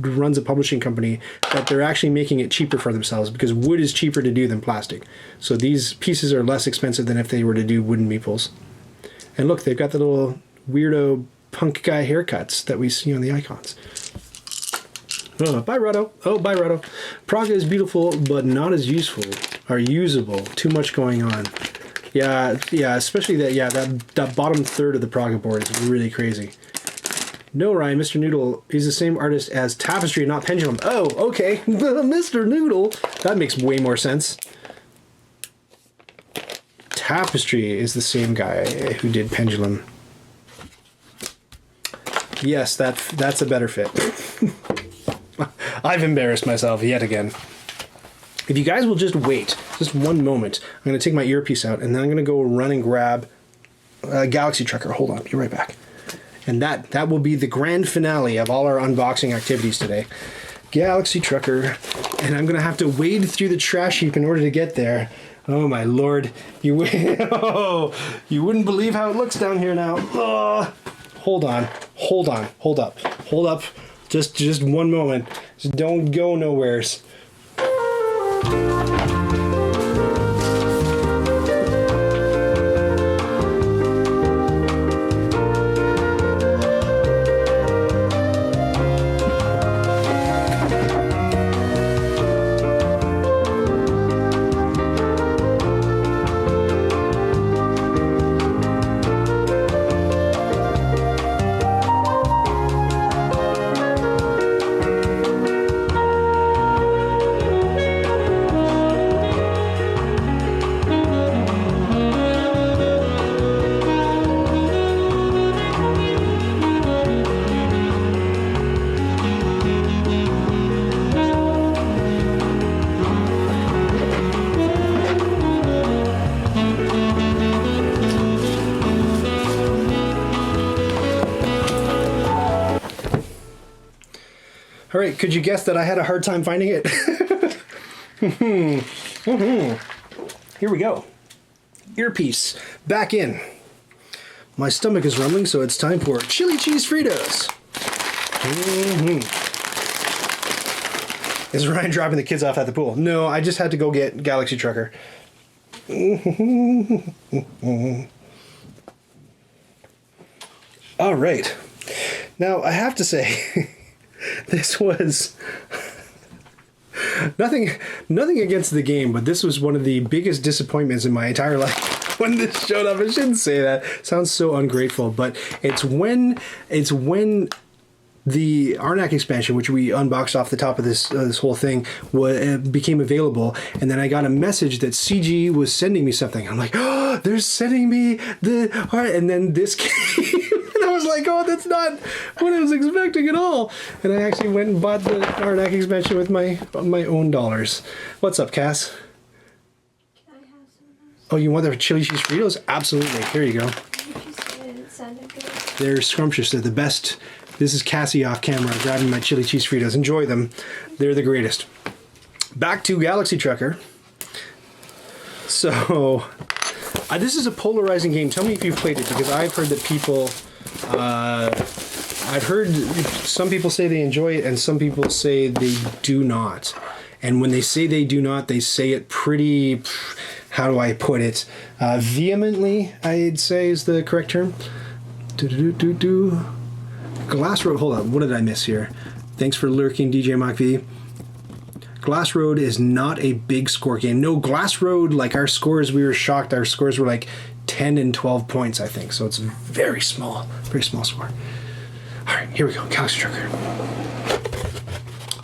runs a publishing company, that they're actually making it cheaper for themselves because wood is cheaper to do than plastic. So these pieces are less expensive than if they were to do wooden meeples. And look, they've got the little weirdo punk guy haircuts that we see on the icons. Oh, bye, Rotto. Oh, bye, Rotto. Praga is beautiful, but not as useful or usable. Too much going on. Yeah, especially that bottom third of the Praga board is really crazy. No, Ryan, Mr. Noodle is the same artist as Tapestry, not Pendulum. Oh, okay. Mr. Noodle. That makes way more sense. Tapestry is the same guy who did Pendulum. Yes, that's a better fit. I've embarrassed myself yet again. If you guys will just wait, just one moment, I'm going to take my earpiece out, and then I'm going to go run and grab a Galaxy Trucker. Hold on, be right back. And that will be the grand finale of all our unboxing activities today. Galaxy Trucker. And I'm going to have to wade through the trash heap in order to get there. Oh, my Lord. You wouldn't believe how it looks down here now. Hold on. Hold up. Just one moment. Just don't go nowheres. All right, could you guess that I had a hard time finding it? Here we go. Earpiece back in. My stomach is rumbling, so it's time for chili cheese Fritos. Is Ryan dropping the kids off at the pool? No, I just had to go get Galaxy Trucker. All right. Now, I have to say, this was nothing against the game, but this was one of the biggest disappointments in my entire life. when this showed up. I shouldn't say that. Sounds so ungrateful, but it's when the Arnak expansion, which we unboxed off the top of this whole thing, became available, and then I got a message that CG was sending me something. I'm like, oh, they're sending me and then this came, and I was like, oh, that's not what I was expecting at all. And I actually went and bought the Arnak expansion with my own dollars. What's up, Cass? Can I have some of those? Oh, you want the chili cheese Fritos? Absolutely. Here you go. You just said it sounded good. They're scrumptious. They're the best. This is Cassie off camera grabbing my chili cheese Fritos. Enjoy them. They're the greatest. Back to Galaxy Trucker. So, this is a polarizing game. Tell me if you've played it, because I've heard that people... I've heard some people say they enjoy it, and some people say they do not. And when they say they do not, they say it pretty... How do I put it? Vehemently, I'd say is the correct term. Glass Road, hold on, what did I miss here? Thanks for lurking, DJ MacV. Glass Road is not a big score game. No, Glass Road, like our scores, we were shocked. Our scores were like 10 and 12 points, I think. So it's very small score. All right, here we go, Galaxy Trucker.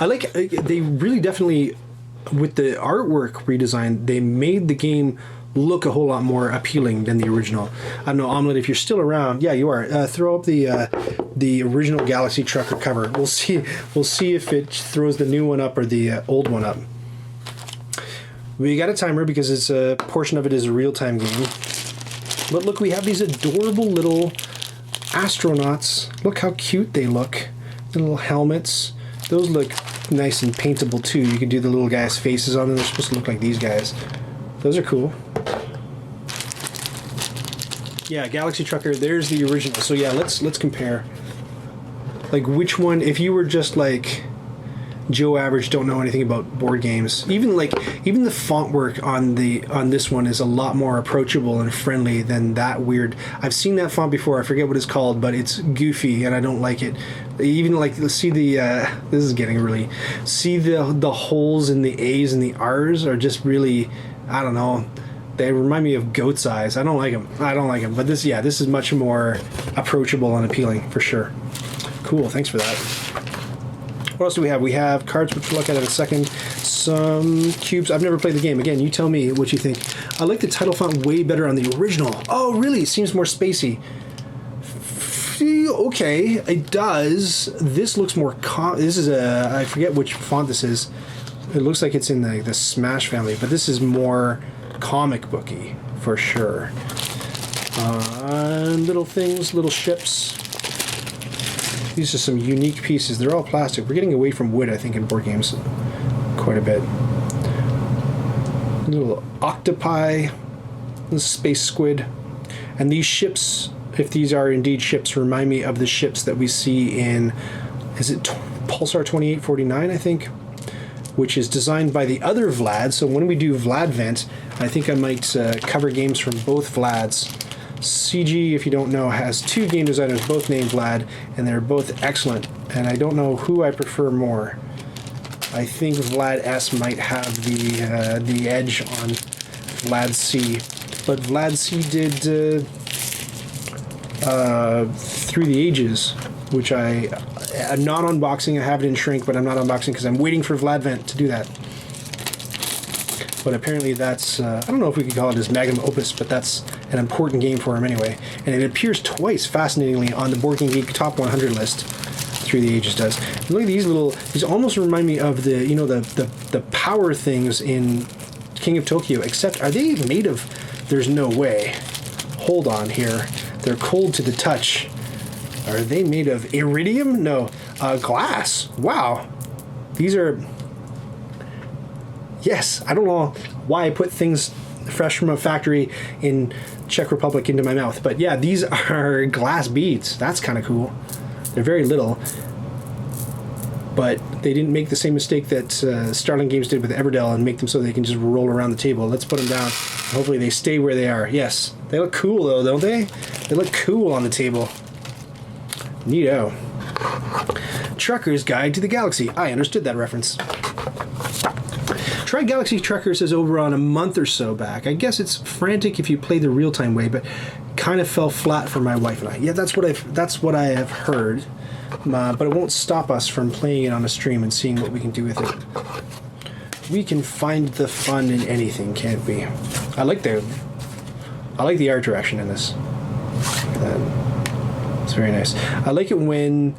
I like, they really definitely, with the artwork redesign, they made the game look a whole lot more appealing than the original. I don't know, Omelette, if you're still around. Yeah, you are. Throw up the original Galaxy Trucker cover. We'll see if it throws the new one up or the old one up. We got a timer because it's a portion of it is a real-time game. But look, we have these adorable little astronauts. Look how cute they look. The little helmets. Those look nice and paintable too. You can do the little guys' faces on them. They're supposed to look like these guys. Those are cool. Yeah, Galaxy Trucker, there's the original. So yeah, let's compare. Like, which one, if you were just like Joe Average, don't know anything about board games, even the font work on this one is a lot more approachable and friendly than that weird. I've seen that font before, I forget what it's called, but it's goofy and I don't like it. Even like, see the this is getting really, see the holes in the A's and the R's are just really, I don't know, they remind me of goat's eyes. I don't like them. But this is much more approachable and appealing for sure. Cool, thanks for that. What else do we have? We have cards, which we'll look at in a second. Some cubes. I've never played the game. Again, you tell me what you think. I like the title font way better on the original. Oh, really? It seems more spacey. Okay, it does. This looks more... This is I forget which font this is. It looks like it's in the Smash family, but this is more comic booky, for sure. Little things, little ships. These are some unique pieces. They're all plastic. We're getting away from wood, I think, in board games quite a bit. Little octopi, little space squid. And these ships, if these are indeed ships, remind me of the ships that we see in, is it Pulsar 2849, I think? Which is designed by the other Vlad. So when we do Vladvent, I think I might cover games from both Vlads. CG, if you don't know, has two game designers, both named Vlad, and they're both excellent. And I don't know who I prefer more. I think Vlad S might have the edge on Vlad C. But Vlad C did Through the Ages, which I'm not unboxing. I have it in shrink, but I'm not unboxing because I'm waiting for Vladvent to do that. But apparently that's, I don't know if we could call it his magnum opus, but that's an important game for him anyway. And it appears twice, fascinatingly, on the Board Game Geek Top 100 list. Through the Ages does. And look at these almost remind me of the power things in King of Tokyo, except are they made of, there's no way. Hold on here. They're cold to the touch. Are they made of iridium? No. Glass. Wow. These are... Yes, I don't know why I put things fresh from a factory in Czech Republic into my mouth. But yeah, these are glass beads. That's kind of cool. They're very little. But they didn't make the same mistake that Starling Games did with Everdell and make them so they can just roll around the table. Let's put them down. Hopefully they stay where they are. Yes. They look cool though, don't they? They look cool on the table. Neato. Trucker's Guide to the Galaxy. I understood that reference. tried Galaxy Trucker says over on a month or so back. I guess it's frantic if you play the real-time way, but kind of fell flat for my wife and I. Yeah, that's what I have heard. But it won't stop us from playing it on a stream and seeing what we can do with it. We can find the fun in anything, can't we? I like the art direction in this. It's very nice. I like it when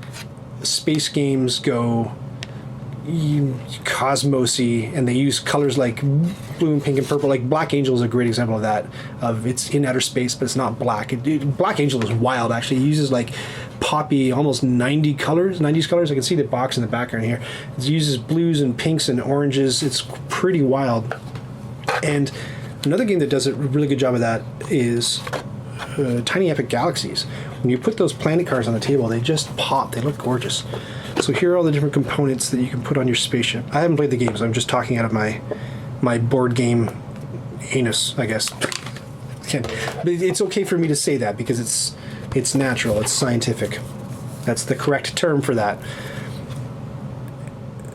space games go cosmosy and they use colors like blue and pink and purple. Like Black Angel is a great example of that. Of it's in outer space, but it's not black. Black Angel is wild. Actually, it uses like poppy, almost 90s colors. I can see the box in the background here. It uses blues and pinks and oranges. It's pretty wild. And another game that does a really good job of that is Tiny Epic Galaxies. When you put those planet cars on the table, they just pop. They look gorgeous. So here are all the different components that you can put on your spaceship. I haven't played the games. I'm just talking out of my board game anus, I guess. But it's okay for me to say that because it's natural. It's scientific. That's the correct term for that.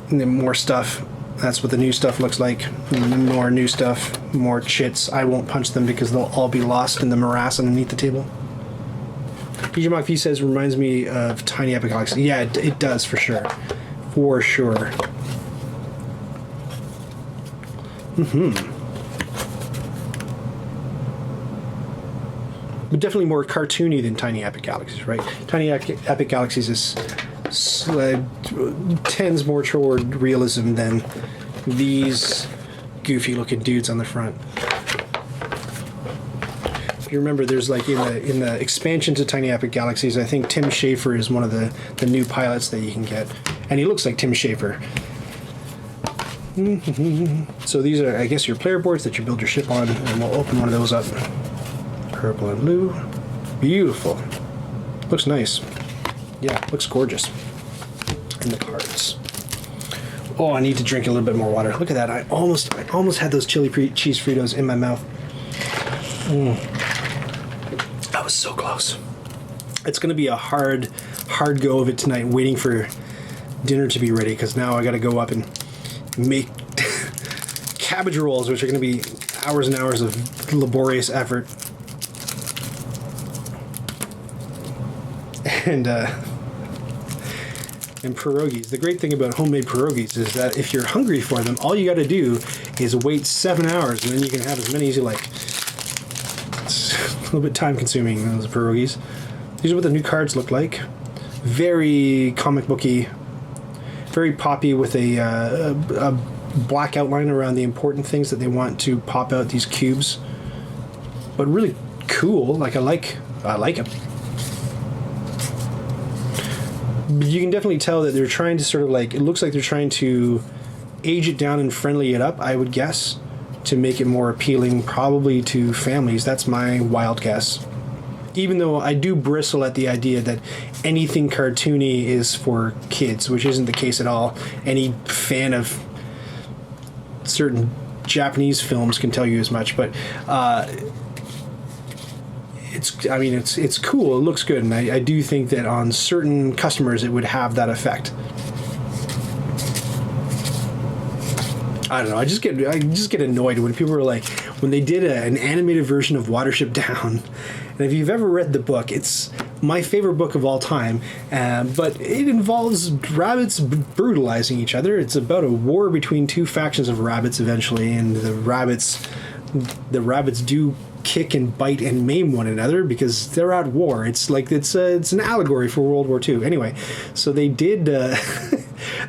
And then more stuff. That's what the new stuff looks like. More new stuff. More chits. I won't punch them because they'll all be lost in the morass underneath the table. PJ Mock V says, reminds me of Tiny Epic Galaxy. Yeah, it does, for sure. For sure. But definitely more cartoony than Tiny Epic Galaxies, right? Tiny Epic Galaxies is tends more toward realism than these goofy-looking dudes on the front. You remember there's like in the expansion to Tiny Epic Galaxies, I think Tim Schafer is one of the new pilots that you can get, and he looks like Tim Schafer. So these are, I guess, your player boards that you build your ship on, and we'll open one of those up. Purple and blue, beautiful. Looks nice. Yeah, looks gorgeous. And the cards. Oh, I need to drink a little bit more water. Look at that! I almost had those chili cheese Fritos in my mouth. That was so close. It's going to be a hard go of it tonight, waiting for dinner to be ready, because now I got to go up and make cabbage rolls, which are going to be hours and hours of laborious effort. And pierogies. The great thing about homemade pierogies is that if you're hungry for them, all you got to do is wait 7 hours, and then you can have as many as you like. A little bit time consuming, those pierogies. These are what the new cards look like. Very comic booky, very poppy, with a black outline around the important things that they want to pop out these cubes. But really cool. Like I like them. You can definitely tell that they're trying to sort of like, it looks like they're trying to age it down and friendly it up, I would guess, to make it more appealing probably to families. That's my wild guess. Even though I do bristle at the idea that anything cartoony is for kids, which isn't the case at all. Any fan of certain Japanese films can tell you as much, but it's cool. It looks good, and I do think that on certain customers it would have that effect. I don't know. I just get annoyed when people are like, when they did an animated version of Watership Down. And if you've ever read the book, it's my favorite book of all time. But it involves rabbits brutalizing each other. It's about a war between two factions of rabbits eventually, and the rabbits do kick and bite and maim one another because they're at war. It's like it's an allegory for World War II. Anyway, so they did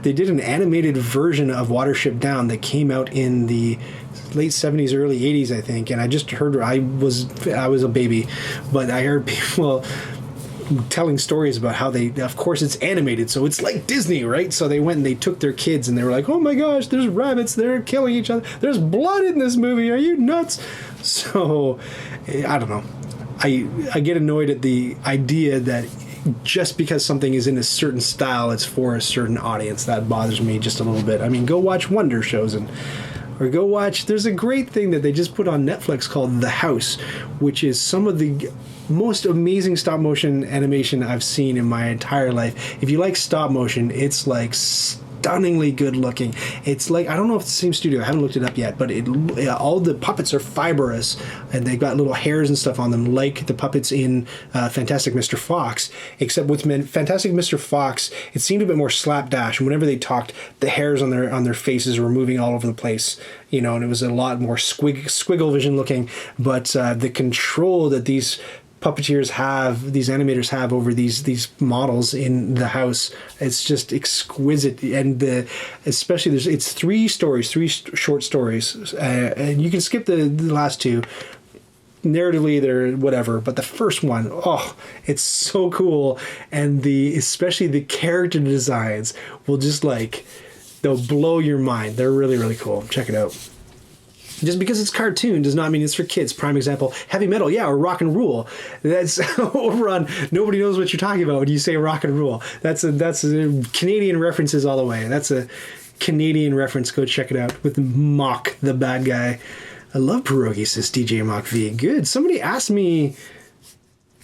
they did an animated version of Watership Down that came out in the late 70s, early 80s, I think. And I just heard, I was a baby, but I heard people telling stories about how they, of course it's animated, so it's like Disney, right? So they went and they took their kids and they were like, oh my gosh, there's rabbits, they're killing each other, there's blood in this movie, are you nuts? So I don't know, I get annoyed at the idea that just because something is in a certain style, it's for a certain audience. That bothers me just a little bit. I mean, go watch Wonder shows or go watch, there's a great thing that they just put on Netflix called The House, which is some of the most amazing stop motion animation I've seen in my entire life. If you like stop motion, it's like stunningly good looking. It's like, I don't know if it's the same studio, I haven't looked it up yet, but all the puppets are fibrous and they've got little hairs and stuff on them, like the puppets in Fantastic Mr. Fox, except with Fantastic Mr. Fox, it seemed a bit more slapdash, and whenever they talked, the hairs on their faces were moving all over the place, you know, and it was a lot more squiggle vision looking. But the control that these animators have over these models in the house, it's just exquisite. And especially it's three short stories, and you can skip the last two. Narratively, they're whatever, but the first one, oh, it's so cool. And especially the character designs will just they'll blow your mind. They're really, really cool. Check it out. Just because it's cartoon does not mean it's for kids. Prime example, heavy metal, yeah, or rock and roll. That's over on Nobody Knows What You're Talking About when you say rock and roll. That's a Canadian references all the way. That's a Canadian reference. Go check it out with Mock, the bad guy. I love pierogies, says DJ Mock V. Good. Somebody asked me,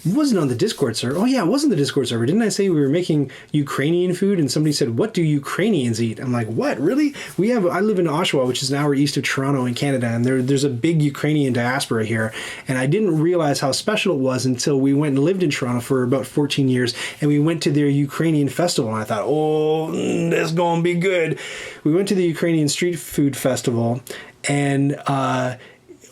it wasn't on the Discord server. Oh yeah, it wasn't the Discord server. Didn't I say we were making Ukrainian food? And somebody said, what do Ukrainians eat? I'm like, what, really? I live in Oshawa, which is an hour east of Toronto in Canada, and there's a big Ukrainian diaspora here. And I didn't realize how special it was until we went and lived in Toronto for about 14 years, and we went to their Ukrainian festival, and I thought, oh, this is going to be good. We went to the Ukrainian street food festival, and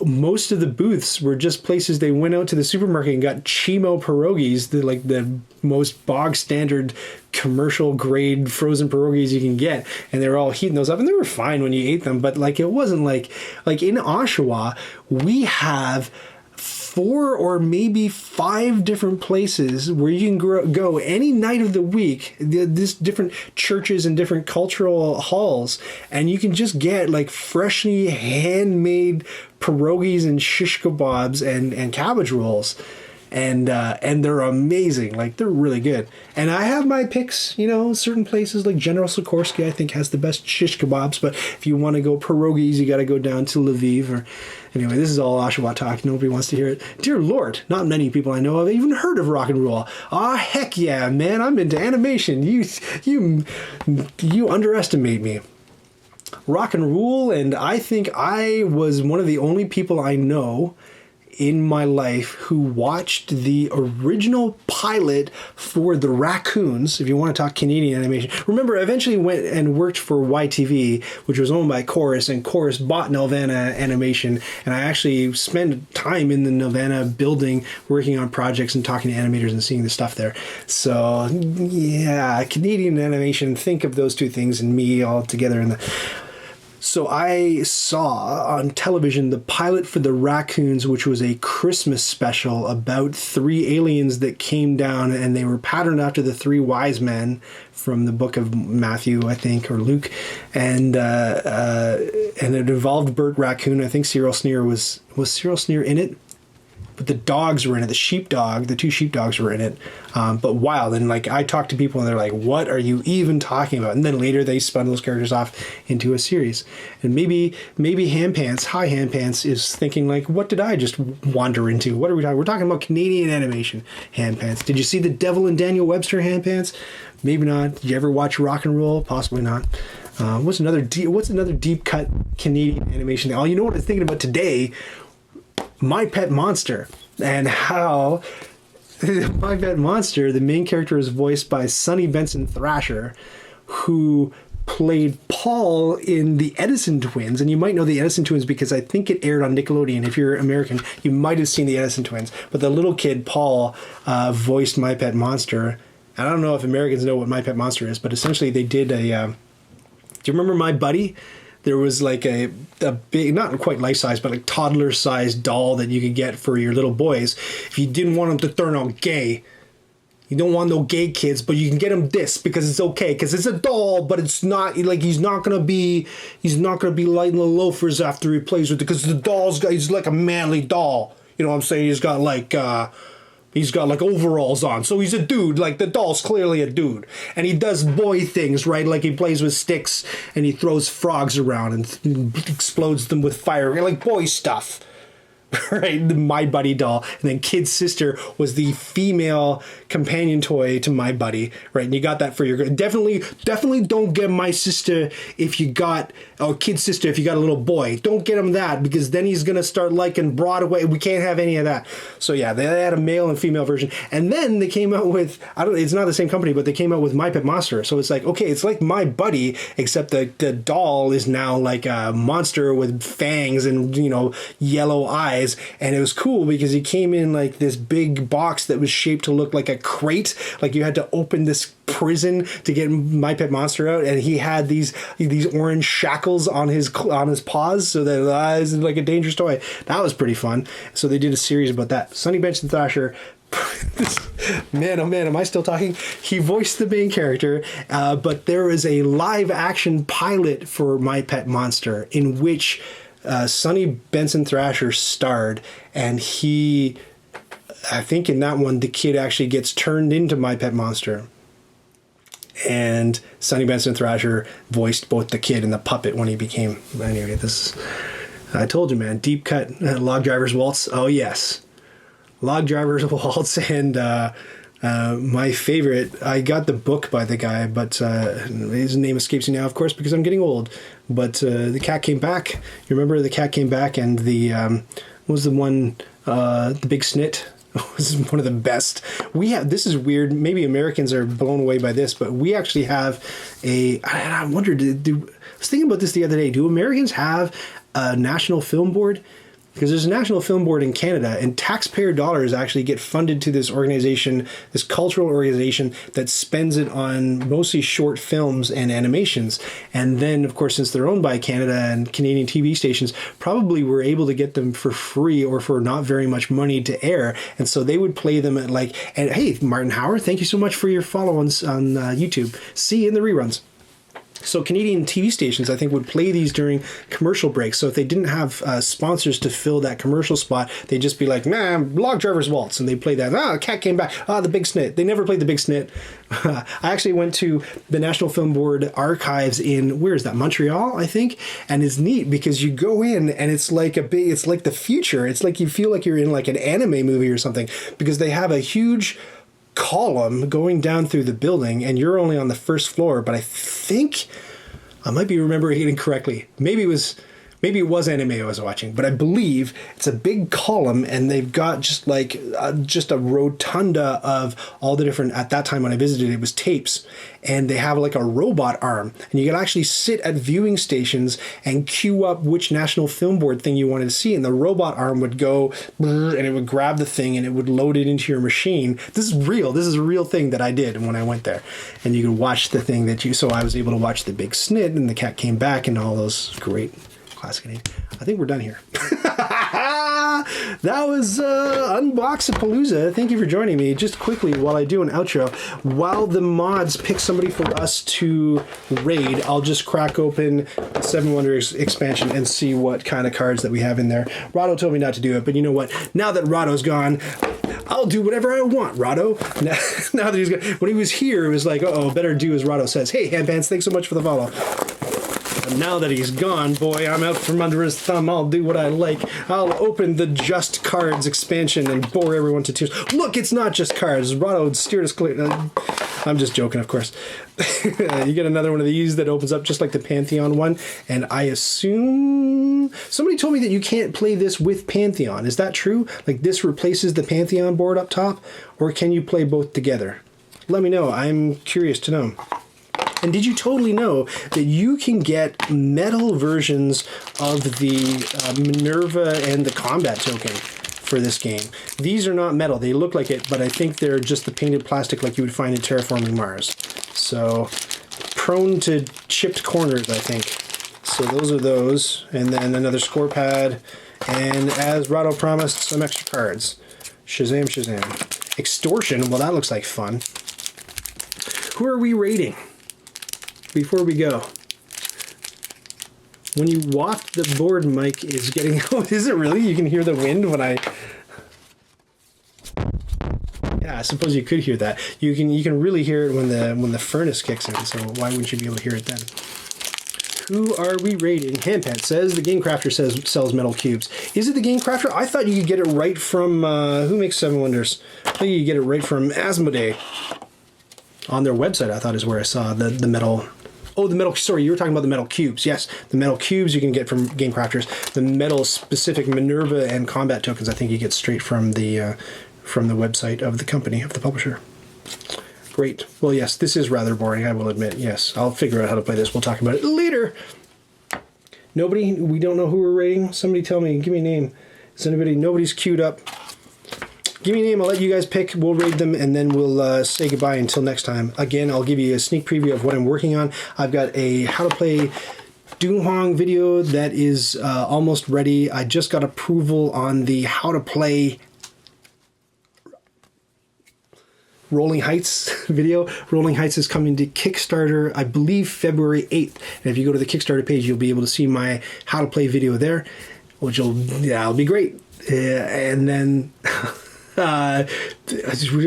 most of the booths were just places they went out to the supermarket and got Chimo pierogies, the most bog standard commercial grade frozen pierogies you can get, and they were all heating those up, and they were fine when you ate them, but it wasn't like in Oshawa we have 4 or maybe 5 different places where you can go any night of the week, this different churches and different cultural halls, and you can just get freshly handmade pierogies and shish kebabs and cabbage rolls. And they're amazing. They're really good. And I have my picks, certain places like General Sikorsky, I think, has the best shish kebabs. But if you want to go pierogies, you got to go down to Lviv. Anyway, this is all Oshawa talk. Nobody wants to hear it. Dear Lord, not many people I know have even heard of rock and roll. Ah, heck yeah, man. I'm into animation. You underestimate me. Rock and roll, and I think I was one of the only people I know in my life who watched the original pilot for the Raccoons, if you want to talk Canadian animation. Remember, I eventually went and worked for YTV, which was owned by Chorus, and Chorus bought Nelvana Animation, and I actually spent time in the Nelvana building, working on projects and talking to animators and seeing the stuff there. So, yeah, Canadian animation, think of those two things and me all together in the... So I saw on television the pilot for the Raccoons, which was a Christmas special about 3 aliens that came down, and they were patterned after the 3 wise men from the book of Matthew, I think, or Luke, and it involved Bert Raccoon. I think Cyril Sneer was Cyril Sneer in it? But the dogs were in it. The 2 sheepdogs were in it. But wild. And I talked to people and they're like, what are you even talking about? And then later they spun those characters off into a series. And maybe Hi Handpants is thinking what did I just wander into? What are we talking? We're talking about Canadian animation Handpants. Did you see the Devil and Daniel Webster Handpants? Maybe not. Did you ever watch Rock and Roll? Possibly not. What's another deep cut Canadian animation thing? Oh, you know what I was thinking about today? My Pet Monster, and how My Pet Monster, the main character is voiced by Sonny Benson Thrasher, who played Paul in the Edison Twins. And you might know the Edison Twins because I think it aired on Nickelodeon. If you're American, you might have seen the Edison Twins. But the little kid, Paul, voiced My Pet Monster. I don't know if Americans know what My Pet Monster is, but essentially they did a... do you remember My Buddy? There was a big, not quite life-size, but toddler-sized doll that you could get for your little boys. If you didn't want them to turn out gay, you don't want no gay kids, but you can get him this because it's okay, because it's a doll, but it's not, he's not gonna be lighting the loafers after he plays with it, because he's like a manly doll. You know what I'm saying? He's got overalls on, so he's a dude. The doll's clearly a dude, and he does boy things, right? He plays with sticks and he throws frogs around and explodes them with fire, boy stuff. right? The My Buddy doll. And then Kid's sister was the female companion toy to My Buddy, right? And you got that for your... Definitely don't get My Sister if you got... Or Kid's sister if you got a little boy. Don't get him that, because then he's going to start liking Broadway. We can't have any of that. So yeah, they had a male and female version. And then they came out with... It's not the same company, but they came out with My Pet Monster. So it's like, okay, it's like My Buddy, except the doll is now like a monster with fangs and, yellow eyes. And it was cool because he came in like this big box that was shaped to look like a crate. Like you had to open this prison to get My Pet Monster out, and he had these orange shackles on his paws, so that is like a dangerous toy. That was pretty fun. So they did a series about that. Sonny Benson Thrasher. Man, oh man, am I still talking? He voiced the main character, but there is a live action pilot for My Pet Monster in which Sonny Benson Thrasher starred, and I think in that one the kid actually gets turned into My Pet Monster. And Sonny Benson Thrasher voiced both the kid and the puppet when he became... Anyway, I told you, man, deep cut Log Driver's Waltz. Oh, yes. Log Driver's Waltz. And my favorite, I got the book by the guy, but his name escapes me now, of course, because I'm getting old. But The Cat Came Back. You remember The Cat Came Back, and what was the one, The Big Snit? This is one of the best. This is weird. Maybe Americans are blown away by this, but we actually have I wonder, I was thinking about this the other day. Do Americans have a national film board? Because there's a national film board in Canada, and taxpayer dollars actually get funded to this organization, this cultural organization that spends it on mostly short films and animations. And then, of course, since they're owned by Canada and Canadian TV stations, probably were able to get them for free or for not very much money to air. And so they would play them at and hey, Martin Howard, thank you so much for your follow on YouTube. See you in the reruns. So Canadian TV stations, I think, would play these during commercial breaks. So if they didn't have sponsors to fill that commercial spot, they'd just be like, Log Driver's Waltz. And they'd play that. Cat Came Back. The Big Snit. They never played The Big Snit. I actually went to the National Film Board archives in, where is that? Montreal, I think. And it's neat because you go in and it's like the future. It's like you feel like you're in like an anime movie or something, because they have a huge column going down through the building, and you're only on the first floor. But I think I might be remembering it incorrectly. Maybe it was anime I was watching, but I believe it's a big column, and they've got just a rotunda of all the different, at that time when I visited, it was tapes, and they have like a robot arm, and you can actually sit at viewing stations and queue up which National Film Board thing you wanted to see, and the robot arm would go and it would grab the thing and it would load it into your machine. This is real. This is a real thing that I did when I went there, and you could watch the thing so I was able to watch The Big Snit and The Cat Came Back and all those great classic names. I think we're done here. That was Unbox-a-palooza. Thank you for joining me. Just quickly, while I do an outro, while the mods pick somebody for us to raid, I'll just crack open Seven Wonders expansion and see what kind of cards that we have in there. Rado told me not to do it, but you know what? Now that Rado's gone, I'll do whatever I want, Rado. Now that he's gone. When he was here, it was like, better do as Rado says. Hey, Handpants, thanks so much for the follow. And now that he's gone, boy, I'm out from under his thumb. I'll do what I like. I'll open the Just Cards expansion and bore everyone to tears. Look, it's not just cards. Rado steered us clear. I'm just joking, of course. You get another one of these that opens up just like the Pantheon one. And I assume... Somebody told me that you can't play this with Pantheon. Is that true? Like this replaces the Pantheon board up top? Or can you play both together? Let me know. I'm curious to know. And did you totally know that you can get metal versions of the Minerva and the combat token for this game? These are not metal. They look like it, but I think they're just the painted plastic like you would find in Terraforming Mars. So prone to chipped corners, I think. So those are those. And then another score pad. And as Rado promised, some extra cards. Shazam, Shazam. Extortion. Well, that looks like fun. Who are we rating? Before we go, when you waft, the board mic is getting... Oh, is it really? You can hear the wind when I... Yeah, I suppose you could hear that. You can really hear it when the furnace kicks in, so why wouldn't you be able to hear it then? Who are we rating? Handpad says the Game Crafter sells metal cubes. Is it the Game Crafter? I thought you could get it right from who makes Seven Wonders? I think you could get it right from Asmodee. On their website, I thought is where I saw the metal. Oh, the metal. Sorry, you were talking about the metal cubes. Yes, the metal cubes you can get from Game Crafters. The metal specific Minerva and combat tokens, I think you get straight from the website of the company, of the publisher. Great. Well, yes, this is rather boring, I will admit. Yes, I'll figure out how to play this. We'll talk about it later. Nobody? We don't know who we're rating? Somebody tell me. Give me a name. Is anybody? Nobody's queued up. Give me a name. I'll let you guys pick. We'll rate them, and then we'll say goodbye until next time. Again, I'll give you a sneak preview of what I'm working on. I've got a how to play Dunhuang video that is almost ready. I just got approval on the how to play Rolling Heights video. Rolling Heights is coming to Kickstarter, I believe February 8th. And if you go to the Kickstarter page, you'll be able to see my how to play video there, which that'll be great. And then we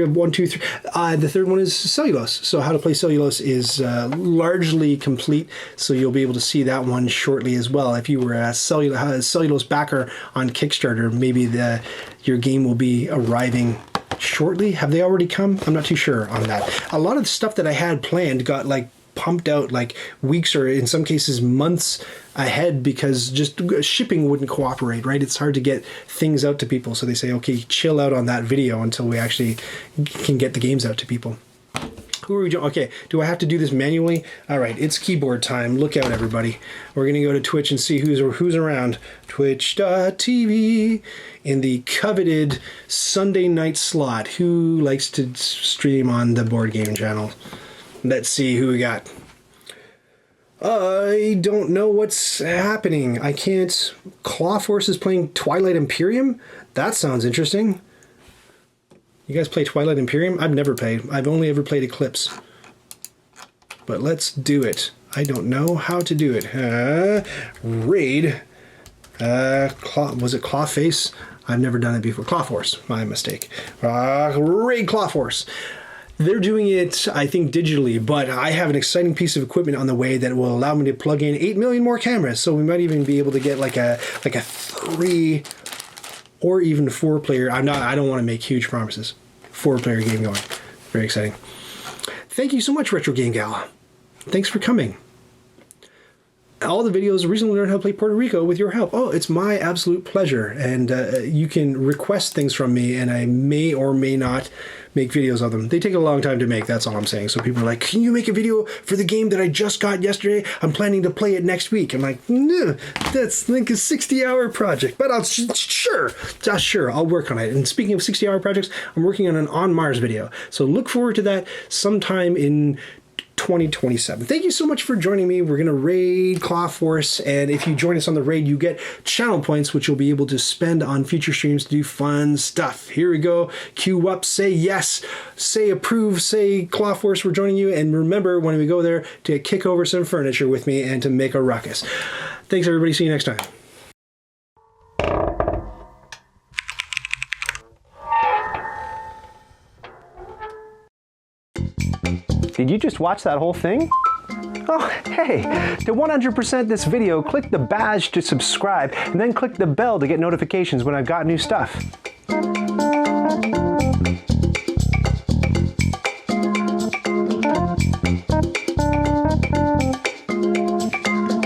have 1, 2, 3. The third one is Cellulose. So how to play Cellulose is largely complete. So you'll be able to see that one shortly as well. If you were a Cellulose backer on Kickstarter, maybe your game will be arriving shortly. Have they already come? I'm not too sure on that. A lot of the stuff that I had planned got like pumped out like weeks or in some cases months ahead because just shipping wouldn't cooperate, right? It's hard to get things out to people. So they say, okay, chill out on that video until we actually can get the games out to people. Who are we doing? Okay, do I have to do this manually? All right, it's keyboard time. Look out, everybody. We're going to go to Twitch and see who's around. Twitch.tv in the coveted Sunday night slot. Who likes to stream on the board game channel? Let's see who we got. I don't know what's happening. I can't... Clawforce is playing Twilight Imperium? That sounds interesting. You guys play Twilight Imperium? I've never played. I've only ever played Eclipse. But let's do it. I don't know how to do it. Raid. Was it Clawface? I've never done it before. Clawforce. My mistake. Raid Clawforce. They're doing it, I think, digitally, but I have an exciting piece of equipment on the way that will allow me to plug in 8 million more cameras. So we might even be able to get like a 3 or even 4-player. I don't want to make huge promises. 4-player game going. Very exciting. Thank you so much, Retro Game Gal. Thanks for coming. All the videos recently learned how to play Puerto Rico with your help. Oh, it's my absolute pleasure. And you can request things from me, and I may or may not make videos of them. They take a long time to make, that's all I'm saying. So people are like, can you make a video for the game that I just got yesterday? I'm planning to play it next week. I'm like, no, that's like a 60-hour project. But sure, I'll work on it. And speaking of 60-hour projects, I'm working on an On Mars video. So look forward to that sometime in 2027. Thank you so much for joining me. We're going to raid Clawforce, and if you join us on the raid, you get channel points, which you'll be able to spend on future streams to do fun stuff. Here we go. Queue up, say yes, say approve, say Clawforce, we're joining you, and remember when we go there to kick over some furniture with me and to make a ruckus. Thanks, everybody. See you next time. Did you just watch that whole thing? Oh, hey, to 100% this video, click the badge to subscribe and then click the bell to get notifications when I've got new stuff.